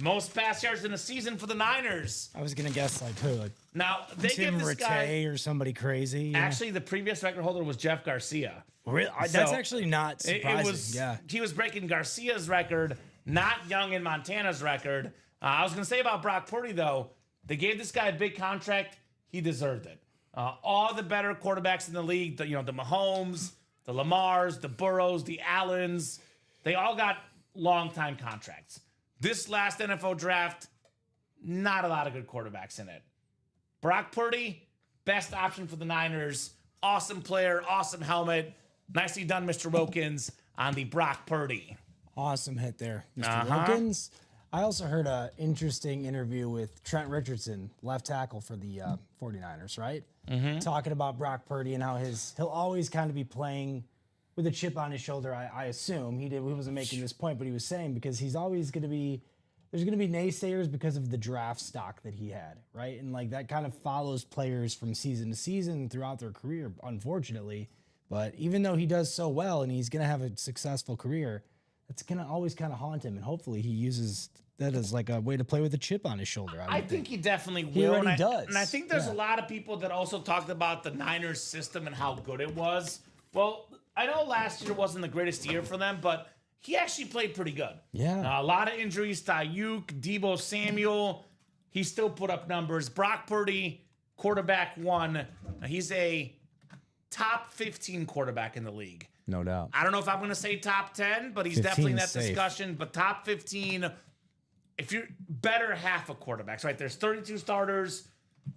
Most pass yards in a season for the Niners. I was gonna guess like who, like Now, they Tim give this guy... Rattay or somebody crazy. you know? Actually, the previous record holder was Jeff Garcia. Really? That's So, actually not surprising. Yeah. He was breaking Garcia's record, not Young and Montana's record. I was going to say about Brock Purdy, though, they gave this guy a big contract. He deserved it. All the better quarterbacks in the league, the Mahomes, the Lamars, the Burrows, the Allens, they all got long-time contracts. This last NFL draft, not a lot of good quarterbacks in it. Brock Purdy, best option for the Niners. Awesome player, awesome helmet. Nicely done, Mr. Wilkins, on the Brock Purdy. Awesome hit there, Mr. Wilkins. I also heard an interesting interview with Trent Richardson, left tackle for the 49ers, right? Talking about Brock Purdy and how he'll always kind of be playing with a chip on his shoulder, I assume. He wasn't making this point, but he was saying because he's always going to be, there's going to be naysayers because of the draft stock that he had, right? And like that kind of follows players from season to season throughout their career, unfortunately. But even though he does so well and he's going to have a successful career, it's going to always kind of haunt him. And hopefully he uses that as like a way to play with a chip on his shoulder. I think he definitely will. He already and does. And I think there's a lot of people that also talked about the Niners system and how good it was. Well, I know last year wasn't the greatest year for them, but he actually played pretty good. Yeah. A lot of injuries to Ayuk, Deebo Samuel. He still put up numbers. Brock Purdy, quarterback one. He's a top 15 quarterback in the league. No doubt. I don't know if I'm going to say top 10, but he's definitely in that 15 's safe. discussion. But top 15, if you're better half of quarterbacks, right? There's 32 starters.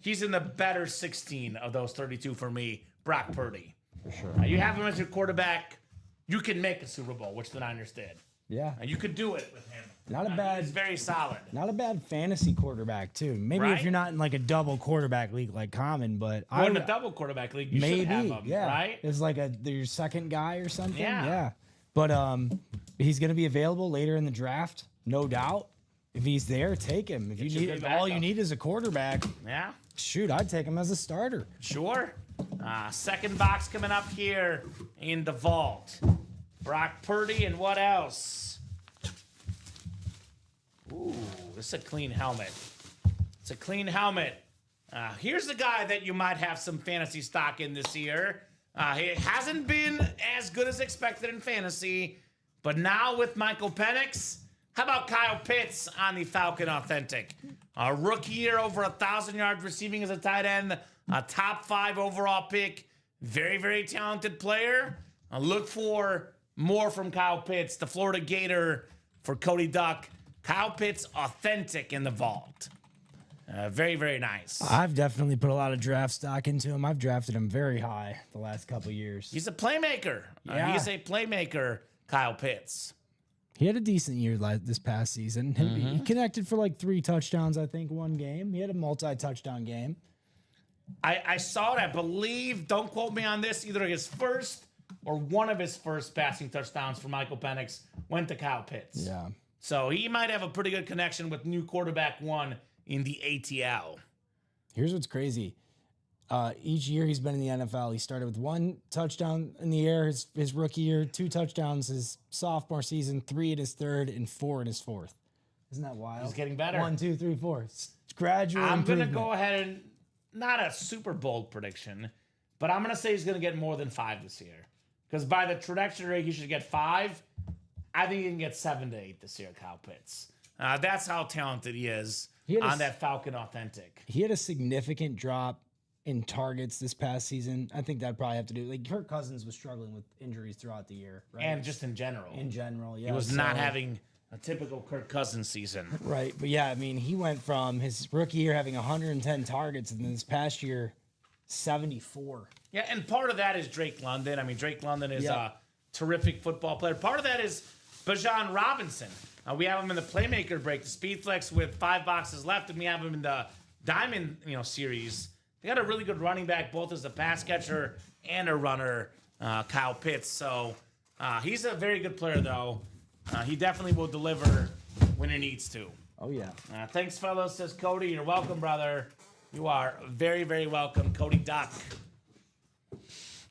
He's in the better 16 of those 32 for me, Brock Purdy. For sure. You have him as your quarterback. You can make a Super Bowl, which the Niners did. Yeah. And you could do it with him. Not a bad- He's very solid. Not a bad fantasy quarterback, too. Maybe Right? if you're not in like a double quarterback league like Common, but Or in a double quarterback league, you should have him, yeah. right? It's like your second guy or something. Yeah. But he's going to be available later in the draft, no doubt. If he's there, take him. If you a good if all you backup. need is a quarterback, Yeah. shoot, I'd take him as a starter. Sure. Second box coming up here in the vault. Brock Purdy and what else? Ooh, this is a clean helmet. It's a clean helmet. Here's a guy that you might have some fantasy stock in this year. He hasn't been as good as expected in fantasy, but now with Michael Penix, how about Kyle Pitts on the Falcon Authentic? A rookie year, over 1,000 yards receiving as a tight end, a top 5 overall pick, very, very talented player. Look for more from Kyle Pitts, the Florida Gator for Cody Duck. Kyle Pitts Authentic in the vault. Very, very nice. I've definitely put a lot of draft stock into him. I've drafted him very high the last couple years. He's a playmaker. Yeah. He's a playmaker, Kyle Pitts. He had a decent year this past season. He connected for like 3 touchdowns, I think, one game. He had a multi-touchdown game. I saw it, I believe, don't quote me on this, either his first or one of his first passing touchdowns for Michael Penix went to Kyle Pitts. Yeah. So he might have a pretty good connection with new quarterback one in the ATL. Here's what's crazy. Each year he's been in the NFL, he started with 1 touchdown in the air his rookie year, 2 touchdowns his sophomore season, 3 in his third, and 4 in his fourth. Isn't that wild? He's getting better. 1, 2, 3, 4. It's gradual I'm going to improvement. go ahead and, not a super bold prediction, but I'm going to say he's going to get more than 5 this year. Because by the trajectory, he should get 5. I think he can get 7 to 8 this year, Kyle Pitts. That's how talented he is on that Falcon Authentic. He had a significant drop in targets this past season. I think that'd probably have to do, like, Kirk Cousins was struggling with injuries throughout the year, right? And just in general. In general, yeah. He was not having a typical Kirk Cousins season. Right, but yeah, I mean, he went from his rookie year having 110 targets, and then this past year, 74. Yeah, and part of that is Drake London. I mean, Drake London is a terrific football player. Part of that is Bijan Robinson. We have him in the playmaker break, the speed flex with 5 boxes left, and we have him in the diamond, series. They got a really good running back, both as a pass catcher and a runner, Kyle Pitts. So he's a very good player, though. He definitely will deliver when he needs to. Oh, yeah. Thanks, fellas, says Cody. You're welcome, brother. You are very, very welcome, Cody Duck.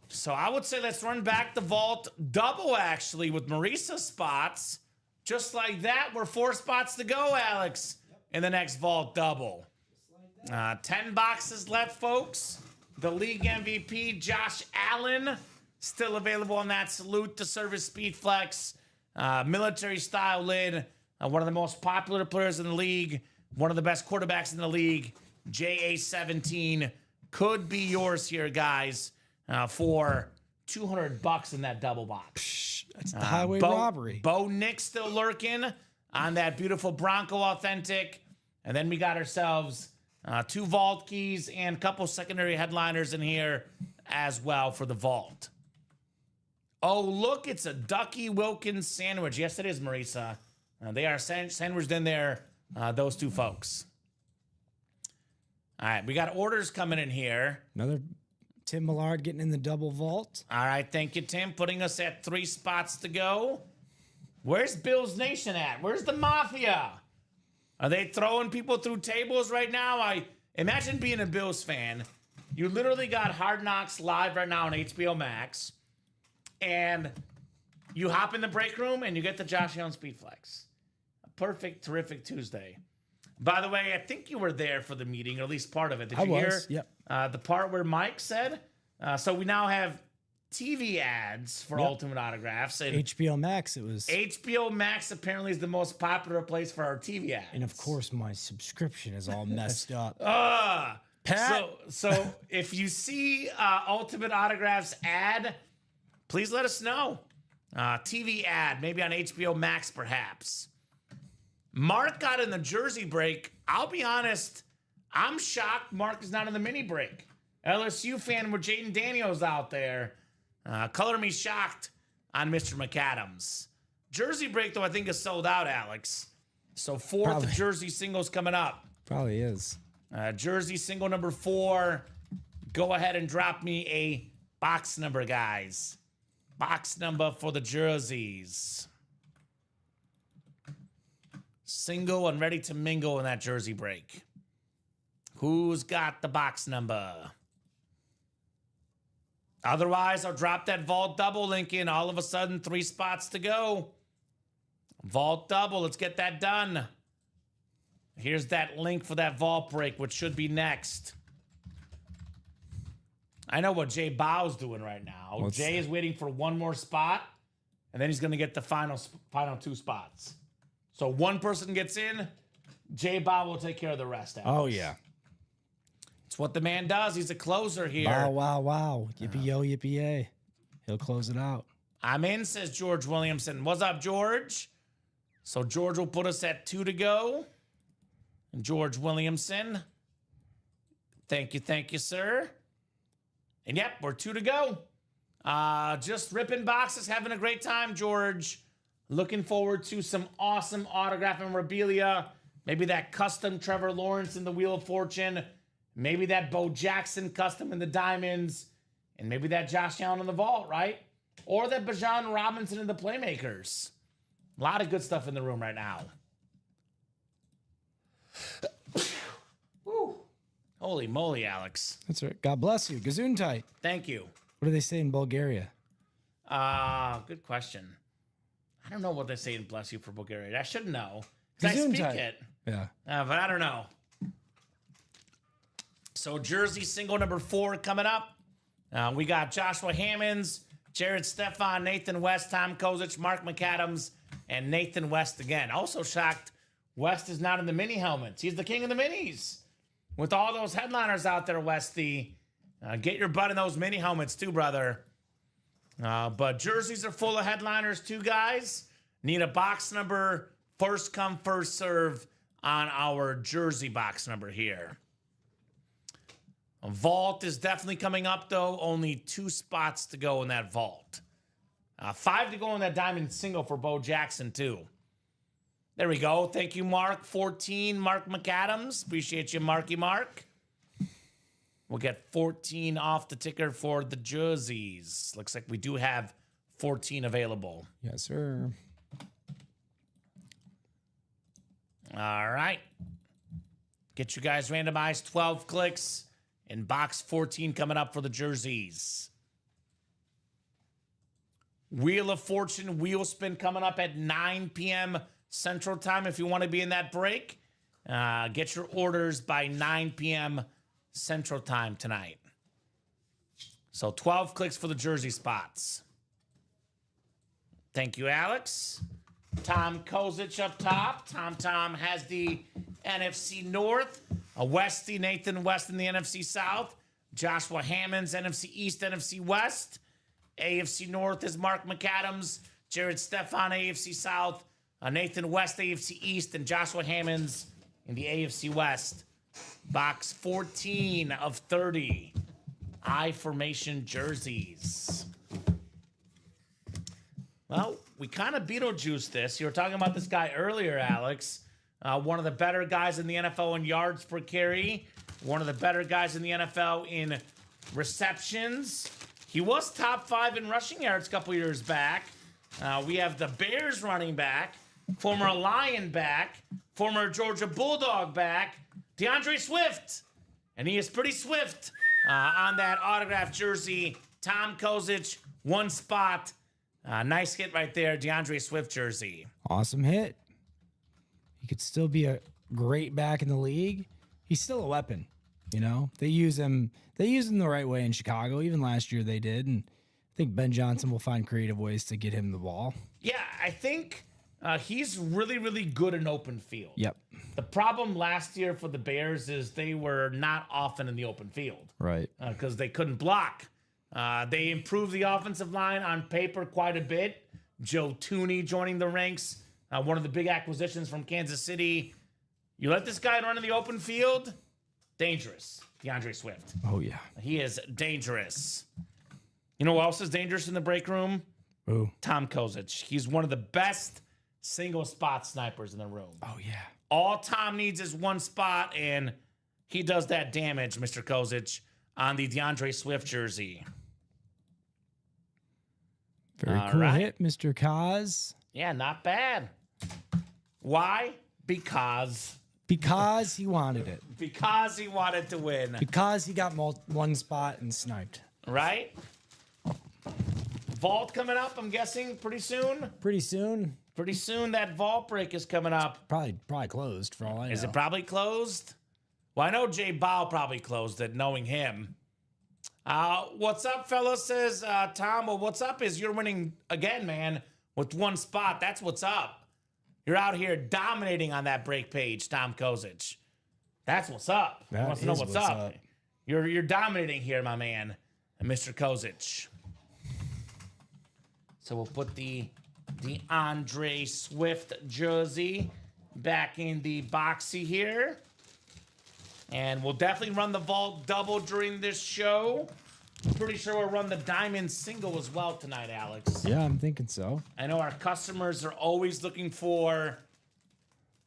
So I would say let's run back the vault double, actually, with Marisa's spots. Just like that, we're 4 spots to go, Alex, in the next vault double. 10 boxes left, folks. The league MVP, Josh Allen, still available on that Salute to Service Speed Flex. Military style lid. One of the most popular players in the league. One of the best quarterbacks in the league. JA17 could be yours here, guys, for $200 in that double box. That's the highway robbery. Bo Nick still lurking on that beautiful Bronco Authentic. And then we got ourselves 2 vault keys and a couple secondary headliners in here as well for the vault. Oh, look, it's a Ducky Wilkins sandwich. Yes, it is, Marisa. They are sandwiched in there, those 2 folks. All right, we got orders coming in here. Another Tim Millard getting in the double vault. All right, thank you, Tim, putting us at 3 spots to go. Where's Bills Nation at? Where's the Mafia? Are they throwing people through tables right now? I imagine being a Bills fan. You literally got Hard Knocks live right now on HBO Max, and you hop in the break room and you get the Josh Allen Speed Flex. A perfect, terrific Tuesday. By the way, I think you were there for the meeting, or at least part of it. Did you hear? Yep. The part where Mike said, so we now have TV ads for Ultimate Autographs. And HBO Max, it was. HBO Max apparently is the most popular place for our TV ads. And of course, my subscription is all messed up. Pat? So if you see Ultimate Autographs ad, please let us know. TV ad, maybe on HBO Max, perhaps. Mark got in the jersey break. I'll be honest, I'm shocked Mark is not in the mini break. LSU fan with Jaden Daniels out there. Color me shocked on Mr. McAdams. Jersey break, though, I think is sold out, Alex. So 4th jersey singles coming up. Probably is. Jersey single number 4. Go ahead and drop me a box number, guys. Box number for the jerseys. Single and ready to mingle in that jersey break. Who's got the box number? Otherwise, I'll drop that vault double link in. All of a sudden, 3 spots to go. Vault double. Let's get that done. Here's that link for that vault break, which should be next. I know what Jay Bow's doing right now. Jay is waiting for 1 more spot, and then he's going to get the final 2 spots. So 1 person gets in, Jay Bow will take care of the rest. Alex. Oh, yeah. It's what the man does. He's a closer here. Wow, wow, wow. Yippee-yo, yippee-yay. He'll close it out. I'm in, says George Williamson. What's up, George? So George will put us at 2 to go. And George Williamson. Thank you, sir. And yep, we're 2 to go. Just ripping boxes, having a great time, George. Looking forward to some awesome autograph memorabilia. Maybe that custom Trevor Lawrence in the Wheel of Fortune. Maybe that Bo Jackson custom in the Diamonds. And maybe that Josh Allen in the Vault, right? Or that Bijan Robinson in the Playmakers. A lot of good stuff in the room right now. Woo. Holy moly, Alex. That's right. God bless you. Gesundheit. Thank you. What do they say in Bulgaria? Good question. I don't know what they say in bless you for Bulgaria. I should know. Because I speak it. Yeah. But I don't know. So jersey single number 4 coming up. We got Joshua Hammonds, Jared Stefan, Nathan West, Tom Kozic, Mark McAdams, and Nathan West again. Also shocked West is not in the mini helmets. He's the king of the minis. With all those headliners out there, Westy, get your butt in those mini helmets too, brother. But jerseys are full of headliners too, guys. Need a box number, first come, first serve on our jersey box number here. A vault is definitely coming up, though. Only 2 spots to go in that vault. 5 to go in that diamond single for Bo Jackson, too. There we go. Thank you, Mark. 14, Mark McAdams. Appreciate you, Marky Mark. We'll get 14 off the ticker for the jerseys. Looks like we do have 14 available. Yes, sir. All right. Get you guys randomized 12 clicks. And box 14 coming up for the jerseys. Wheel of Fortune wheel spin coming up at 9 p.m. Central Time if you want to be in that break. Get your orders by 9 p.m. Central Time tonight. So 12 clicks for the jersey spots. Thank you, Alex. Tom Kozich up top. Tom has the NFC North. Westy, Nathan West in the NFC South. Joshua Hammonds, NFC East, NFC West. AFC North is Mark McAdams. Jared Stefan, AFC South. Nathan West, AFC East. And Joshua Hammonds in the AFC West. Box 14 of 30. I-formation jerseys. Well, we kind of Beetlejuiced this. You were talking about this guy earlier, Alex. One of the better guys in the NFL in yards per carry. One of the better guys in the NFL in receptions. He was top 5 in rushing yards a couple years back. We have the Bears running back, former Lion back, former Georgia Bulldog back, DeAndre Swift. And he is pretty swift on that autographed jersey. Tom Kozich, one spot. Nice hit right there, DeAndre Swift jersey. Awesome hit. He could still be a great back in the league. He's still a weapon. You know, they use him the right way in Chicago. Even last year they did. And I think Ben Johnson will find creative ways to get him the ball. Yeah, I think he's really, really good in open field. Yep. The problem last year for the Bears is they were not often in the open field. Right. Because they couldn't block. They improved the offensive line on paper quite a bit. Joe Tooney joining the ranks. One of the big acquisitions from Kansas City. You let this guy run in the open field, dangerous. DeAndre Swift. Oh, yeah. He is dangerous. You know who else is dangerous in the break room? Ooh. Tom Kozich. He's one of the best single spot snipers in the room. Oh, yeah. All Tom needs is one spot, and he does that damage, Mr. Kozich, on the DeAndre Swift jersey. Very All cool right. hit, Mr. Kaz. Yeah, not bad. Why? Because Because he wanted it. Because he wanted to win. Because he got one spot and sniped. Right? Vault coming up, I'm guessing, pretty soon. Pretty soon. Pretty soon that vault break is coming up. Probably closed for all I know. Is it probably closed? Well, I know Jay Bow probably closed it, knowing him. What's up, fellas? Says Tom. Well, what's up is you're winning again, man, with one spot. That's what's up. You're out here dominating on that break page, Tom Kozich. That's what's up. That Wants to know is what's what's up. up. You're dominating here, my man, Mr. Kozich. So we'll put the DeAndre Swift jersey back in the boxy here. And we'll definitely run the vault double during this show. Pretty sure we'll run the diamond single as well tonight, Alex. Yeah, I'm thinking so. I know our customers are always looking for,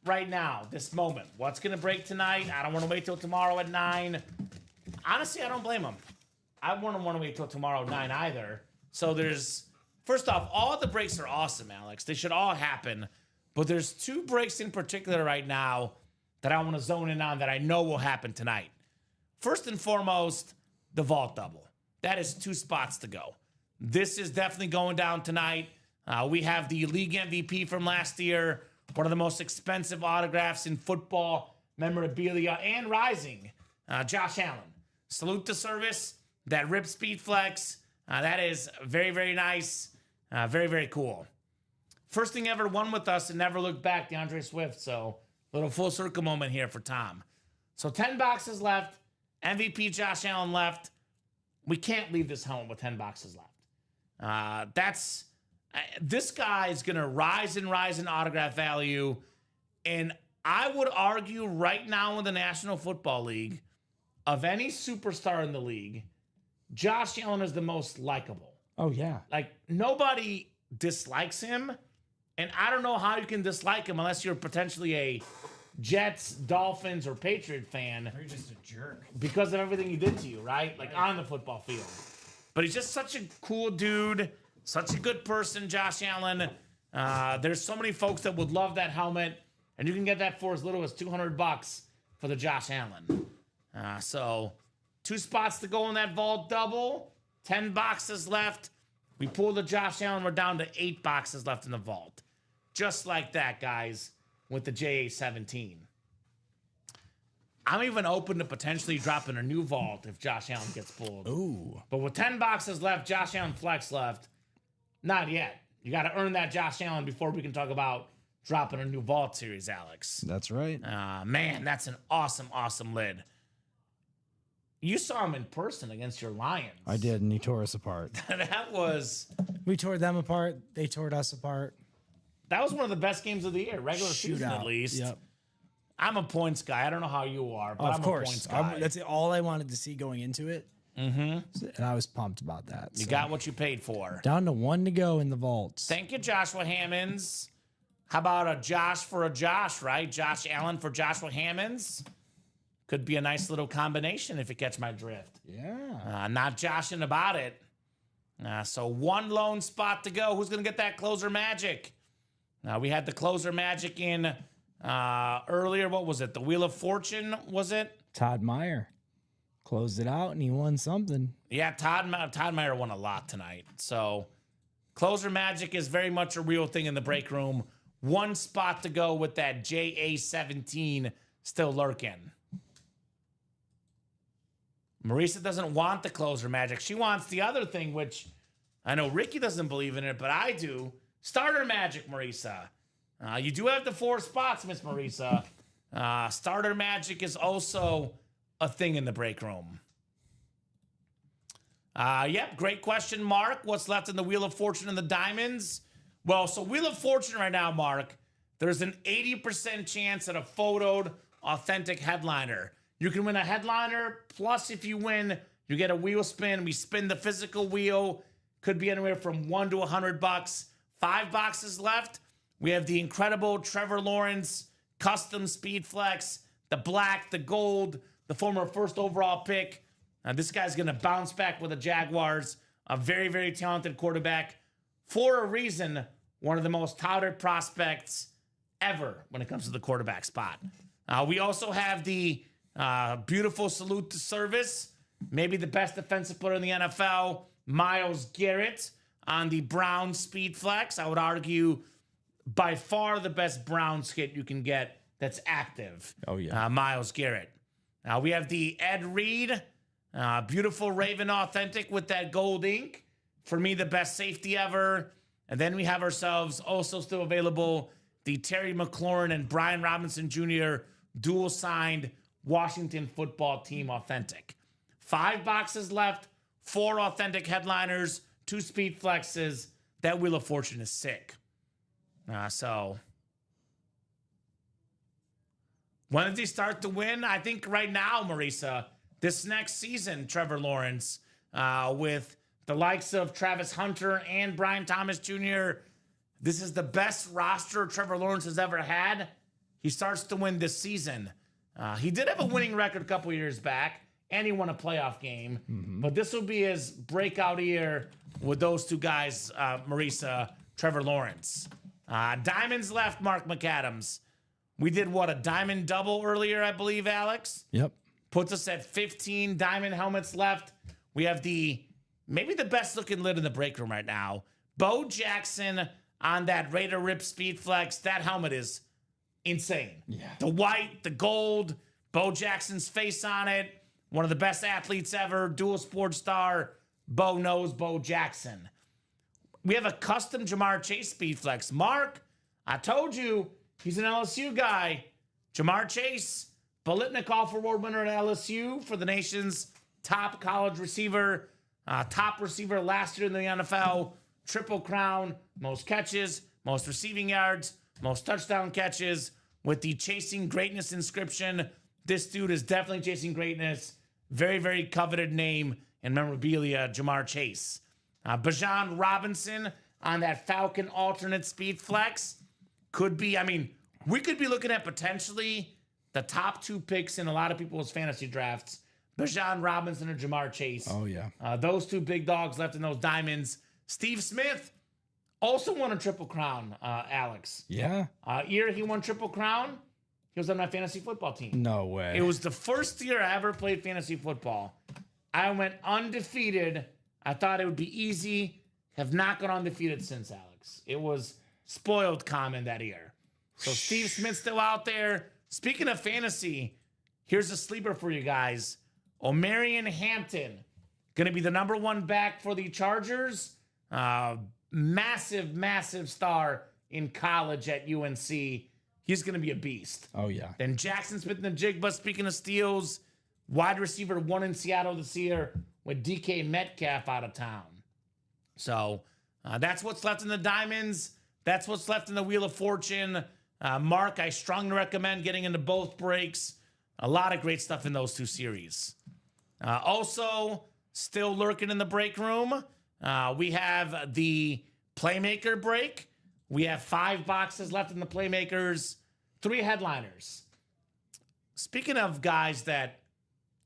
right now, this moment. What's going to break tonight? I don't want to wait till tomorrow at 9. Honestly, I don't blame them. I wouldn't want to wait till tomorrow at 9 either. So there's, first off, all the breaks are awesome, Alex. They should all happen. But there's 2 breaks in particular right now that I want to zone in on that I know will happen tonight. First and foremost, the vault double. That is 2 spots to go. This is definitely going down tonight. We have the league MVP from last year, one of the most expensive autographs in football memorabilia and rising, Josh Allen. Salute to service, that rip speed flex. That is very, very nice. Very, very cool. First thing ever won with us and never looked back, DeAndre Swift. So little full circle moment here for Tom. So 10 boxes left. MVP Josh Allen left. We can't leave this helmet with 10 boxes left. This guy is going to rise and rise in autograph value. And I would argue right now in the National Football League, of any superstar in the league, Josh Allen is the most likable. Oh, yeah. Like, nobody dislikes him. And I don't know how you can dislike him unless you're potentially a Jets, Dolphins, or Patriot fan You're just a jerk. because of everything he did to you, right? Like on the football field. But he's just such a cool dude, such a good person, Josh Allen. There's so many folks that would love that helmet, and you can get that for as little as $200 for the Josh Allen. So 2 spots to go in that vault double, 10 boxes left. We pull the Josh Allen, we're down to 8 boxes left in the vault. Just like that, guys, with the JA-17. I'm even open to potentially dropping a new vault if Josh Allen gets pulled. Ooh. But with 10 boxes left, Josh Allen flex left, not yet. You got to earn that Josh Allen before we can talk about dropping a new vault series, Alex. That's right. Man, that's an awesome, awesome lid. You saw him in person against your Lions. I did, and he tore us apart. That was We tore them apart. They tore us apart. one of the best games of the year, regular season at least. Yep. I'm a points guy. I don't know how you are, but I'm Of a course. points guy. That's all I wanted to see going into it. Mm-hmm. And I was pumped about that. You got what you paid for. Down to 1 to go in the vaults. Thank you, Joshua Hammonds. How about a Josh for a Josh, right? Josh Allen for Joshua Hammonds. Could be a nice little combination if it gets my drift. Yeah. Not joshing about it. So 1 lone spot to go. Who's going to get that closer magic? We had the closer magic in earlier. What was it? The Wheel of Fortune, was it? Todd Meyer closed it out, and he won something. Yeah, Todd Meyer won a lot tonight. So closer magic is very much a real thing in the break room. 1 spot to go with that JA-17 still lurking. Marisa doesn't want the closer magic. She wants the other thing, which I know Ricky doesn't believe in it, but I do. Starter magic, Marisa. You do have the 4 spots, Miss Marisa. Starter magic is also a thing in the break room. Yep, great question, Mark. What's left in the Wheel of Fortune and the Diamonds? Well, so Wheel of Fortune right now, Mark, there's an 80% chance at a photoed, authentic headliner. You can win a headliner, plus if you win, you get a wheel spin. We spin the physical wheel. Could be anywhere from $1 to $100. 5 boxes left. We have the incredible Trevor Lawrence custom speed flex, the black, the gold, the former first overall pick. This guy's going to bounce back with the Jaguars. A very, very talented quarterback. For a reason, one of the most touted prospects ever when it comes to the quarterback spot. We also have the beautiful salute to service. Maybe the best defensive player in the NFL, Myles Garrett, on the Browns speed flex. I would argue by far the best Browns hit you can get that's active. Oh, yeah. Myles Garrett. We have the Ed Reed, beautiful Raven authentic with that gold ink. For me, the best safety ever. And then we have ourselves also still available the Terry McLaurin and Brian Robinson Jr. dual signed Washington football team authentic. 5 boxes left, 4 authentic headliners, 2 speed flexes. That Wheel of Fortune is sick. So when did he start to win? I think right now, Marisa, this next season, Trevor Lawrence, with the likes of Travis Hunter and Brian Thomas Jr., this is the best roster Trevor Lawrence has ever had. He starts to win this season. He did have a winning record a couple years back, and he won a playoff game. But this will be his breakout year with those 2 guys, Marisa, Trevor Lawrence. Diamonds left, Mark McAdams. We did, a diamond double earlier, I believe, Alex? Yep. Puts us at 15 diamond helmets left. We have maybe the best looking lid in the break room right now. Bo Jackson on that Raider Rip Speed Flex. That helmet is insane. Yeah. The white, the gold, Bo Jackson's face on it. One of the best athletes ever, dual sports star. Bo knows Bo Jackson. We have a custom Jamar Chase Speed Flex. Mark, I told you, he's an LSU guy. Jamar Chase, Bolitnikoff Award winner at LSU for the nation's top college receiver, top receiver last year in the NFL, Triple Crown, most catches, most receiving yards, most touchdown catches with the Chasing Greatness inscription. This dude is definitely chasing greatness. Very, very coveted name and memorabilia, Jamar Chase. Bijan Robinson on that Falcon alternate speed flex could be, we could be looking at potentially the top 2 picks in a lot of people's fantasy drafts, Bijan Robinson and Jamar Chase. Oh, yeah. Those 2 big dogs left in those diamonds. Steve Smith also won a Triple Crown, Alex. Yeah. Year he won Triple Crown, he was on my fantasy football team. No way. It was the first year I ever played fantasy football. I went undefeated. I thought it would be easy. Have not gone undefeated since, Alex. It was spoiled Kamen that year. So Steve Smith's still out there. Speaking of fantasy, here's a sleeper for you guys. Omarion Hampton, going to be the number 1 back for the Chargers. Massive, massive star in college at UNC. He's going to be a beast. Oh, yeah. Then Jackson Smith and the Jigba, speaking of steals, wide receiver 1 in Seattle this year with DK Metcalf out of town. So that's what's left in the diamonds. That's what's left in the Wheel of Fortune. Mark, I strongly recommend getting into both breaks. A lot of great stuff in those 2 series. Also, still lurking in the break room, we have the Playmaker break. We have 5 boxes left in the Playmakers, 3 headliners. Speaking of guys that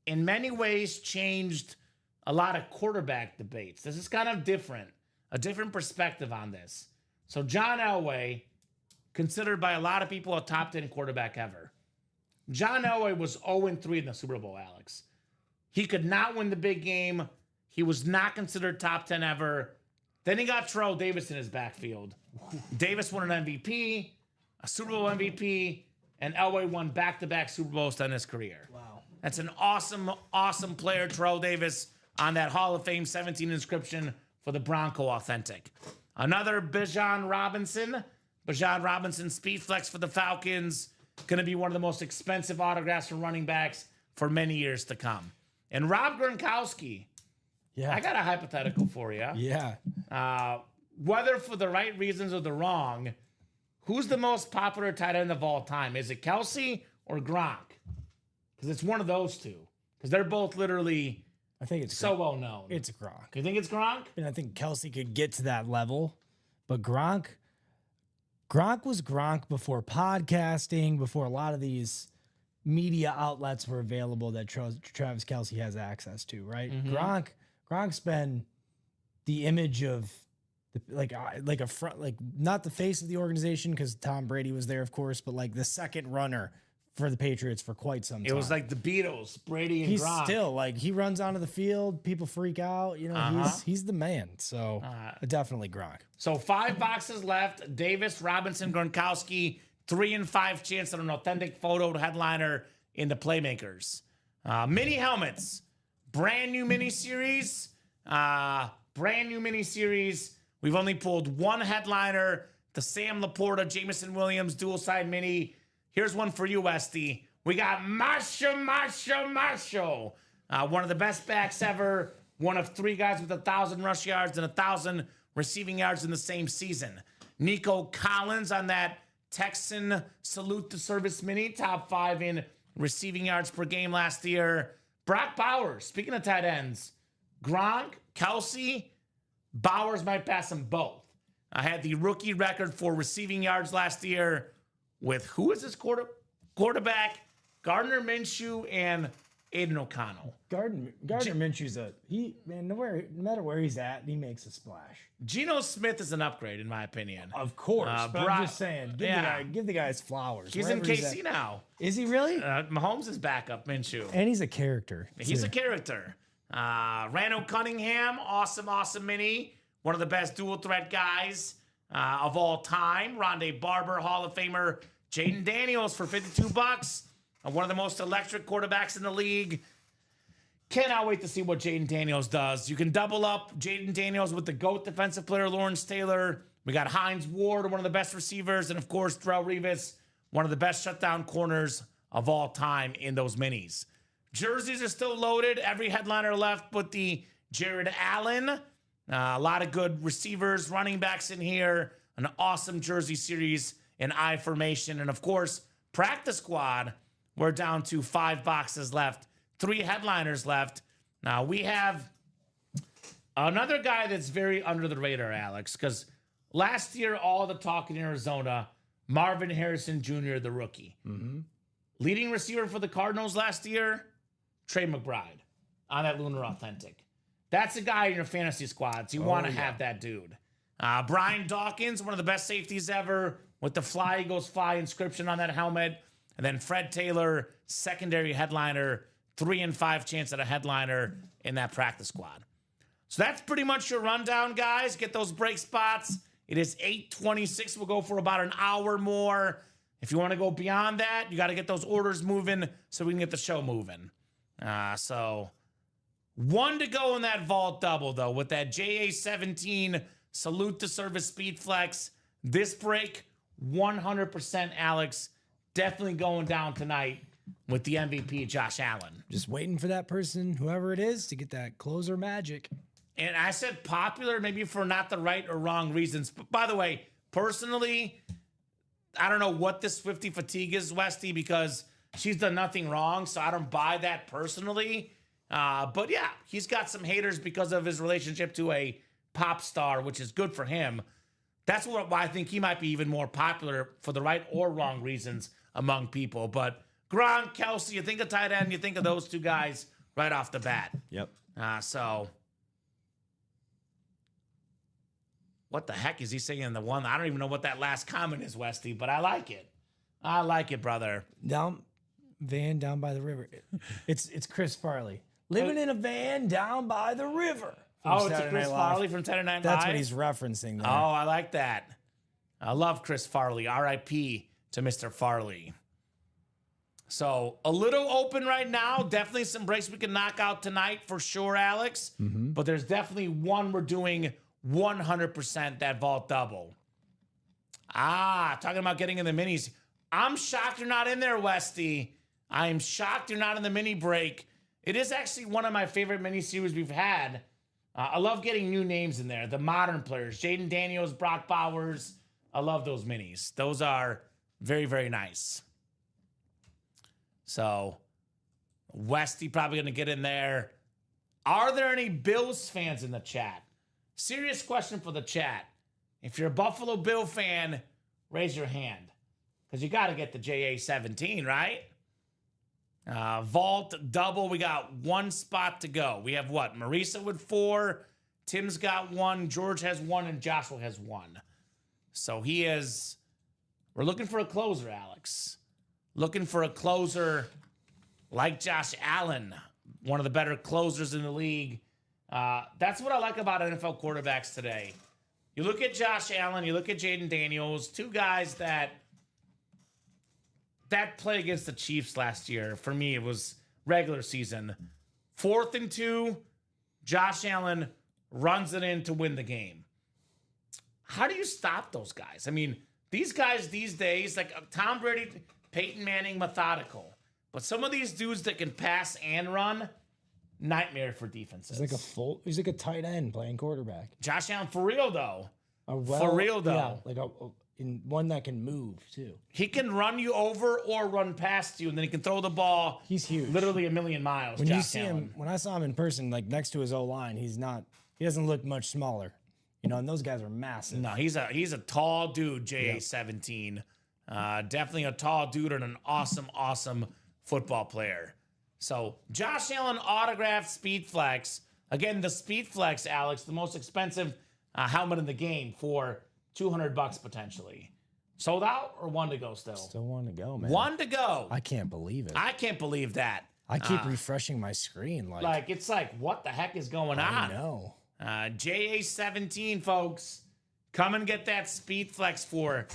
in many ways changed a lot of quarterback debates, this is kind of different, a different perspective on this. So John Elway, considered by a lot of people a top 10 quarterback ever. John Elway was 0-3 in the Super Bowl, Alex. He could not win the big game. He was not considered top 10 ever. Then he got Terrell Davis in his backfield. Davis won an MVP, a Super Bowl MVP, and Elway won back-to-back Super Bowls in his career. Wow. That's an awesome, awesome player, Terrell Davis, on that Hall of Fame 17 inscription for the Bronco Authentic. Another Bijan Robinson. Bijan Robinson, speed flex for the Falcons. Going to be one of the most expensive autographs for running backs for many years to come. And Rob Gronkowski. Yeah. I got a hypothetical for you. Yeah. Whether for the right reasons or the wrong, who's the most popular tight end of all time? Is it Kelsey or Gronk? Because it's one of those 2. Because they're both literally I think it's so Gronk. well known. It's Gronk. You think it's Gronk? And I think Kelsey could get to that level. But Gronk was Gronk before podcasting, before a lot of these media outlets were available that Travis Kelsey has access to, right? Mm-hmm. Gronk's been the image of like a front, like not the face of the organization because Tom Brady was there, of course, but like the second runner for the Patriots for quite some time. It was like the Beatles, Brady and he's Gronk. still like he runs onto the field, people freak out. You know, he's the man. So definitely Gronk. So 5 boxes left. Davis, Robinson, Gronkowski, 3 and 5 chance at an authentic photo headliner in the Playmakers. Mini helmets, brand new mini series. We've only pulled 1 headliner, the Sam Laporta, Jameson Williams dual side mini. Here's one for you, Westy. We got Marsho. One of the best backs ever. One of 3 guys with 1,000 rush yards and 1,000 receiving yards in the same season. Nico Collins on that Texan Salute to Service mini, top 5 in receiving yards per game last year. Brock Bowers, speaking of tight ends, Gronk, Kelsey, Bowers might pass them both. I had the rookie record for receiving yards last year with who is this quarterback? Gardner Minshew and Aiden O'Connell. Gardner Minshew's no matter where he's at, he makes a splash. Geno Smith is an upgrade, in my opinion. Of course, but I'm just saying, give the guy his flowers. He's in KC now. Is he really? Mahomes is back up, Minshew. And he's a character. He's a character. Randall Cunningham, awesome mini. One of the best dual threat guys of all time. Rondé Barber, Hall of Famer. Jaden Daniels for $52. One of the most electric quarterbacks in the league. Cannot wait to see what Jaden Daniels does. You can double up Jaden Daniels with the GOAT defensive player, Lawrence Taylor. We got Hines Ward, one of the best receivers. And, of course, Darrelle Revis, one of the best shutdown corners of all time in those minis. Jerseys are still loaded. Every headliner left but the Jared Allen. A lot of good receivers, running backs in here. An awesome jersey series in I formation. And, of course, practice squad. We're down to 5 boxes left. 3 headliners left. Now, we have another guy that's very under the radar, Alex, because last year, all the talk in Arizona, Marvin Harrison Jr., the rookie. Mm-hmm. Leading receiver for the Cardinals last year, Trey McBride on that Lunar Authentic. That's a guy in your fantasy squads. You want to have that dude. Brian Dawkins, one of the best safeties ever, with the Fly Eagles Fly inscription on that helmet. And then Fred Taylor, secondary headliner, 3 and 5 chance at a headliner in that practice squad. So that's pretty much your rundown, guys. Get those break spots. It is 8:26. We'll go for about an hour more. If you want to go beyond that, you got to get those orders moving so we can get the show moving. So 1 to go in that vault double, though, with that JA17 Salute to Service Speed Flex. This break, 100% Alex, definitely going down tonight with the MVP, Josh Allen. Just waiting for that person, whoever it is, to get that closer magic. And I said popular maybe for not the right or wrong reasons. But by the way, personally, I don't know what this Swifty fatigue is, Westy, because she's done nothing wrong, so I don't buy that personally. But yeah, he's got some haters because of his relationship to a pop star, which is good for him. That's why I think he might be even more popular for the right or wrong reasons among people. But Gronk, Kelsey, you think of tight end, you think of those two guys right off the bat. Yep. So what the heck is he saying in the one? I don't even know what that last comment is, Westy, but I like it. I like it, brother. Down by the river. It's Chris Farley. Living in a van down by the river. Oh, it's a Chris Farley from Saturday Night Live? That's what he's referencing there. Oh, I like that. I love Chris Farley. R.I.P. to Mr. Farley. So a little open right now. Definitely some breaks we can knock out tonight for sure, Alex. But there's definitely one we're doing 100% that vault double. Talking about getting in the minis. I'm shocked you're not in there, Westy. I am shocked you're not in the mini break. It is actually one of my favorite mini series we've had. I love getting new names in there. The modern players, Jaden Daniels, Brock Bowers. I love those minis. Those are very, very nice. So Westy probably going to get in there. Are there any Bills fans in the chat? Serious question for the chat. If you're a Buffalo Bill fan, raise your hand. Because you got to get the JA17, right? Vault double. We got one spot to go. We have what? Marisa with 4. Tim's got 1. George has 1. And Joshua has 1. So we're looking for a closer, Alex. Looking for a closer like Josh Allen, one of the better closers in the league. That's what I like about NFL quarterbacks today. You look at Josh Allen, you look at Jaden Daniels, two guys that play against the Chiefs last year. For me, it was regular season. 4th and 2, Josh Allen runs it in to win the game. How do you stop those guys? I mean, these guys these days, like Tom Brady, Peyton Manning, methodical. But some of these dudes that can pass and run, nightmare for defenses. He's like a tight end playing quarterback. Josh Allen, for real though. Yeah, like in one that can move too. He can run you over or run past you, and then he can throw the ball. He's huge, literally a million miles. When you see him, when I saw him in person, like next to his O-line, he doesn't look much smaller. You know, and those guys are massive. No, he's a tall dude, JA17. Definitely a tall dude and an awesome football player. So Josh Allen autographed Speed Flex. Again, the Speed Flex, Alex, the most expensive helmet in the game for $200 potentially. Sold out or 1 to go still? Still 1 to go, man. 1 to go. I can't believe it. I can't believe that. I keep refreshing my screen. It's like, what the heck is going on? I know. JA17, folks. Come and get that Speed Flex for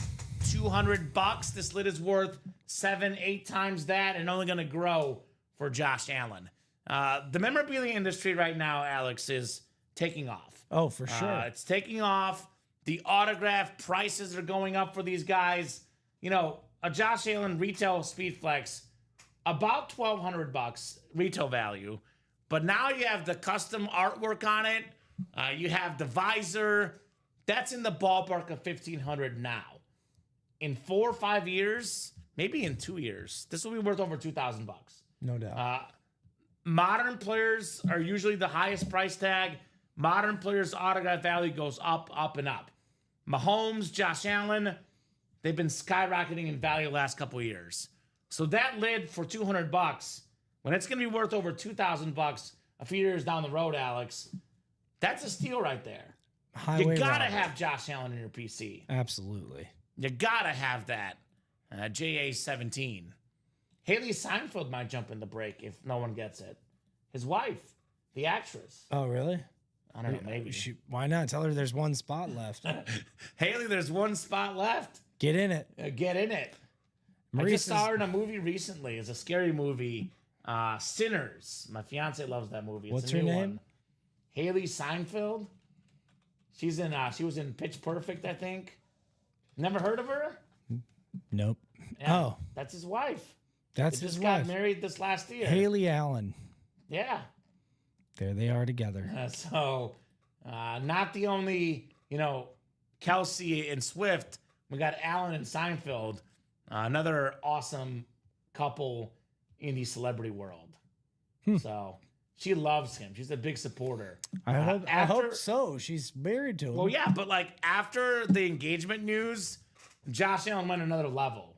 $200. This lid is worth 7-8 times that and only going to grow for Josh Allen. The memorabilia industry right now, Alex, is taking off. Oh, for sure. It's taking off. The autograph prices are going up for these guys. You know, a Josh Allen retail Speed Flex, about $1,200 retail value. But now you have the custom artwork on it. You have the visor. That's in the ballpark of $1,500 now. In 4 or 5 years, maybe in 2 years, this will be worth over $2,000. No doubt. Modern players are usually the highest price tag. Modern players' autograph value goes up, and up. Mahomes, Josh Allen, they've been skyrocketing in value the last couple of years. So that lid for $200, when it's going to be worth over $2,000 a few years down the road, Alex, that's a steal right there. Highway You got to robbery. have Josh Allen in your PC. Absolutely. You got to have that. JA17. Haley Seinfeld might jump in the break if no one gets it. His wife, the actress. Oh, really? I don't know, maybe. Why not? Tell her there's one spot left. Haley, there's one spot left. Get in it. Get in it. I just saw her in a movie recently. It's a scary movie. Sinners. My fiance loves that movie. It's What's a her new name? one. Haley Seinfeld. She's in. She was in Pitch Perfect, I think. Never heard of her? Nope. Yeah, Oh, that's his wife. that's They his just got wife. married this last year. Haley Allen. Yeah. There they are together. Not the only, Kelsey and Swift. We got Allen and Seinfeld, another awesome couple in the celebrity world. So she loves him. She's a big supporter. I hope after- so. She's married to him. Well, yeah, but like after the engagement news, Josh Allen went another level.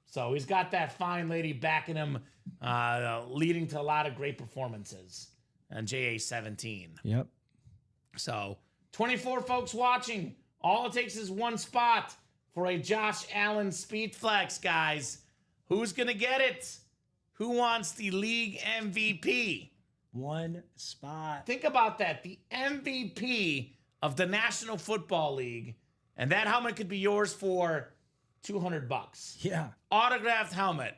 So he's got that fine lady backing him, leading to a lot of great performances. And JA17. Yep. So 24 folks watching. All it takes is one spot for a Josh Allen speed flex, guys. Who's going to get it? Who wants the league MVP? One spot. Think about that. The MVP of the National Football League. And that helmet could be yours for $200. Yeah, Autographed helmet.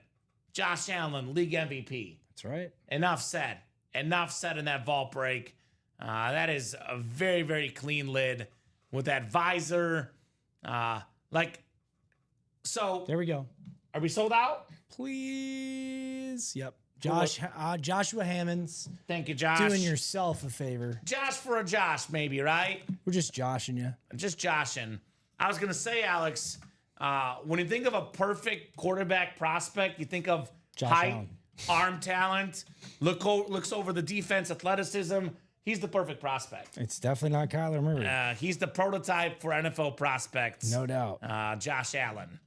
Josh Allen, league MVP. that's right. Enough said. Enough said in that vault break. That is a very, very clean lid with that visor. So There we go. are we sold out? Please. Yep. Joshua Hammonds, Thank you, Josh. doing yourself a favor. Josh for a Josh, maybe, right? We're just joshing you. Just joshing. I was going to say, Alex, when you think of a perfect quarterback prospect, you think of Josh height, Allen. arm talent, looks over the defense, athleticism. He's the perfect prospect. It's definitely not Kyler Murray. He's the prototype for NFL prospects. No doubt. Josh Allen.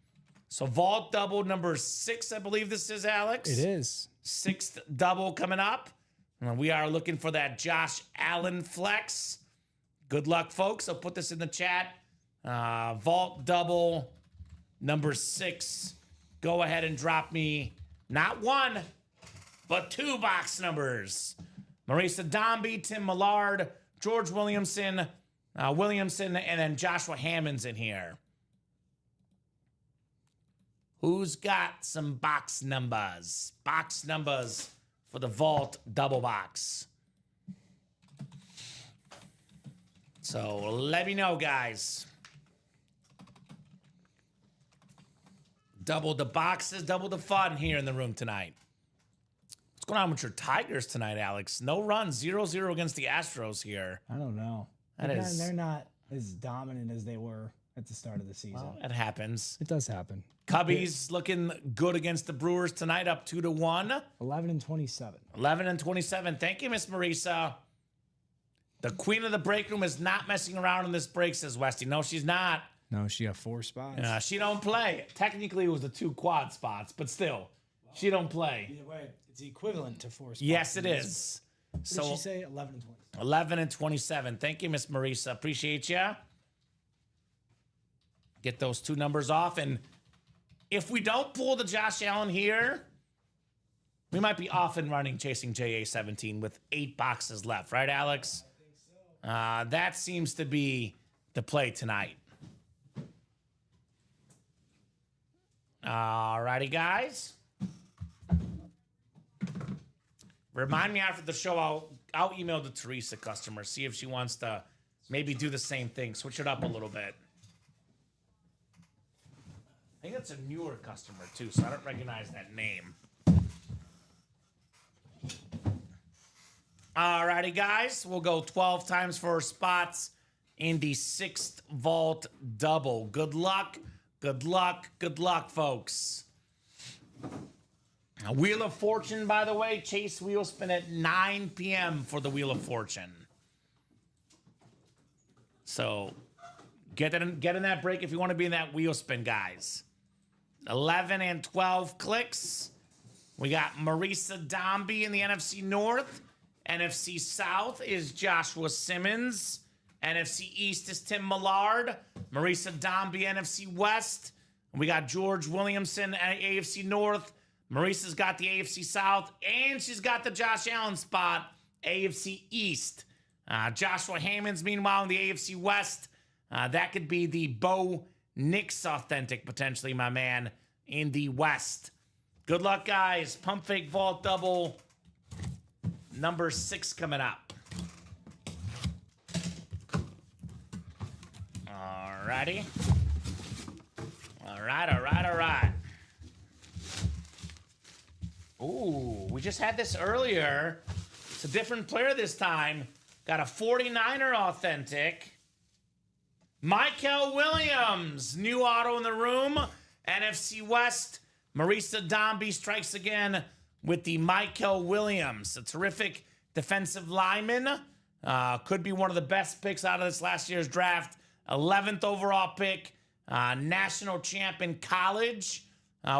So vault double number 6, I believe this is, Alex. It is. 6th double coming up. And we are looking for that Josh Allen flex. Good luck, folks. I'll put this in the chat. Vault double number 6. Go ahead and drop me not one, but 2 box numbers. Marisa Dombey, Tim Millard, George Williamson, and then Joshua Hammonds in here. Who's got some box numbers? Box numbers for the vault double box. So let me know, guys. Double the boxes, double the fun here in the room tonight. What's going on with your Tigers tonight, Alex? No run, 0-0 against the Astros here. I don't know. They're not as dominant as they were at the start of the season. Well, it happens. It does happen. Cubbies looking good against the Brewers tonight, up 2-1. 11-27. 11-27. Thank you, Miss Marisa. The queen of the break room is not messing around in this break, says Westy. No, she's not. No, she got 4 spots. She don't play. Technically, it was the 2 quad spots, but still, she don't play. Either way, it's equivalent to 4 spots. Yes, it is. What So did she say? 11-27. 11-27. Thank you, Miss Marisa. Appreciate you. Get those 2 numbers off. And if we don't pull the Josh Allen here, we might be off and running chasing JA17 with 8 boxes left. Right, Alex? I think so. That seems to be the play tonight. All righty, guys. Remind me after the show, I'll email the Teresa customer, see if she wants to maybe do the same thing, switch it up a little bit. I think that's a newer customer too, so I don't recognize that name. Alrighty, guys, we'll go 12 times for spots in the 6th vault double. Good luck, good luck, good luck, folks. Now, Wheel of Fortune, by the way, Chase wheel spin at 9 p.m. for the Wheel of Fortune. So get in that break if you want to be in that wheel spin, guys. 11 and 12 clicks. We got Marisa Dombey in the NFC North. NFC South is Joshua Simmons. NFC East is Tim Millard. Marisa Dombey, NFC West. We got George Williamson at AFC North. Marisa's got the AFC South, and she's got the Josh Allen spot, AFC East. Joshua Hammond's, meanwhile, in the AFC West. That could be the Bo Nix authentic, potentially, my man, in the West. Good luck, guys. Pump fake vault double number 6 coming up. Alrighty. All right. Ooh, we just had this earlier. It's a different player this time. Got a 49er authentic. Michael Williams, new auto in the room. NFC West, Marisa Dombey strikes again with the Michael Williams. A terrific defensive lineman. Could be one of the best picks out of this last year's draft. 11th overall pick. National champ in college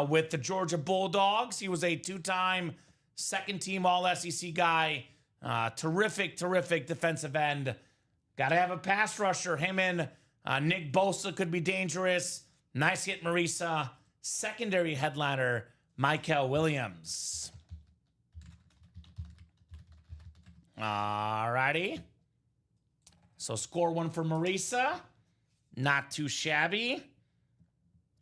with the Georgia Bulldogs. He was a 2-time second-team All-SEC guy. Terrific defensive end. Got to have a pass rusher. Him and Nick Bosa could be dangerous. Nice hit, Marisa. Secondary headliner, Michael Williams. All righty. So score 1 for Marisa. Not too shabby.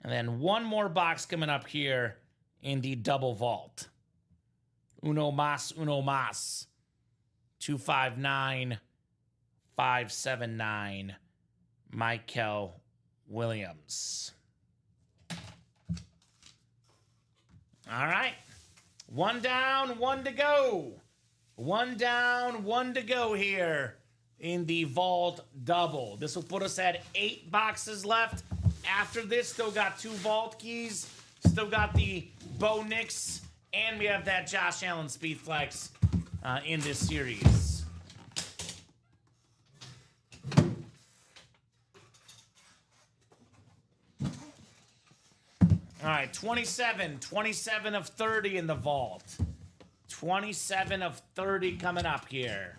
And then one more box coming up here in the double vault. Uno mas. 259 579. Michael Williams. All right. 1 down, 1 to go. 1 down, 1 to go here in the vault double. This will put us at 8 boxes left. After this, still got 2 vault keys. Still got the Bo Nix. And we have that Josh Allen Speed Flex in this series. All right, 27 of 30 in the vault. 27 of 30 coming up here.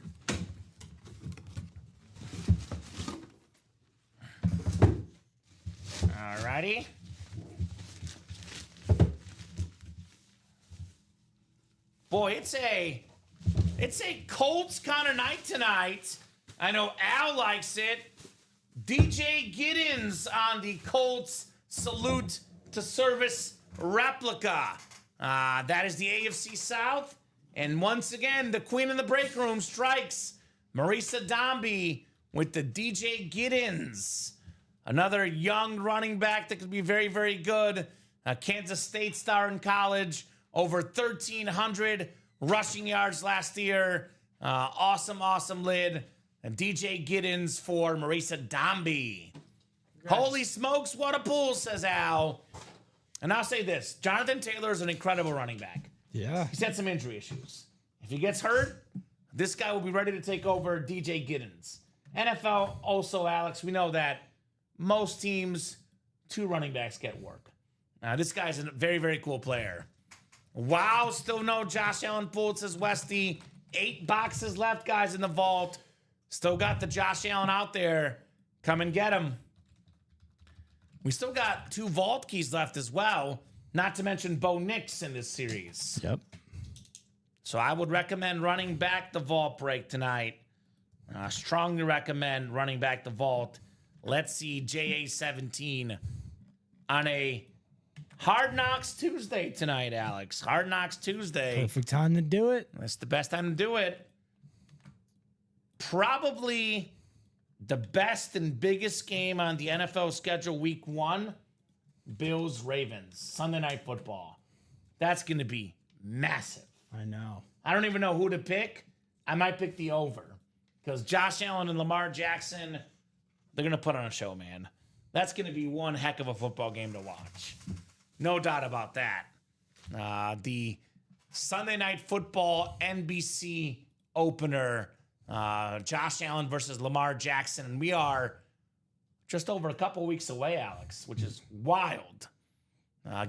All righty. Boy, it's a Colts kind of night tonight. I know Al likes it. DJ Giddens on the Colts salute to service replica. That is the AFC South. And once again, the queen in the break room strikes. Marisa Dombey with the DJ Giddens. Another young running back that could be very, very good. A Kansas State star in college. Over 1,300 rushing yards last year. Awesome lid. And DJ Giddens for Marisa Dombey. Holy smokes, what a pull, says Al. And I'll say this. Jonathan Taylor is an incredible running back. Yeah. He's had some injury issues. If he gets hurt, this guy will be ready to take over DJ Giddens. NFL also, Alex, we know that most teams, 2 running backs get work. This guy's a very, very cool player. Wow, still no Josh Allen pull, says Westy. 8 boxes left, guys, in the vault. Still got the Josh Allen out there. Come and get him. We still got 2 vault keys left as well. Not to mention Bo Nix in this series. Yep. So I would recommend running back the vault break tonight. Strongly recommend running back the vault. Let's see JA17 on a Hard Knocks Tuesday tonight, Alex. Hard Knocks Tuesday. Perfect time to do it. That's the best time to do it. Probably the best and biggest game on the NFL schedule week 1, Bills-Ravens, Sunday Night Football. That's going to be massive. I know. I don't even know who to pick. I might pick the over because Josh Allen and Lamar Jackson, they're going to put on a show, man. That's going to be one heck of a football game to watch. No doubt about that. The Sunday Night Football NBC opener, Josh Allen versus Lamar Jackson. And we are just over a couple weeks away, Alex, which is wild.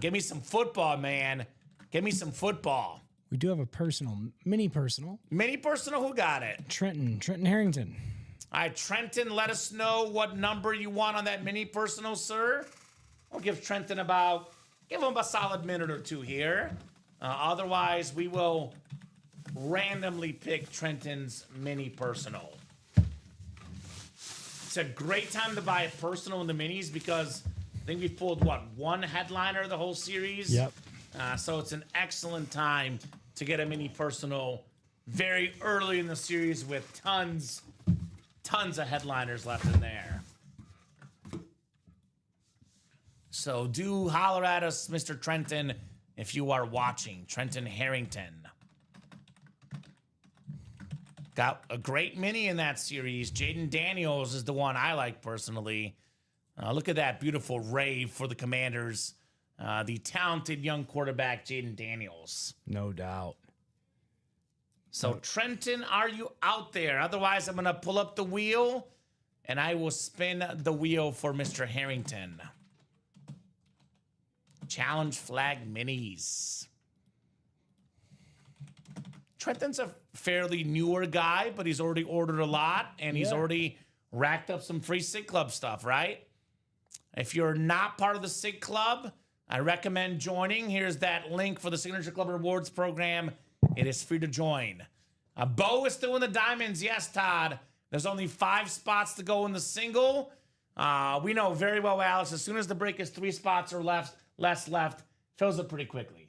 Give me some football, man. Give me some football. We do have a mini personal. Mini personal, who got it? Trenton Harrington. All right, Trenton, let us know what number you want on that mini personal, sir. I'll give Trenton give him a solid minute or two here. Otherwise, we will randomly pick Trenton's mini personal. It's a great time to buy a personal in the minis because I think we've pulled, one headliner the whole series? Yep. So it's an excellent time to get a mini personal very early in the series with tons of headliners left in there. So do holler at us, Mr. Trenton, if you are watching. Trenton Harrington. Got a great mini in that series. Jaden Daniels is the one I like personally. Look at that beautiful rave for the Commanders. The talented young quarterback, Jaden Daniels. No doubt. So, Trenton, are you out there? Otherwise, I'm going to pull up the wheel, and I will spin the wheel for Mr. Harrington. Challenge flag minis. Trenton's a fairly newer guy, but he's already ordered a lot, and he's already racked up some free SIG Club stuff, right? If you're not part of the SIG Club, I recommend joining. Here's that link for the Signature Club Rewards program. It is free to join. Bo is still in the diamonds. Yes, Todd. There's only 5 spots to go in the single. We know very well, Alex, as soon as the break is 3 spots or less left, fills up pretty quickly.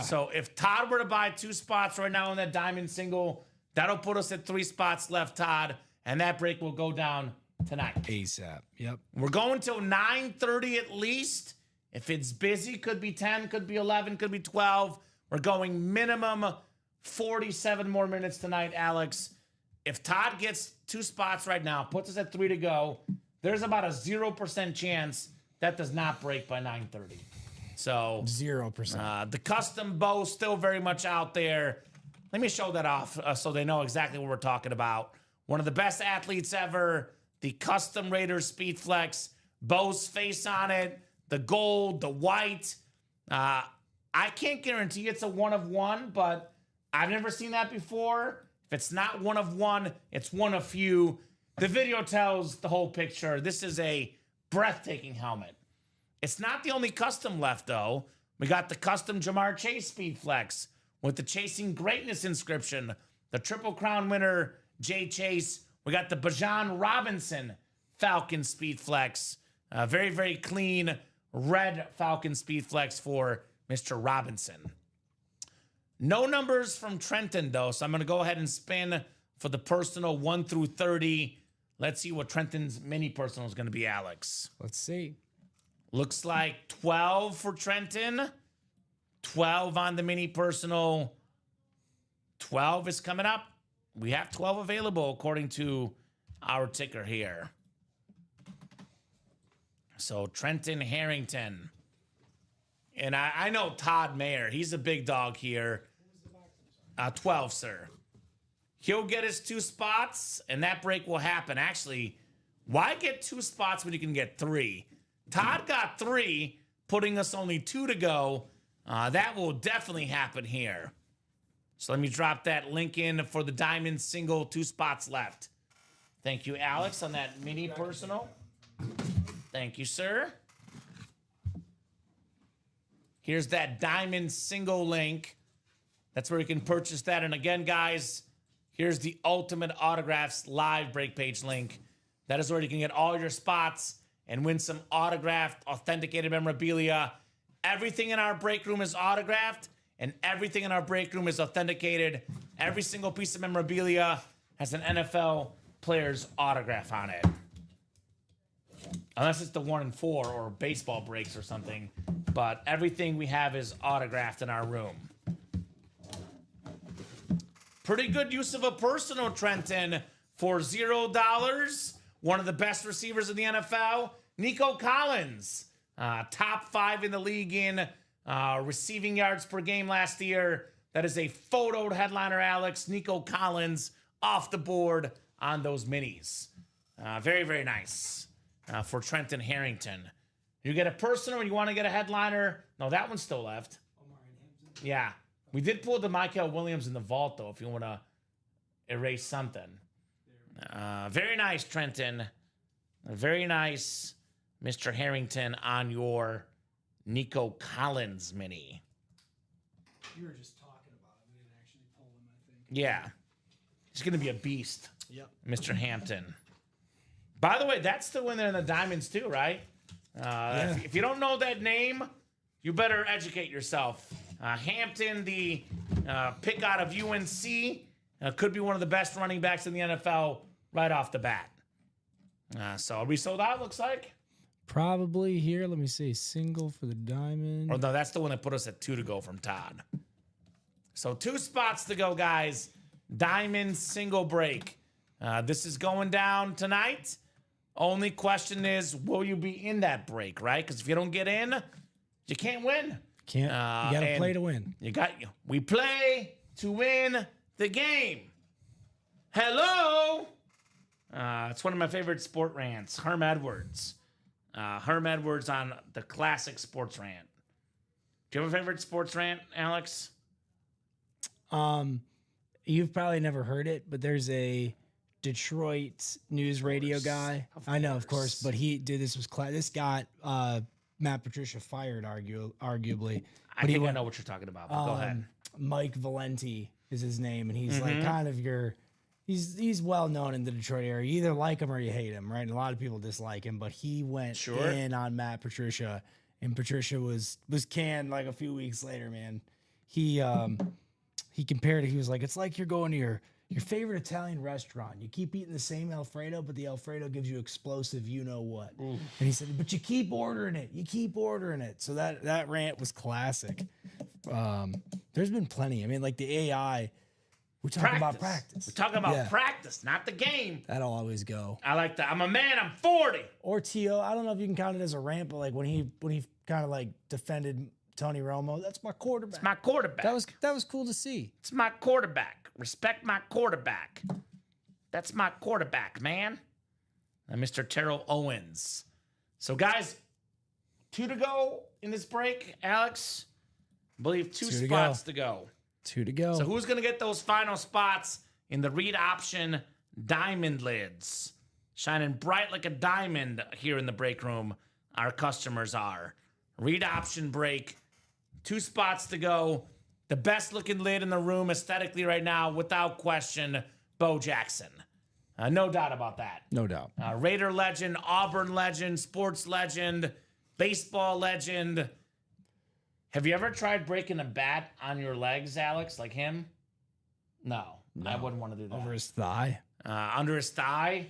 So if Todd were to buy 2 spots right now in that diamond single, that'll put us at 3 spots left, Todd, and that break will go down tonight. ASAP. Yep. We're going till 9:30 at least. If it's busy, could be 10, could be 11, could be 12. We're going minimum 47 more minutes tonight, Alex. If Todd gets 2 spots right now, puts us at 3 to go, there's about a 0% chance that does not break by 9:30. So 0%. the custom bow still very much out there. Let me show that off so they know exactly what we're talking about. One of the best athletes ever, the custom Raiders Speed Flex, bow's face on it, the gold, the white. I can't guarantee it's a 1 of 1, but I've never seen that before. If it's not 1 of 1, it's 1 of few. The video tells the whole picture. This is a breathtaking helmet. It's not the only custom left, though. We got the custom Jamar Chase Speed Flex with the Chasing Greatness inscription. The Triple Crown winner, Jay Chase. We got the Bijan Robinson Falcon Speed Flex. Very, very clean red Falcon Speed Flex for Mr. Robinson. No numbers from Trenton, though, so I'm going to go ahead and spin for the personal 1 through 30. Let's see what Trenton's mini personal is going to be, Alex. Let's see. Looks like 12 for Trenton. 12 on the mini personal. 12 is coming up. We have 12 available according to our ticker here. So Trenton Harrington. And I know Todd Mayer. He's a big dog here. 12, sir. He'll get his 2 spots, and that break will happen. Actually, why get 2 spots when you can get 3? Todd got 3, putting us only 2 to go. That will definitely happen here. So let me drop that link in for the diamond single, 2 spots left. Thank you, Alex, on that mini personal. Thank you, sir. Here's that diamond single link. That's where you can purchase that. And again, guys, here's the Ultimate Autographs live break page link. That is where you can get all your spots and win some autographed, authenticated memorabilia. Everything in our break room is autographed, and everything in our break room is authenticated. Every single piece of memorabilia has an NFL player's autograph on it. Unless it's the 1 and 4 or baseball breaks or something. But everything we have is autographed in our room. Pretty good use of a personal, Trenton, for $0. One of the best receivers in the NFL, Nico Collins. Top 5 in the league in receiving yards per game last year. That is a photoed headliner, Alex. Nico Collins off the board on those minis. Very, very nice for Trenton Harrington. You get a personal and you want to get a headliner. No, that one's still left. Yeah. We did pull the Michael Williams in the vault, though, if you want to erase something. Very nice, Trenton. Very nice, Mr. Harrington, on your Nico Collins mini. You were just talking about it. We didn't actually pull him, I think. Yeah. He's going to be a beast, Yep. Mr. Hampton. By the way, that's the winner in the Diamonds, too, right? If you don't know that name, you better educate yourself. Hampton, the pick out of UNC, could be one of the best running backs in the NFL right off the bat. So are we sold out, looks like? Probably here. Let me see. Single for the diamond. Oh, no, that's the one that put us at 2 to go from Todd. So 2 spots to go, guys. Diamond single break. This is going down tonight. Only question is, will you be in that break, right? Because if you don't get in, you can't win. You gotta play to win. We play to win the game. Hello. It's one of my favorite sport rants. Herm Edwards. Herm Edwards on the classic sports rant. Do you have a favorite sports rant, Alex? You've probably never heard it, but there's a Detroit news radio guy. I know, of course, but this was this got Matt Patricia fired, arguably. I think I know what you're talking about, but go ahead. Mike Valenti is his name, and he's like kind of he's well known in the Detroit area. You either like him or you hate him, right? And a lot of people dislike him, but he went in on Matt Patricia, and Patricia was canned like a few weeks later, man. He compared it. He was like, it's like you're going to your favorite Italian restaurant. You keep eating the same Alfredo, but the Alfredo gives you explosive you-know-what. And he said, but you keep ordering it. You keep ordering it. So that rant was classic. There's been plenty. I mean, like the AI, we're talking about practice. We're talking about practice, not the game. That'll always go. I like that. I'm a man. I'm 40. Or T.O., I don't know if you can count it as a rant, but like when he kind of like defended Tony Romo, that's my quarterback. It's my quarterback. That was cool to see. It's my quarterback. Respect my quarterback. That's my quarterback, man. Mr. Terrell Owens. So, guys, 2 to go in this break, Alex. I believe 2 spots to go. 2 to go. So, who's going to get those final spots in the read option diamond lids? Shining bright like a diamond here in the break room. Our customers are. Read option break. 2 spots to go. The best looking lid in the room aesthetically right now, without question, Bo Jackson. No doubt about that. No doubt. Raider legend, Auburn legend, sports legend, baseball legend. Have you ever tried breaking a bat on your legs, Alex, like him? No. I wouldn't want to do that. Over his thigh? Under his thigh?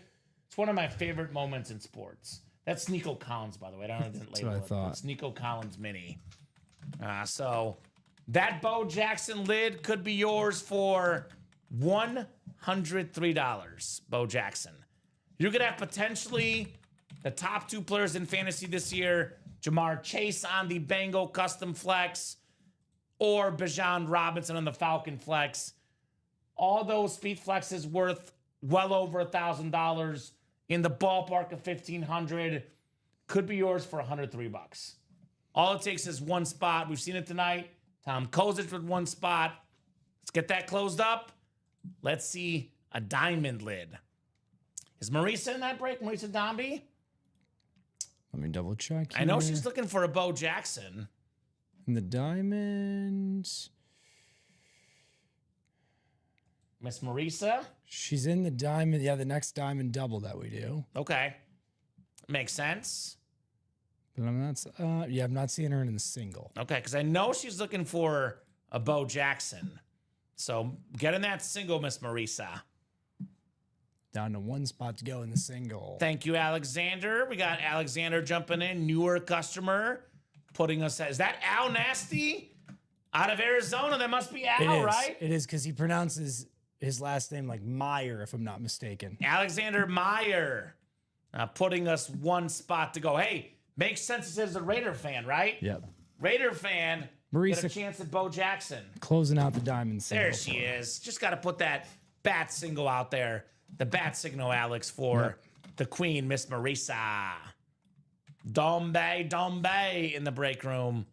It's one of my favorite moments in sports. That's Nico Collins, by the way. I didn't label what I it. thought. It's Nico Collins mini. So that Bo Jackson lid could be yours for $103. Bo Jackson. You're going to have potentially the top 2 players in fantasy this year, Jamar Chase on the Bengal custom flex or Bijan Robinson on the Falcon flex. All those speed flexes worth well over $1,000 in the ballpark of $1,500. Could be yours for $103. All it takes is 1 spot. We've seen it tonight. Tom Kozich with 1 spot. Let's get that closed up. Let's see a diamond lid. Is Marisa in that break? Marisa Dombey? Let me double check. I know she's looking for a Bo Jackson. And the diamonds. Miss Marisa? She's in the diamond. Yeah, the next diamond double that we do. Okay. Makes sense. But I'm not. I'm not seeing her in the single. Okay, because I know she's looking for a Bo Jackson. So get in that single, Miss Marisa. Down to 1 spot to go in the single. Thank you, Alexander. We got Alexander jumping in, newer customer, putting us. Is that Al Nasty out of Arizona? That must be Al, right? It is, because he pronounces his last name like Meyer, if I'm not mistaken. Alexander Meyer putting us 1 spot to go. Hey, makes sense. It says a Raider fan, right? Yep. Raider fan. Marisa Get a chance at Bo Jackson. Closing out the diamond single. There she is. Just got to put that bat single out there. The bat signal, Alex, for the queen, Miss Marisa. Dombe in the break room.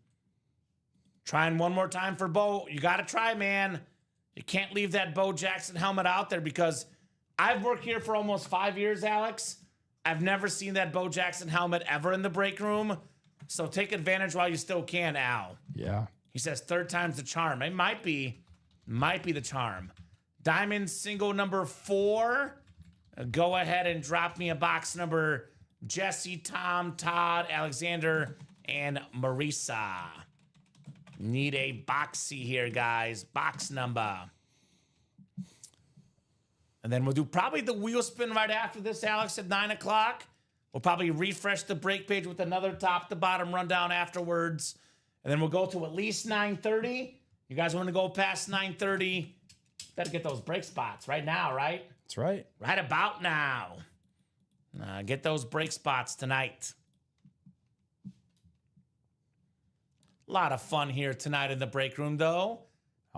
Trying one more time for Bo. You got to try, man. You can't leave that Bo Jackson helmet out there because I've worked here for almost 5 years, Alex. I've never seen that Bo Jackson helmet ever in the break room. So take advantage while you still can, Al. Yeah. He says third time's the charm. It might be the charm. Diamond single number 4. Go ahead and drop me a box number Jesse, Tom, Todd, Alexander, and Marisa. Need a boxy here, guys. Box number. And then we'll do probably the wheel spin right after this, Alex, at 9 o'clock. We'll probably refresh the break page with another top-to-bottom rundown afterwards. And then we'll go to at least 9:30. You guys want to go past 9:30? Better get those break spots right now, right? That's right. Right about now. Get those break spots tonight. A lot of fun here tonight in the break room, though.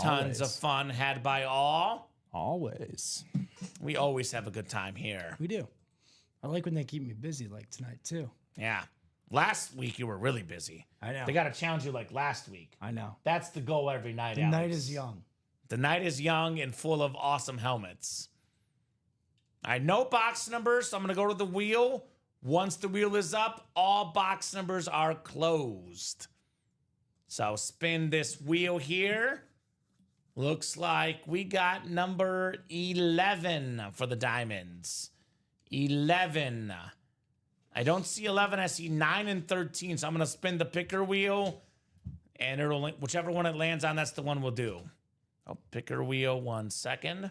Tons of fun had by all. Always. We always have a good time here. We do. I like when they keep me busy like tonight, too. Yeah. Last week, you were really busy. I know. They got to challenge you like last week. I know. That's the goal every night, The Alex. night is young. The night is young and full of awesome helmets. I know box numbers, so I'm going to go to the wheel. Once the wheel is up, all box numbers are closed. So spin this wheel here. Looks like we got number 11 for the diamonds. 11. I don't see 11. I see 9 and 13. So I'm going to spin the picker wheel. And it'll, whichever one it lands on, that's the one we'll do. Oh, picker wheel, 1 second.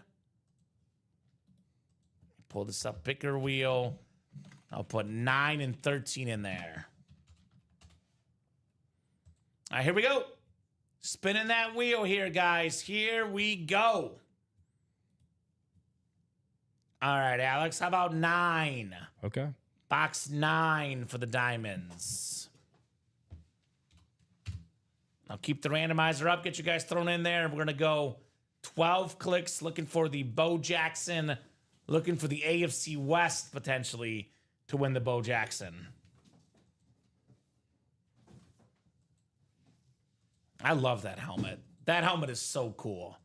Pull this up, picker wheel. I'll put 9 and 13 in there. All right, here we go. Spinning that wheel here, guys. Here we go. All right, Alex, how about 9? Okay. Box 9 for the diamonds. I'll keep the randomizer up, get you guys thrown in there. We're going to go 12 clicks looking for the Bo Jackson, looking for the AFC West potentially to win the Bo Jackson. I love that helmet. That helmet is so cool.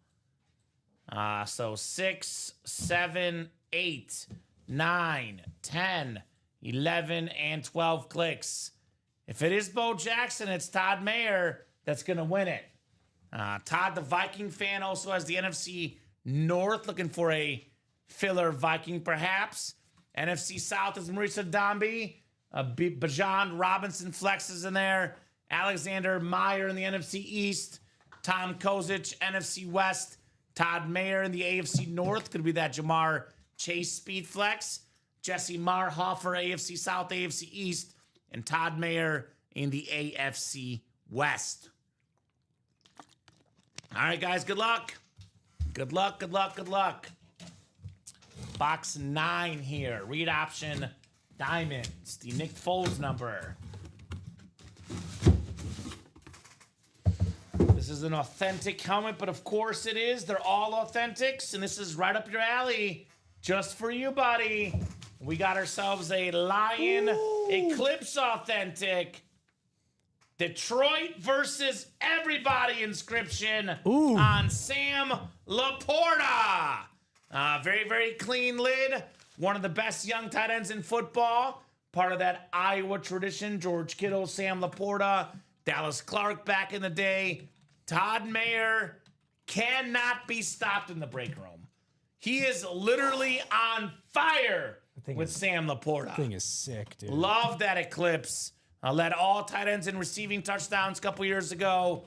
So 6, 7, 8, 9, 10, 11, and 12 clicks. If it is Bo Jackson, it's Todd Mayer that's going to win it. Todd, the Viking fan, also has the NFC North, looking for a filler Viking, perhaps. NFC South is Marisa Dombe. Bajan Robinson flexes in there. Alexander Meyer in the NFC East. Tom Kozic, NFC West. Todd Mayer in the AFC North. Could be that Jamar Chase speed flex. Jesse Marhofer, AFC South, AFC East. And Todd Mayer in the AFC West. All right, guys, good luck. Good luck, good luck, good luck. Box 9 here. Read option diamonds. The Nick Foles number. This is an authentic helmet, but of course it is. They're all authentics, and this is right up your alley. Just for you, buddy. We got ourselves a Lion Eclipse authentic. Detroit versus everybody inscription on Sam Laporta. Very, very clean lid. One of the best young tight ends in football. Part of that Iowa tradition. George Kittle, Sam Laporta, Dallas Clark back in the day. Todd Mayer cannot be stopped in the break room. He is literally on fire with Sam Laporta. Thing is sick, dude. Love that Eclipse. Led all tight ends in receiving touchdowns a couple years ago.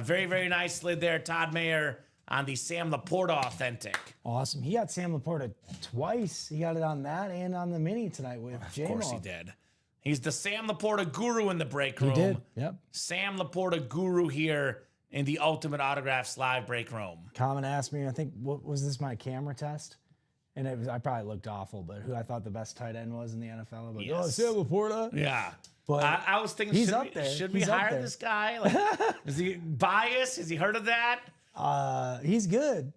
Very, very nice lid there. Todd Mayer on the Sam Laporta authentic. Awesome. He got Sam Laporta twice. He got it on that and on the mini tonight with J-Mo. Of course he did. He's the Sam Laporta guru in the break room. He did, yep. Sam Laporta guru here in the Ultimate Autographs live break room. Kamen asked me, I think, what was this my camera test? And it was, I probably looked awful, but who I thought the best tight end was in the NFL. I'm like, Yes. oh, Sam Laporta. Yeah. But I was thinking, he's up there. Should we He's up hire there. this guy? Like, is he biased? Has he heard of that? He's good.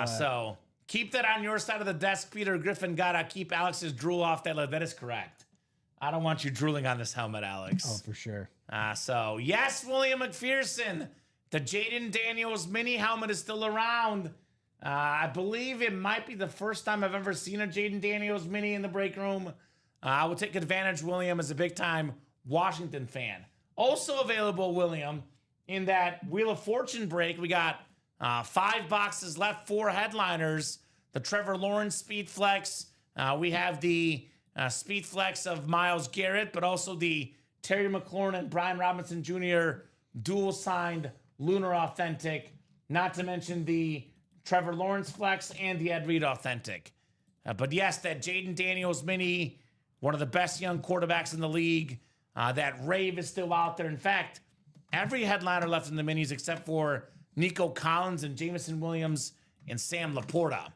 So keep that on your side of the desk, Peter Griffin. Gotta keep Alex's drool off that lid. That is correct. I don't want you drooling on this helmet, Alex. Oh, for sure. So, yes, William McPherson, the Jaden Daniels mini helmet is still around. I believe it might be the first time I've ever seen a Jaden Daniels mini in the break room. I will take advantage, William, as a big-time Washington fan. Also available, William, in that Wheel of Fortune break, we got 5 boxes left, 4 headliners. The Trevor Lawrence Speed Flex. We have the Speed Flex of Myles Garrett, but also the Terry McLaurin and Brian Robinson Jr. dual-signed Lunar Authentic. Not to mention the Trevor Lawrence Flex and the Ed Reed Authentic. But yes, that Jaden Daniels mini, one of the best young quarterbacks in the league. That rave is still out there. In fact, every headliner left in the minis except for Nico Collins and Jameson Williams and Sam Laporta.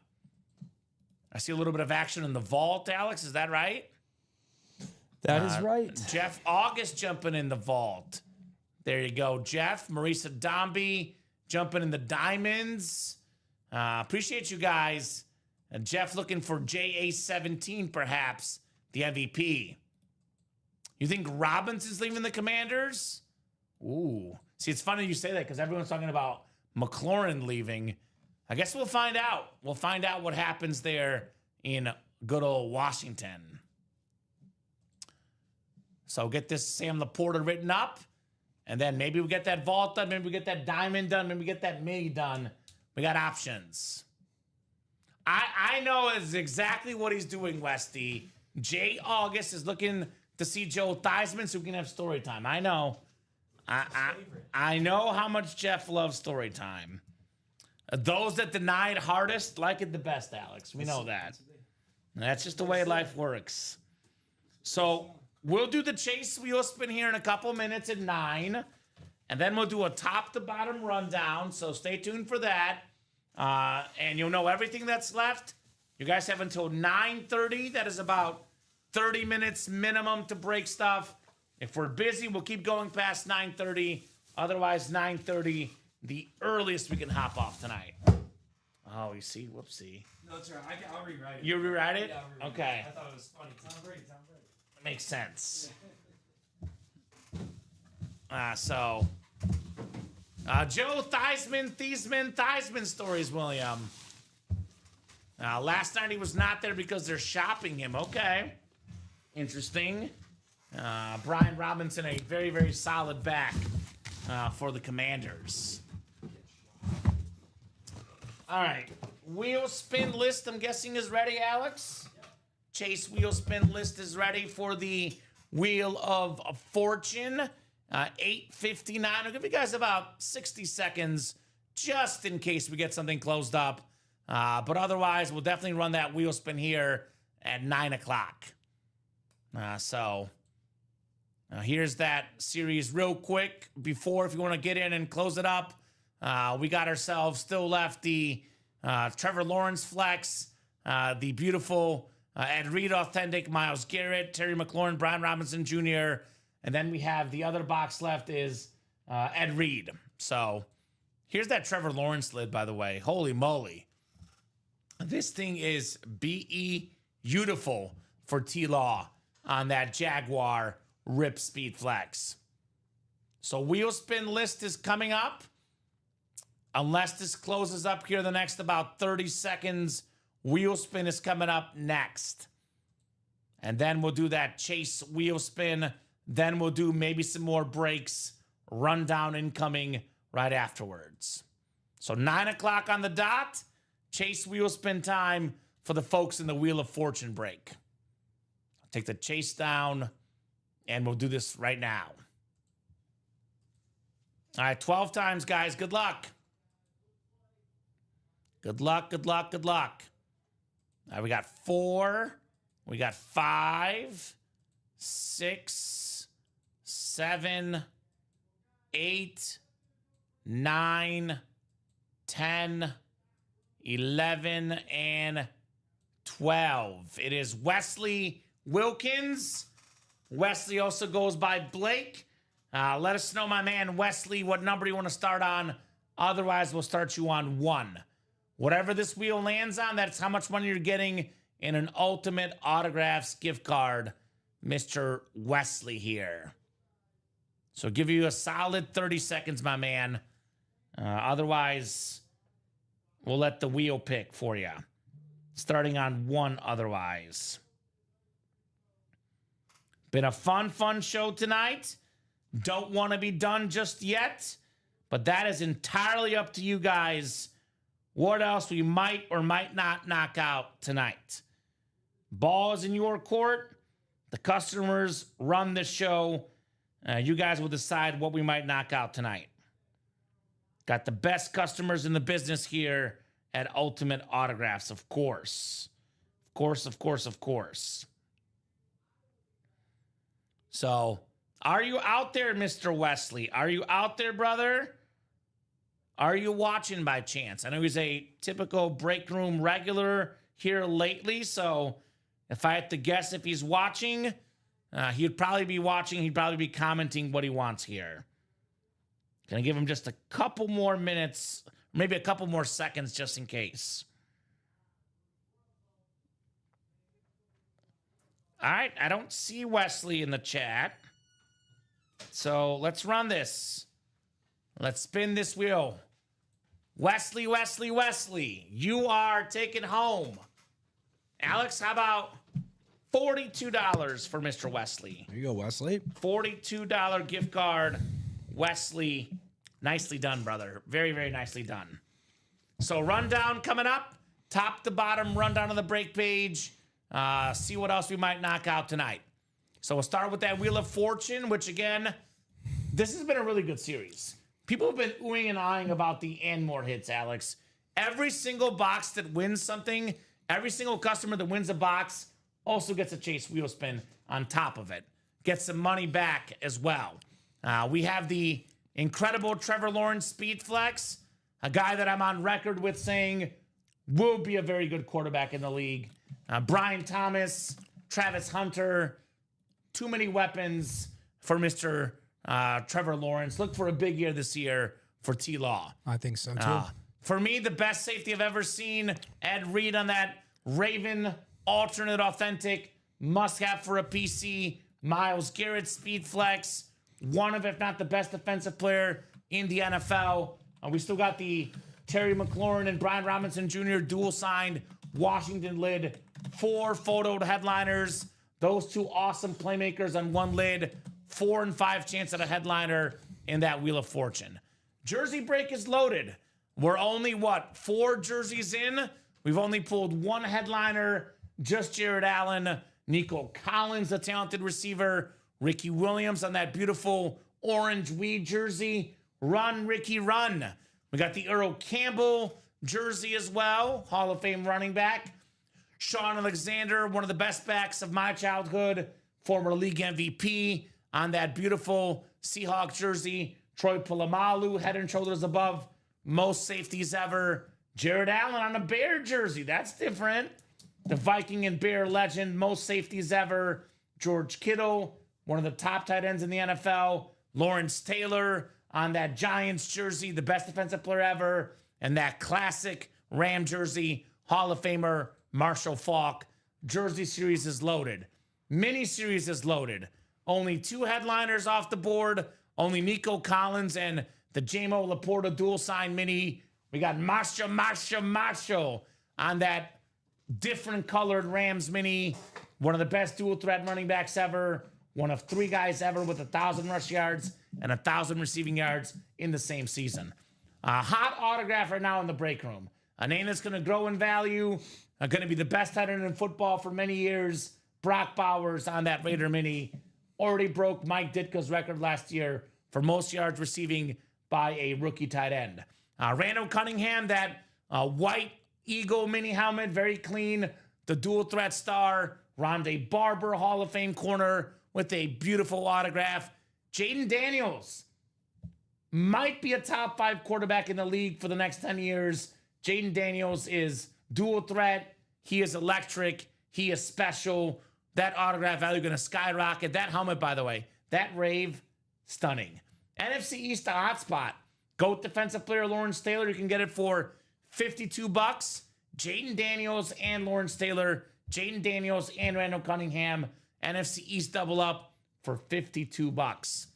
I see a little bit of action in the vault, Alex. Is that right? That is right. Jeff August jumping in the vault. There you go, Jeff. Marisa Dombey jumping in the diamonds. Appreciate you guys. Jeff looking for JA17, perhaps, the MVP. You think Robinson's leaving the Commanders? Ooh. See, it's funny you say that because everyone's talking about McLaurin leaving. I guess we'll find out. We'll find out what happens there in good old Washington. So get this Sam Laporta written up, and then maybe we get that vault done, maybe we get that diamond done, maybe we get that mini done. We got options. I know is exactly what he's doing, Westy. Jay August is looking to see Joe Theismann so we can have story time. I know. I know how much Jeff loves story time. Those that denied hardest like it the best, Alex. We know that. That's just the way life works. So we'll do the chase wheel spin here in a couple minutes at 9. And then we'll do a top to bottom rundown. So stay tuned for that. And you'll know everything that's left. You guys have until 9:30. That is about 30 minutes minimum to break stuff. If we're busy, we'll keep going past 9:30. Otherwise, 9:30, the earliest we can hop off tonight. Oh, you see? Whoopsie. No, it's all right. I'll rewrite it. You rewrite it? Yeah, I'll rewrite Okay. it. I thought it was funny. Tom Brady. Makes sense. Joe Theismann stories, William. Last night he was not there because they're shopping him. Okay. Interesting. Brian Robinson, a very, very solid back for the Commanders. All right. Wheel spin list, I'm guessing, is ready, Alex? Yep. Chase wheel spin list is ready for the Wheel of Fortune. 8:59. I'll give you guys about 60 seconds just in case we get something closed up. But otherwise, we'll definitely run that wheel spin here at 9 o'clock. Here's that series real quick before, if you want to get in and close it up. We got ourselves still left the Trevor Lawrence Flex, the beautiful Ed Reed Authentic, Myles Garrett, Terry McLaurin, Brian Robinson Jr., and then we have the other box left is Ed Reed. So here's that Trevor Lawrence lid, by the way. Holy moly. This thing is beautiful for T-Law on that Jaguar Rip Speed Flex. So wheel spin list is coming up. Unless this closes up here the next about 30 seconds, wheel spin is coming up next. And then we'll do that chase wheel spin. Then we'll do maybe some more breaks, rundown incoming right afterwards. So 9 o'clock on the dot, chase wheel spin time for the folks in the Wheel of Fortune break. I'll take the chase down, and we'll do this right now. All right, 12 times, guys. Good luck. Good luck, good luck, good luck. All right, we got 4. We got 5, 6, 7, 8, 9, 10, 11, and 12. It is Wesley Wilkins. Wesley also goes by Blake. Let us know, my man Wesley, what number you want to start on. Otherwise, we'll start you on 1. Whatever this wheel lands on, that's how much money you're getting in an Ultimate Autographs gift card Mr. Wesley here. So give you a solid 30 seconds, my man. Otherwise, we'll let the wheel pick for you. Starting on 1 otherwise. Been a fun show tonight. Don't want to be done just yet, but that is entirely up to you guys. What else we might or might not knock out tonight? Ball is in your court. The customers run this show. You guys will decide what we might knock out tonight. Got the best customers in the business here at Ultimate Autographs, of course. Of course. So, are you out there, Mr. Wesley? Are you out there, brother? Are you watching by chance? I know he's a typical break room regular here lately, so if I had to guess if he's watching, he'd probably be watching. He'd probably be commenting what he wants here. Gonna give him just a couple more minutes, maybe a couple more seconds just in case. All right, I don't see Wesley in the chat. So let's run this. Let's spin this wheel. Wesley, you are taken home. Alex, how about $42 for Mr. Wesley? There you go, Wesley. $42 gift card. Wesley, nicely done, brother. Very, very nicely done. So rundown coming up. Top to bottom rundown on the break page. See what else we might knock out tonight. So we'll start with that Wheel of Fortune, which again, this has been a really good series. People have been oohing and eyeing about the and more hits, Alex. Every single box that wins something, every single customer that wins a box also gets a Chase wheel spin on top of it. Gets some money back as well. We have the incredible Trevor Lawrence Speed Flex, a guy that I'm on record with saying will be a very good quarterback in the league. Brian Thomas, Travis Hunter, too many weapons for Mr. Trevor Lawrence. Look for a big year this year for T-Law. I think so, too. For me, the best safety I've ever seen, Ed Reed on that Raven alternate authentic must-have for a PC. Myles Garrett Speed Flex, one of, if not the best defensive player in the NFL. We still got the Terry McLaurin and Brian Robinson Jr. dual-signed Washington lid, 4 photoed headliners. Those 2 awesome playmakers on one lid. 4 and 5 chance at a headliner in that Wheel of Fortune. Jersey break is loaded. We're only, 4 jerseys in? We've only pulled 1 headliner, just Jared Allen, Nico Collins, a talented receiver, Ricky Williams on that beautiful orange weed jersey. Run, Ricky, run. We got the Earl Campbell jersey as well, Hall of Fame running back. Sean Alexander, one of the best backs of my childhood, former league MVP, on that beautiful Seahawk jersey. Troy Polamalu, head and shoulders above most safeties ever. Jared Allen on a Bear jersey. That's different. The Viking and Bear legend, most safeties ever. George Kittle, one of the top tight ends in the NFL. Lawrence Taylor on that Giants jersey, the best defensive player ever. And that classic Ram jersey, Hall of Famer Marshall Faulk. Jersey series is loaded. Mini series is loaded. Only 2 headliners off the board. Only Nico Collins and the J-Mo Laporta dual sign mini. We got Marsha on that different colored Rams mini. One of the best dual threat running backs ever. One of 3 guys ever with 1,000 rush yards and 1,000 receiving yards in the same season. A hot autograph right now in the break room. A name that's going to grow in value. Going to be the best tight end in football for many years. Brock Bowers on that Raider mini. Already broke Mike Ditka's record last year for most yards receiving by a rookie tight end. Randall Cunningham, that white Eagle mini helmet, very clean. The dual threat star. Rondé Barber, Hall of Fame corner with a beautiful autograph. Jaden Daniels might be a top 5 quarterback in the league for the next 10 years. Jaden Daniels is dual threat. He is electric. He is special. That autograph value going to skyrocket. That helmet, by the way, that rave, stunning. NFC East, a hotspot. GOAT defensive player Lawrence Taylor. You can get it for $52. Jaden Daniels and Lawrence Taylor. Jaden Daniels and Randall Cunningham NFC East double up for $52.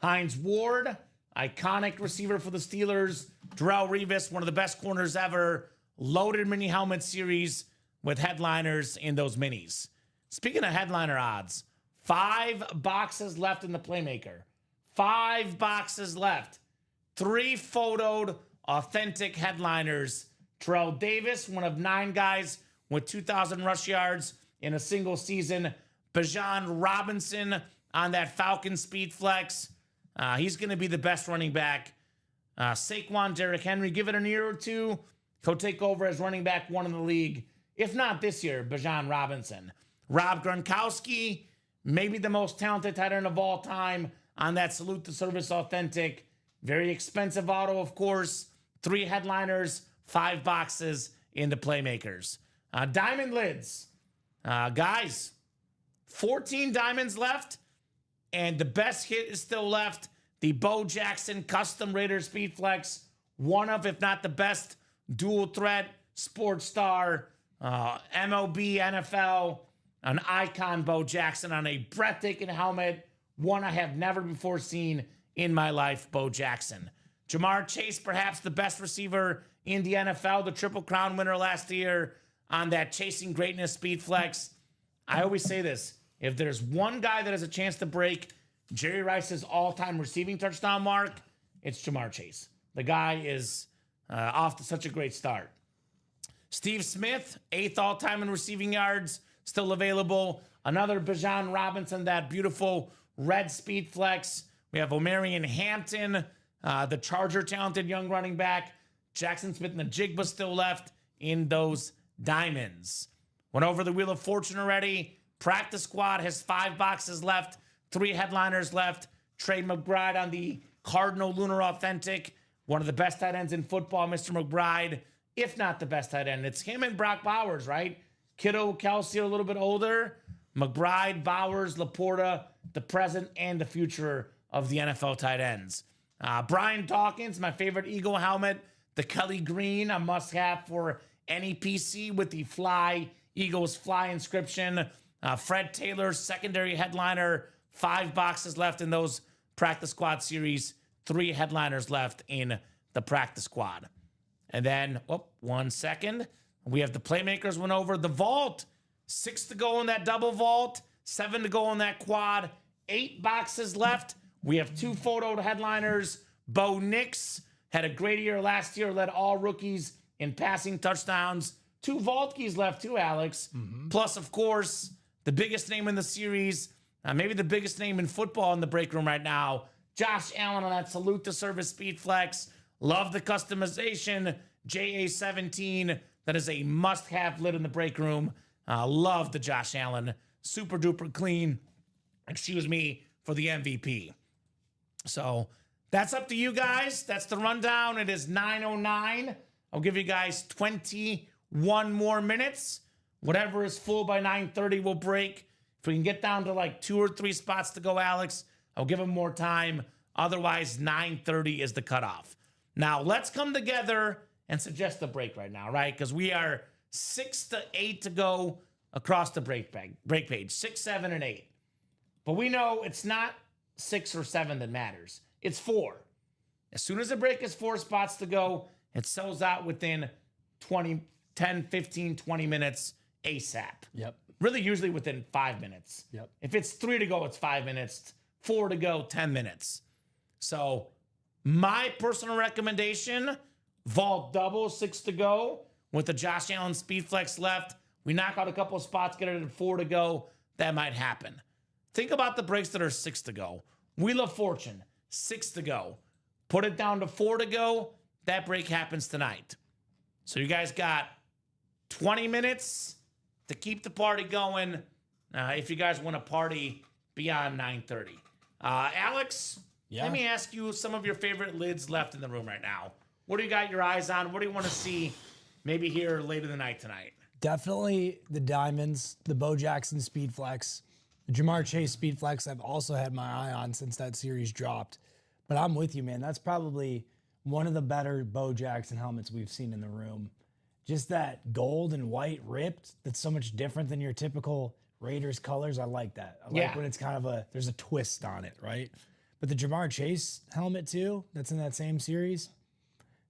Hines Ward, iconic receiver for the Steelers. Darrelle Revis, one of the best corners ever. Loaded mini helmet series with headliners in those minis. Speaking of headliner odds, 5 boxes left in the Playmaker. 5 boxes left. 3 photoed authentic headliners. Terrell Davis, one of 9 guys with 2,000 rush yards in a single season. Bijan Robinson on that Falcon speed flex. He's going to be the best running back. Saquon, Derrick Henry, give it a year or two. He'll take over as running back 1 in the league. If not this year, Bijan Robinson. Rob Gronkowski, maybe the most talented tight end of all time on that Salute the Service authentic. Very expensive auto, of course. 3 headliners, 5 boxes into Playmakers. Diamond lids. Guys, 14 diamonds left, and the best hit is still left. The Bo Jackson Custom Raider Speed Flex. One of, if not the best, dual threat, sports star, MLB, NFL, an icon Bo Jackson on a breathtaking helmet. One I have never before seen in my life, Bo Jackson. Jamar Chase, perhaps the best receiver in the NFL, the Triple Crown winner last year on that Chasing Greatness Speed Flex. I always say this, if there's one guy that has a chance to break Jerry Rice's all-time receiving touchdown mark, it's Jamar Chase. The guy is off to such a great start. Steve Smith, 8th all-time in receiving yards, still available. Another Bijan Robinson, that beautiful red speed flex. We have Omarion Hampton, the Charger-talented young running back. Jackson Smith and the Jigba still left in those diamonds. Went over the Wheel of Fortune already. Practice squad has 5 boxes left, 3 headliners left. Trey McBride on the Cardinal Lunar Authentic. One of the best tight ends in football, Mr. McBride, if not the best tight end. It's him and Brock Bowers, right? Kittle, Kelsey are a little bit older. McBride, Bowers, Laporta, the present and the future of the NFL tight ends. Brian Dawkins, my favorite Eagle helmet. The Kelly Green, a must-have for any PC with the Fly, Eagles Fly inscription. Fred Taylor, secondary headliner. 5 boxes left in those practice squad series. 3 headliners left in the practice squad. And then, 1 second. We have the Playmakers went over. The vault, 6 to go in that double vault. 7 to go in that quad. 8 boxes left. We have 2 photo headliners. Bo Nix had a great year last year, led all rookies in passing touchdowns. 2 vault keys left too, Alex. Plus, of course, the biggest name in the series, maybe the biggest name in football in the break room right now, Josh Allen on that Salute the Service Speed Flex. Love the customization. JA17, that is a must-have lid in the break room. Love the Josh Allen. Super duper clean. Excuse me for the MVP. So that's up to you guys. That's the rundown. It is 9:09. I'll give you guys 21 more minutes. Whatever is full by 9:30 will break. If we can get down to like 2 or 3 spots to go, Alex, I'll give them more time. Otherwise, 9:30 is the cutoff. Now, let's come together and suggest a break right now, right? Because we are 6 to 8 to go across the break page. 6, 7, and 8. But we know it's not 6 or 7 that matters. It's 4. As soon as the break is 4 spots to go, it sells out within 10, 15, 20 minutes ASAP. Yep. Really, usually within 5 minutes. Yep. If it's 3 to go, it's 5 minutes. 4 to go, 10 minutes. So my personal recommendation, vault double, 6 to go with the Josh Allen Speed Flex left. We knock out a couple of spots, get it at 4 to go. That might happen. Think about the breaks that are 6 to go. Wheel of Fortune, 6 to go. Put it down to 4 to go. That break happens tonight. So you guys got 20 minutes to keep the party going if you guys want to party beyond 9:30. Alex, Yeah. let me ask you some of your favorite lids left in the room right now. What do you got your eyes on? What do you want to see maybe here later in the night tonight? Definitely the diamonds, the Bo Jackson Speed Flex, the Jamar Chase Speed Flex. I've also had my eye on since that series dropped. But I'm with you, man. That's probably one of the better Bo Jackson helmets we've seen in the room. Just that gold and white ripped, that's so much different than your typical Raiders colors, I like that. I like Yeah. when it's kind of there's a twist on it, right? But the Jamar Chase helmet too, that's in that same series,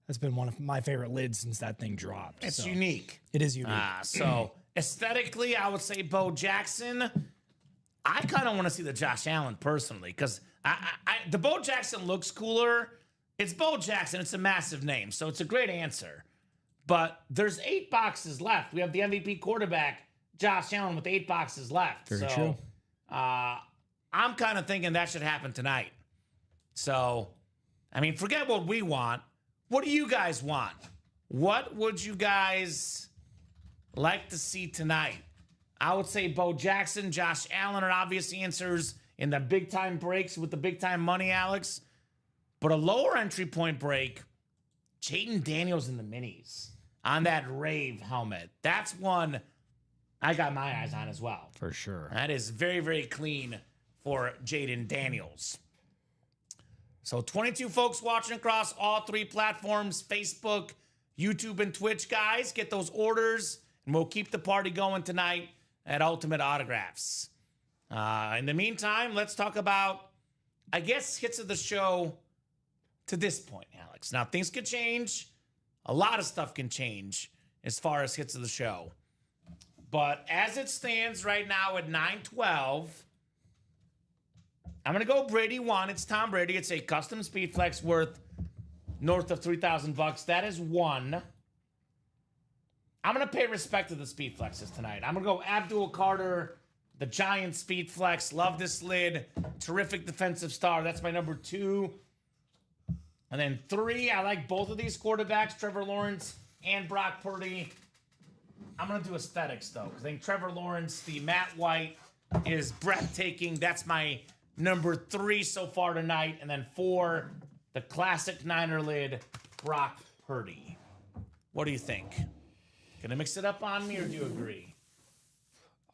that's been one of my favorite lids since that thing dropped. It's So, unique. It is unique. So aesthetically, I would say Bo Jackson. I kind of want to see the Josh Allen personally because the Bo Jackson looks cooler. It's Bo Jackson. It's a massive name, so it's a great answer. But there's 8 boxes left. We have the MVP quarterback, Josh Allen, with 8 boxes left. Very true. I'm kind of thinking that should happen tonight. So, I mean, forget what we want. What do you guys want? What would you guys like to see tonight? I would say Bo Jackson, Josh Allen are obvious answers in the big time breaks with the big time money, Alex. But a lower entry point break, Jaden Daniels in the minis on that Rave helmet. That's one I got my eyes on as well. For sure. That is very, very clean for Jaden Daniels. So 22 folks watching across all 3 platforms, Facebook, YouTube, and Twitch. Guys, get those orders, and we'll keep the party going tonight at Ultimate Autographs. In the meantime, let's talk about, I guess, hits of the show to this point, Alex. Now, things could change. A lot of stuff can change as far as hits of the show. But as it stands right now at 9:12, I'm going to go Brady 1. It's Tom Brady. It's a custom speed flex worth north of $3,000. That is 1. I'm going to pay respect to the speed flexes tonight. I'm going to go Abdul Carter, the Giant speed flex. Love this lid. Terrific defensive star. That's my number 2. And then 3, I like both of these quarterbacks, Trevor Lawrence and Brock Purdy. I'm going to do aesthetics, though, because I think Trevor Lawrence, the matte white, is breathtaking. That's my number 3 so far tonight. And then 4, the classic Niner lid, Brock Purdy. What do you think? Gonna mix it up on me, or do you agree?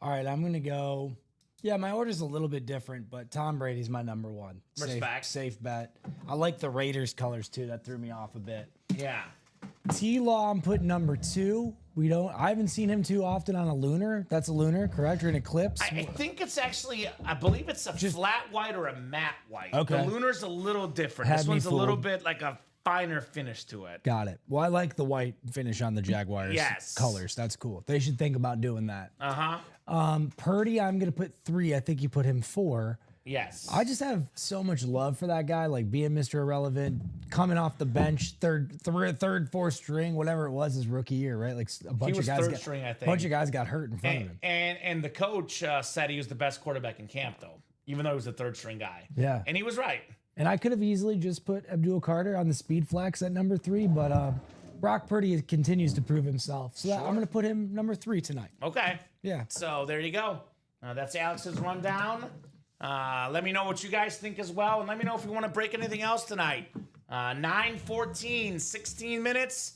All right, I'm going to go. Yeah, my order's a little bit different, but Tom Brady's my number 1. Respect. Safe bet. I like the Raiders colors, too. That threw me off a bit. Yeah. T-Law, I'm putting number 2. I haven't seen him too often on a lunar. That's a lunar, correct? Or an eclipse? I think it's actually, I believe it's a flat white or a matte white. Okay. The lunar's a little different. Had This me one's a little fooled. bit like a finer finish to it. Got it. Well, I like the white finish on the Jaguars Yes. colors. That's cool. They should think about doing that. Uh-huh. Purdy, I'm going to put 3. I think you put him 4. Yes. I just have so much love for that guy, like being Mr. Irrelevant, coming off the bench, third, fourth string, whatever it was his rookie year, right? Like a bunch was of guys third string, I think. bunch of guys got hurt in front of him. And the coach said he was the best quarterback in camp, though, even though he was a third string guy. Yeah. And he was right. And I could have easily just put Abdul Carter on the speed flex at number 3, but Brock Purdy continues to prove himself. So I'm going to put him number 3 tonight. Okay. Yeah. So there you go. That's Alex's rundown. Let me know what you guys think as well. And let me know if you want to break anything else tonight. 9:14, 16 minutes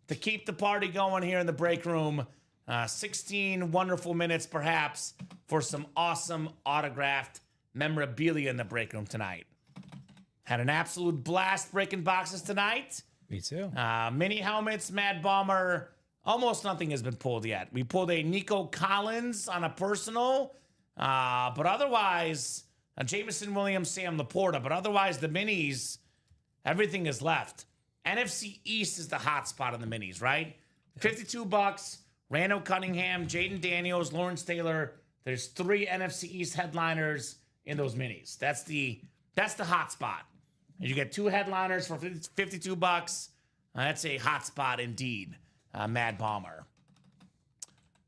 to keep the party going here in the break room. 16 wonderful minutes, perhaps, for some awesome autographed memorabilia in the break room tonight. Had an absolute blast breaking boxes tonight. Me too. Mini helmets, Mad Bomber. Almost nothing has been pulled yet. We pulled a Nico Collins on a personal. But otherwise, Jameson Williams, Sam Laporta. But otherwise, the minis, everything is left. NFC East is the hot spot on the minis, right? $52. Randall Cunningham, Jaden Daniels, Lawrence Taylor. There's 3 NFC East headliners in those minis. That's the hot spot. And you get 2 headliners for $52. That's a hot spot indeed, Mad Bomber.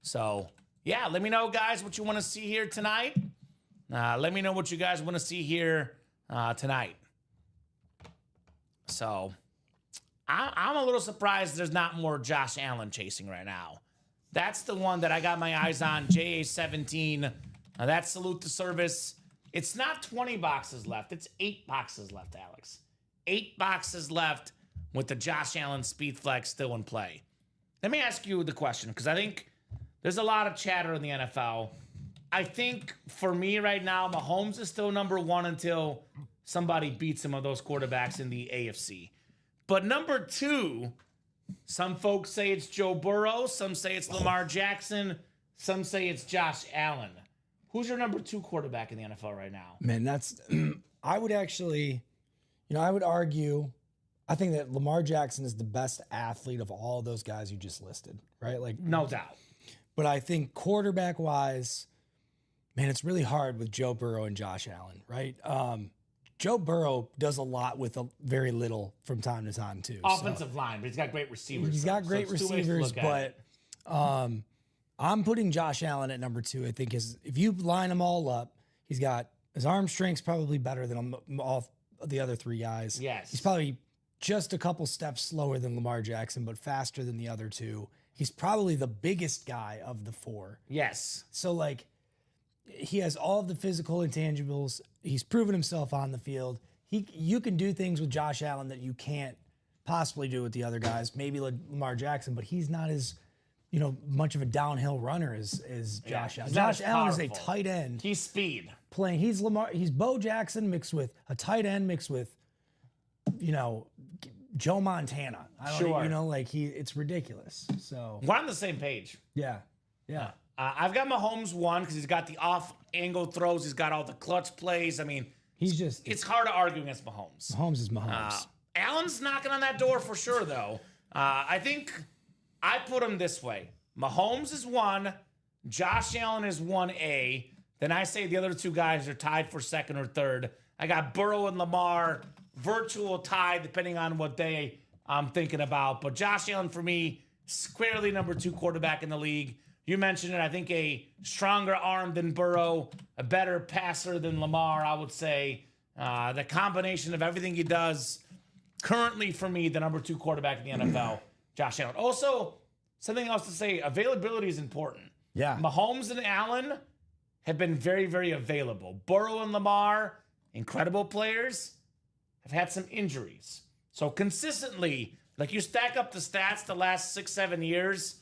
So, yeah, let me know, guys, what you want to see here tonight. Let me know what you guys want to see here tonight. So, I'm a little surprised there's not more Josh Allen chasing right now. That's the one that I got my eyes on, JA17. That's salute to service. It's not 20 boxes left. It's 8 boxes left, Alex. 8 boxes left with the Josh Allen Speed Flex still in play. Let me ask you the question, because I think there's a lot of chatter in the NFL. I think for me right now, Mahomes is still number 1 until somebody beats some of those quarterbacks in the AFC. But number 2, some folks say it's Joe Burrow. Some say it's Lamar Jackson. Some say it's Josh Allen. Who's your number 2 quarterback in the NFL right now? Man, that's I would actually, I would argue, I think that Lamar Jackson is the best athlete of all those guys you just listed, right? Like, No doubt. but I think quarterback wise, man, it's really hard with Joe Burrow and Josh Allen, right? Joe Burrow does a lot with very little from time to time too. Offensive line, but he's got great receivers. He's got great it's 2 ways to receivers, look at it. but I'm putting Josh Allen at number 2. I think if you line them all up, he's got his arm strength's probably better than all the other 3 guys. Yes. He's probably just a couple steps slower than Lamar Jackson, but faster than the other 2. He's probably the biggest guy of the 4. Yes. So like he has all of the physical intangibles. He's proven himself on the field. You can do things with Josh Allen that you can't possibly do with the other guys. Maybe like Lamar Jackson, but he's not as much of a downhill runner as Josh Allen. He's not Josh as Allen is a powerful. tight end He's speed. playing. He's Bo Jackson mixed with a tight end mixed with Joe Montana. Sure. It's ridiculous. So We're on the same page. yeah. I've got Mahomes 1 because he's got the off-angle throws. He's got all the clutch plays. I mean, it's hard to argue against Mahomes. Mahomes is Mahomes. Allen's knocking on that door for sure, though. I think I put him this way. Mahomes is 1. Josh Allen is 1A. Then I say the other 2 guys are tied for 2nd or 3rd. I got Burrow and Lamar, virtual tie, depending on what day I'm thinking about. But Josh Allen, for me, squarely number 2 quarterback in the league. You mentioned it. I think a stronger arm than Burrow, a better passer than Lamar, I would say. The combination of everything he does, currently for me, the number 2 quarterback in the NFL, Josh Allen. Also, something else to say, availability is important. Yeah. Mahomes and Allen have been very, very available. Burrow and Lamar, incredible players, have had some injuries. So consistently, like you stack up the stats the last 6-7 years,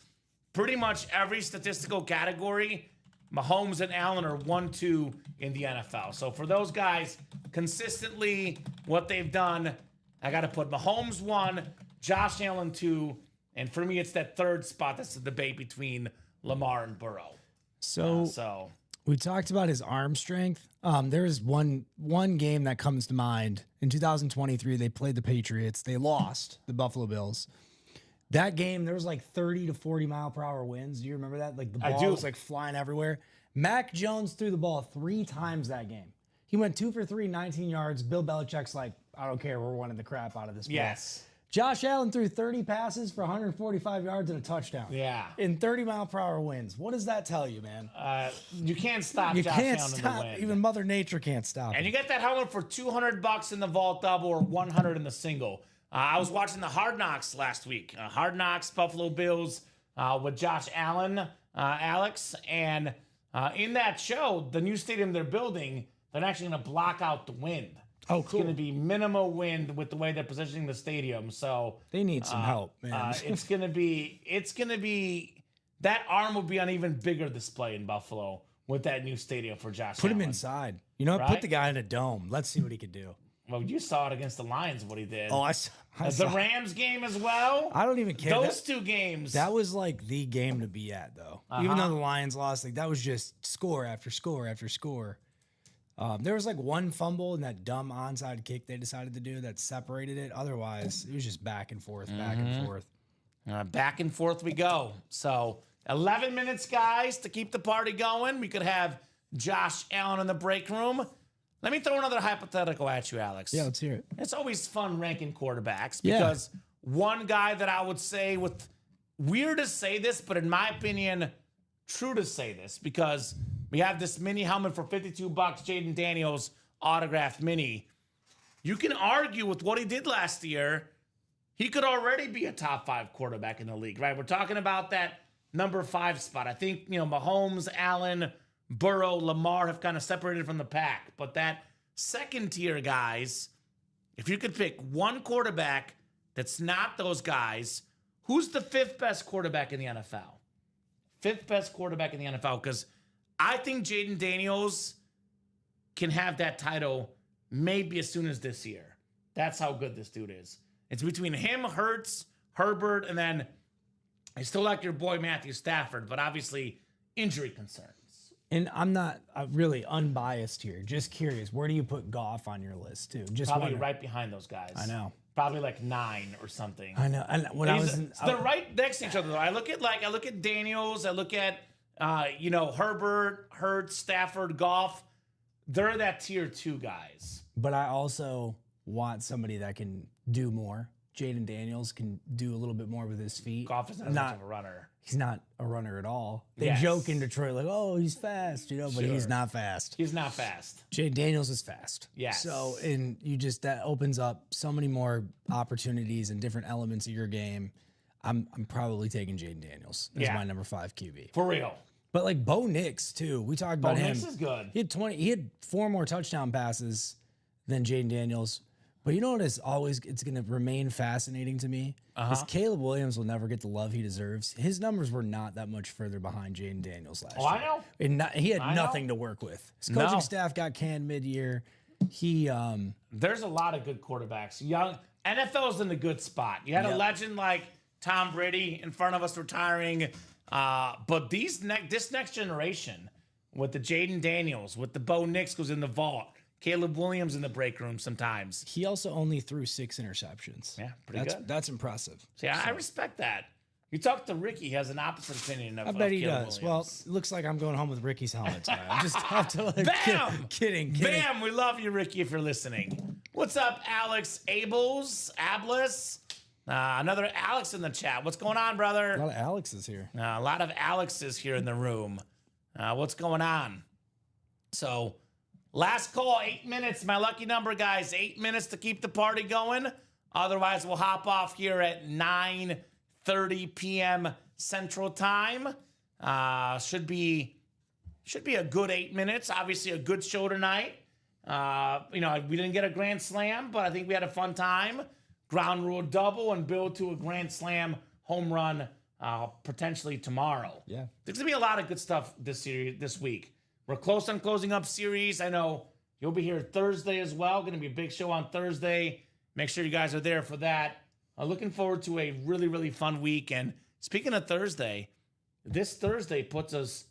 pretty much every statistical category, Mahomes and Allen are 1-2 in the NFL. So for those guys, consistently what they've done, I got to put Mahomes 1, Josh Allen 2, and for me, it's that 3rd spot that's the debate between Lamar and Burrow. So we talked about his arm strength. There is one game that comes to mind. In 2023, they played the Patriots. They lost the Buffalo Bills. That game, there was like 30 to 40 mile per hour winds. Do you remember that? Like the ball was like flying everywhere. Mac Jones threw the ball 3 times that game. He went 2 for 3, 19 yards. Bill Belichick's like, I don't care. We're winning the crap out of this ball. Yes. Josh Allen threw 30 passes for 145 yards and a touchdown. Yeah. In 30 mile per hour winds. What does that tell you, man? You can't stop You Josh can't Allen in stop. the win. Even Mother Nature can't stop. And it. you get that helmet for $200 in the vault double or $100 in the single. I was watching the Hard Knocks last week. Hard Knocks, Buffalo Bills with Josh Allen, Alex. And in that show, the new stadium they're building, they're actually going to block out the wind. Oh, It's cool. going to be minimal wind with the way they're positioning the stadium. So They need some help, man. it's going to be, that arm will be on even bigger display in Buffalo with that new stadium for Josh Put Allen. him inside. You know, Right? put the guy in a dome. Let's see what he could do. Well, you saw it against the Lions, what he did. Oh, I The saw. Rams game as well. I don't even care. Those 2 games. That was like the game to be at, though. Even though the Lions lost, like that was just score after score after score. There was like one fumble and that dumb onside kick they decided to do that separated it. Otherwise, it was just back and forth, back and forth. Back and forth we go. So 11 minutes, guys, to keep the party going. We could have Josh Allen in the break room. Let me throw another hypothetical at you, Alex. Yeah, let's hear it. It's always fun ranking quarterbacks Yeah. because one guy that I would say with weird to say this, but in my opinion, true to say this because we have this mini helmet for $52, Jaden Daniels autographed mini. You can argue with what he did last year. He could already be a top 5 quarterback in the league, right? We're talking about that number 5 spot. I think, Mahomes, Allen, Burrow, Lamar have kind of separated from the pack. But that second tier guys, if you could pick one quarterback that's not those guys, who's the 5th best quarterback in the NFL? 5th best quarterback in the NFL? Because I think Jaden Daniels can have that title maybe as soon as this year. That's how good this dude is. It's between him, Hurts, Herbert, and then I still like your boy Matthew Stafford, but obviously injury concerns. And I'm not really unbiased here. Just curious, where do you put Goff on your list too? Just Probably wondering. right behind those guys. I know. Probably like 9 or something. I know. And when I was in, They're right next to each other though. I look at Daniels, I look at Herbert, Hurts, Stafford, Goff. They're that tier 2 guys. but I also want somebody that can do more. Jaden Daniels can do a little bit more with his feet. Goff isn't as much of a runner. He's not a runner at all. They Yes. joke in Detroit like, "Oh, he's fast," but he's Sure. not fast. He's not fast. Jaden Daniels is fast. Yes. So, and that opens up so many more opportunities and different elements of your game. I'm probably taking Jaden Daniels as my number 5 QB. For real. But like Bo Nix too. We talked about him. Nix is good. He had 4 more touchdown passes than Jaden Daniels. But you know what it's going to remain fascinating to me? Is Caleb Williams will never get the love he deserves. His numbers were not that much further behind Jaden Daniels last year. I know. And he had nothing to work with. His coaching No. staff got canned mid-year. There's a lot of good quarterbacks. Young NFL's in a good spot. You had a legend like Tom Brady in front of us retiring. But this next generation with the Jaden Daniels, with the Bo Nix who's in the vault, Caleb Williams in the break room sometimes. He also only threw 6 interceptions. Yeah, pretty good. That's impressive. See, I respect that. You talk to Ricky, he has an opposite opinion of I bet he Caleb does. Williams. Well, looks like I'm going home with Ricky's helmet tonight. I just have to like, Bam! kidding. Bam! We love you, Ricky, if you're listening. What's up, Alex Ablis? Another Alex in the chat. What's going on, brother? A lot of Alexes here. A lot of Alexes here in the room. What's going on? So, last call, 8 minutes. My lucky number, guys. 8 minutes to keep the party going. Otherwise, we'll hop off here at 9:30 p.m. Central Time. Should be a good 8 minutes. Obviously, a good show tonight. We didn't get a grand slam, but I think we had a fun time. Ground rule double and build to a grand slam home run potentially tomorrow. Yeah. There's going to be a lot of good stuff this week. We're close on closing up series. I know you'll be here Thursday as well. Going to be a big show on Thursday. Make sure you guys are there for that. Looking forward to a really, really fun week. And speaking of Thursday, this Thursday puts us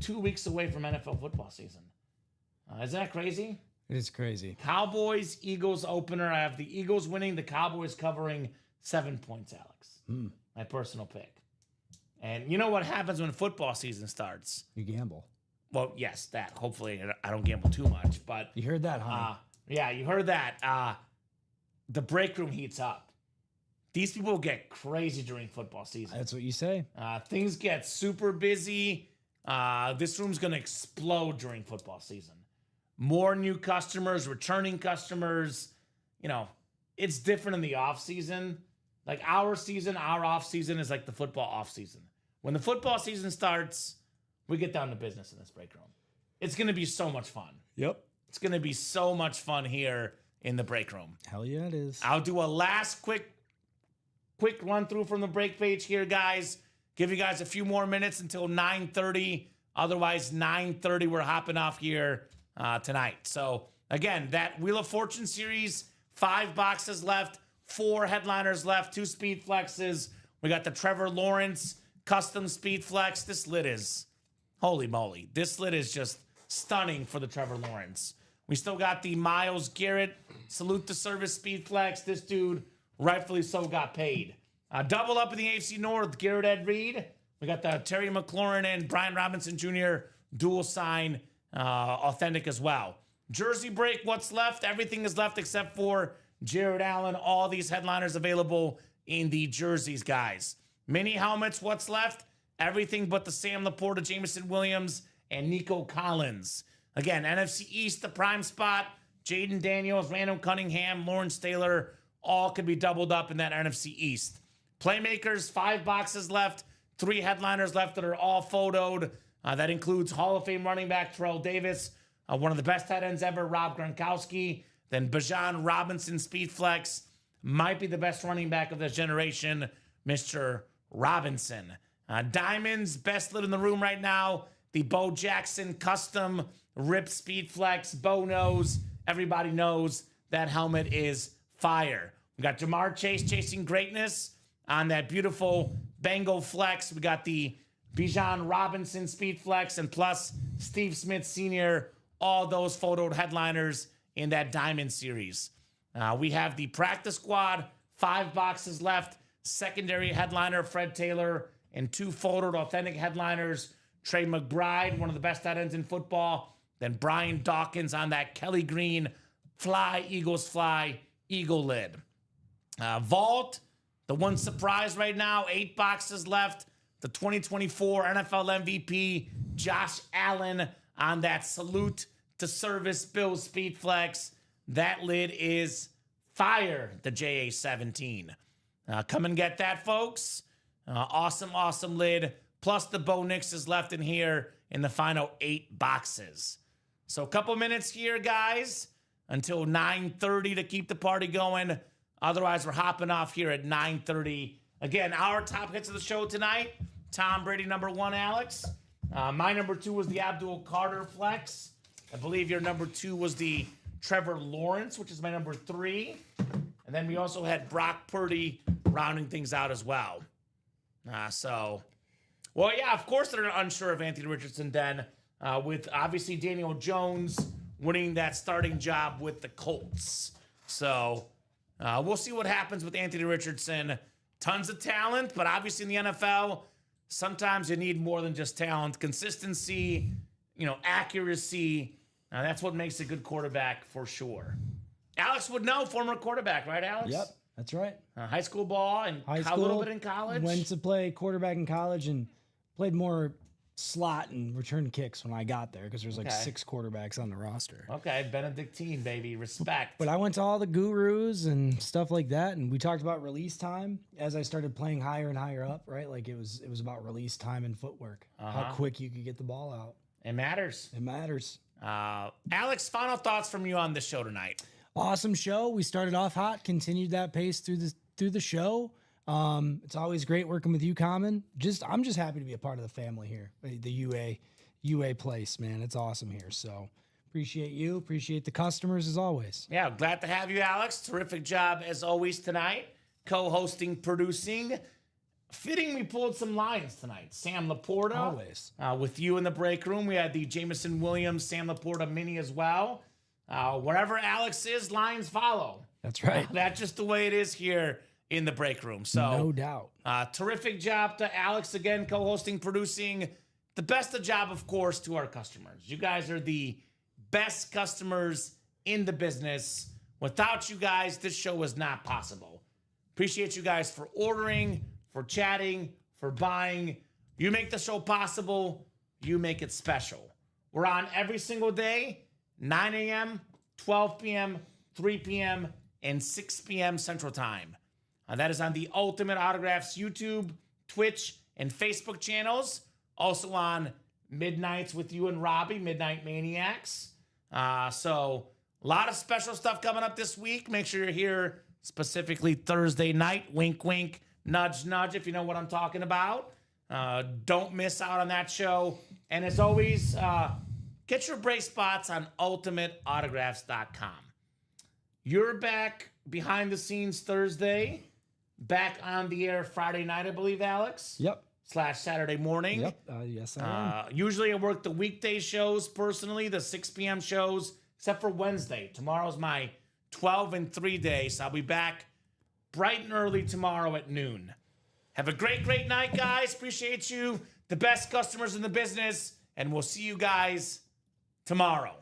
2 weeks away from NFL football season. Isn't that crazy? It is crazy. Cowboys, Eagles opener. I have the Eagles winning, the Cowboys covering 7 points, Alex. My personal pick. And you know what happens when football season starts? You gamble. Well, yes, that. Hopefully I don't gamble too much. But You heard that, huh? yeah, you heard that. The break room heats up. These people get crazy during football season. That's what you say. Things get super busy. This room's going to explode during football season. More new customers, returning customers. It's different in the off season. Like our off season is like the football off season. When the football season starts, we get down to business in this break room. It's going to be so much fun. Yep. It's going to be so much fun here in the break room. Hell yeah, it is. I'll do a last quick run through from the break page here, guys. Give you guys a few more minutes until 9:30. Otherwise, 9:30, we're hopping off here tonight. So, again, that Wheel of Fortune series, 5 boxes left, 4 headliners left, 2 speed flexes. We got the Trevor Lawrence custom speed flex. This lid is, holy moly. This lid is just stunning for the Trevor Lawrence. We still got the Myles Garrett salute to service speed flex. This dude, rightfully so, got paid. Double up in the AFC North, Garrett Ed Reed. We got the Terry McLaurin and Brian Robinson Jr. dual sign authentic as well. Jersey break, what's left? Everything is left except for Jared Allen. All these headliners available in the jerseys, guys. Mini helmets, what's left? Everything but the Sam Laporta, Jameson Williams, and Nico Collins. Again, NFC East, the prime spot. Jaden Daniels, Randall Cunningham, Lawrence Taylor, all could be doubled up in that NFC East. Playmakers, 5 boxes left, 3 headliners left that are all photoed. That includes Hall of Fame running back Terrell Davis, one of the best tight ends ever, Rob Gronkowski. Then Bijan Robinson, speed flex, might be the best running back of this generation, Mr. Robinson. Diamonds, best lid in the room right now, the Bo Jackson custom Rip Speed Flex, Bo knows, everybody knows that helmet is fire. We got Jamar Chase chasing greatness on that beautiful Bengal flex. We got the Bijan Robinson Speed Flex, and plus Steve Smith Sr., all those photoed headliners in that Diamond Series. We have the practice squad, 5 boxes left. Secondary headliner, Fred Taylor, and 2 photoed authentic headliners, Trey McBride, one of the best tight ends in football. Then Brian Dawkins on that Kelly Green Fly, Eagles Fly, Eagle lid. Vault, the one surprise right now, 8 boxes left. The 2024 NFL MVP, Josh Allen on that Salute to Service Bills Speed Flex. That lid is fire, the JA-17. Come and get that, folks. Awesome lid. Plus the Bo Nix is left in here in the final 8 boxes. So a couple minutes here, guys, until 9:30 to keep the party going. Otherwise, we're hopping off here at 9:30. Again, our top hits of the show tonight. Tom Brady, number 1, Alex. My number 2 was the Abdul Carter Flex. I believe your number 2 was the Trevor Lawrence, which is my number 3. And then we also had Brock Purdy rounding things out as well. Well, yeah, of course they're unsure of Anthony Richardson then, with obviously Daniel Jones winning that starting job with the Colts. So we'll see what happens with Anthony Richardson. Tons of talent, but obviously in the NFL, sometimes you need more than just talent. Consistency, accuracy. That's what makes a good quarterback for sure. Alex would know, former quarterback, right, Alex? Yep, that's right. High school ball and a little bit in college. Went to play quarterback in college and played more slot and return kicks when I got there because there's like 6 quarterbacks on the roster. Okay, Benedictine, baby. Respect. But I went to all the gurus and stuff like that, and we talked about release time as I started playing higher and higher up, right? Like it was about release time and footwork, how quick you could get the ball out. It matters. It matters. Alex, final thoughts from you on this show tonight. Awesome show. We started off hot, continued that pace through the show. It's always great working with you, Kamen. I'm just happy to be a part of the family here. The UA place, man. It's awesome here. So appreciate you. Appreciate the customers as always. Yeah, glad to have you, Alex. Terrific job as always tonight. Co-hosting, producing. Fitting, we pulled some lines tonight. Sam Laporta. Always. With you in the break room. We had the Jameson Williams, Sam Laporta mini as well. Wherever Alex is, lines follow. That's right. That's just the way it is here in the break room. So no doubt. Terrific job to Alex again, co-hosting, producing. The best of job, of course, to our customers. You guys are the best customers in the business. Without you guys, this show is not possible. Appreciate you guys for ordering, for chatting, for buying. You make the show possible. You make it special. We're on every single day, 9 a.m., 12 p.m., 3 p.m., and 6 p.m. Central Time. That is on the Ultimate Autographs YouTube, Twitch, and Facebook channels. Also on Midnights with you and Robbie, Midnight Maniacs. So a lot of special stuff coming up this week. Make sure you're here specifically Thursday night. Wink, wink, nudge, nudge, if you know what I'm talking about. Don't miss out on that show. And as always, get your break spots on ultimateautographs.com. You're back behind the scenes Thursday. Back on the air Friday night, I believe, Alex? Yep. / Saturday morning. Yep. Yes, I am. Usually I work the weekday shows personally, the 6 p.m. shows, except for Wednesday. Tomorrow's my 12 and 3 day, so I'll be back bright and early tomorrow at noon. Have a great, great night, guys. Appreciate you. The best customers in the business, and we'll see you guys tomorrow.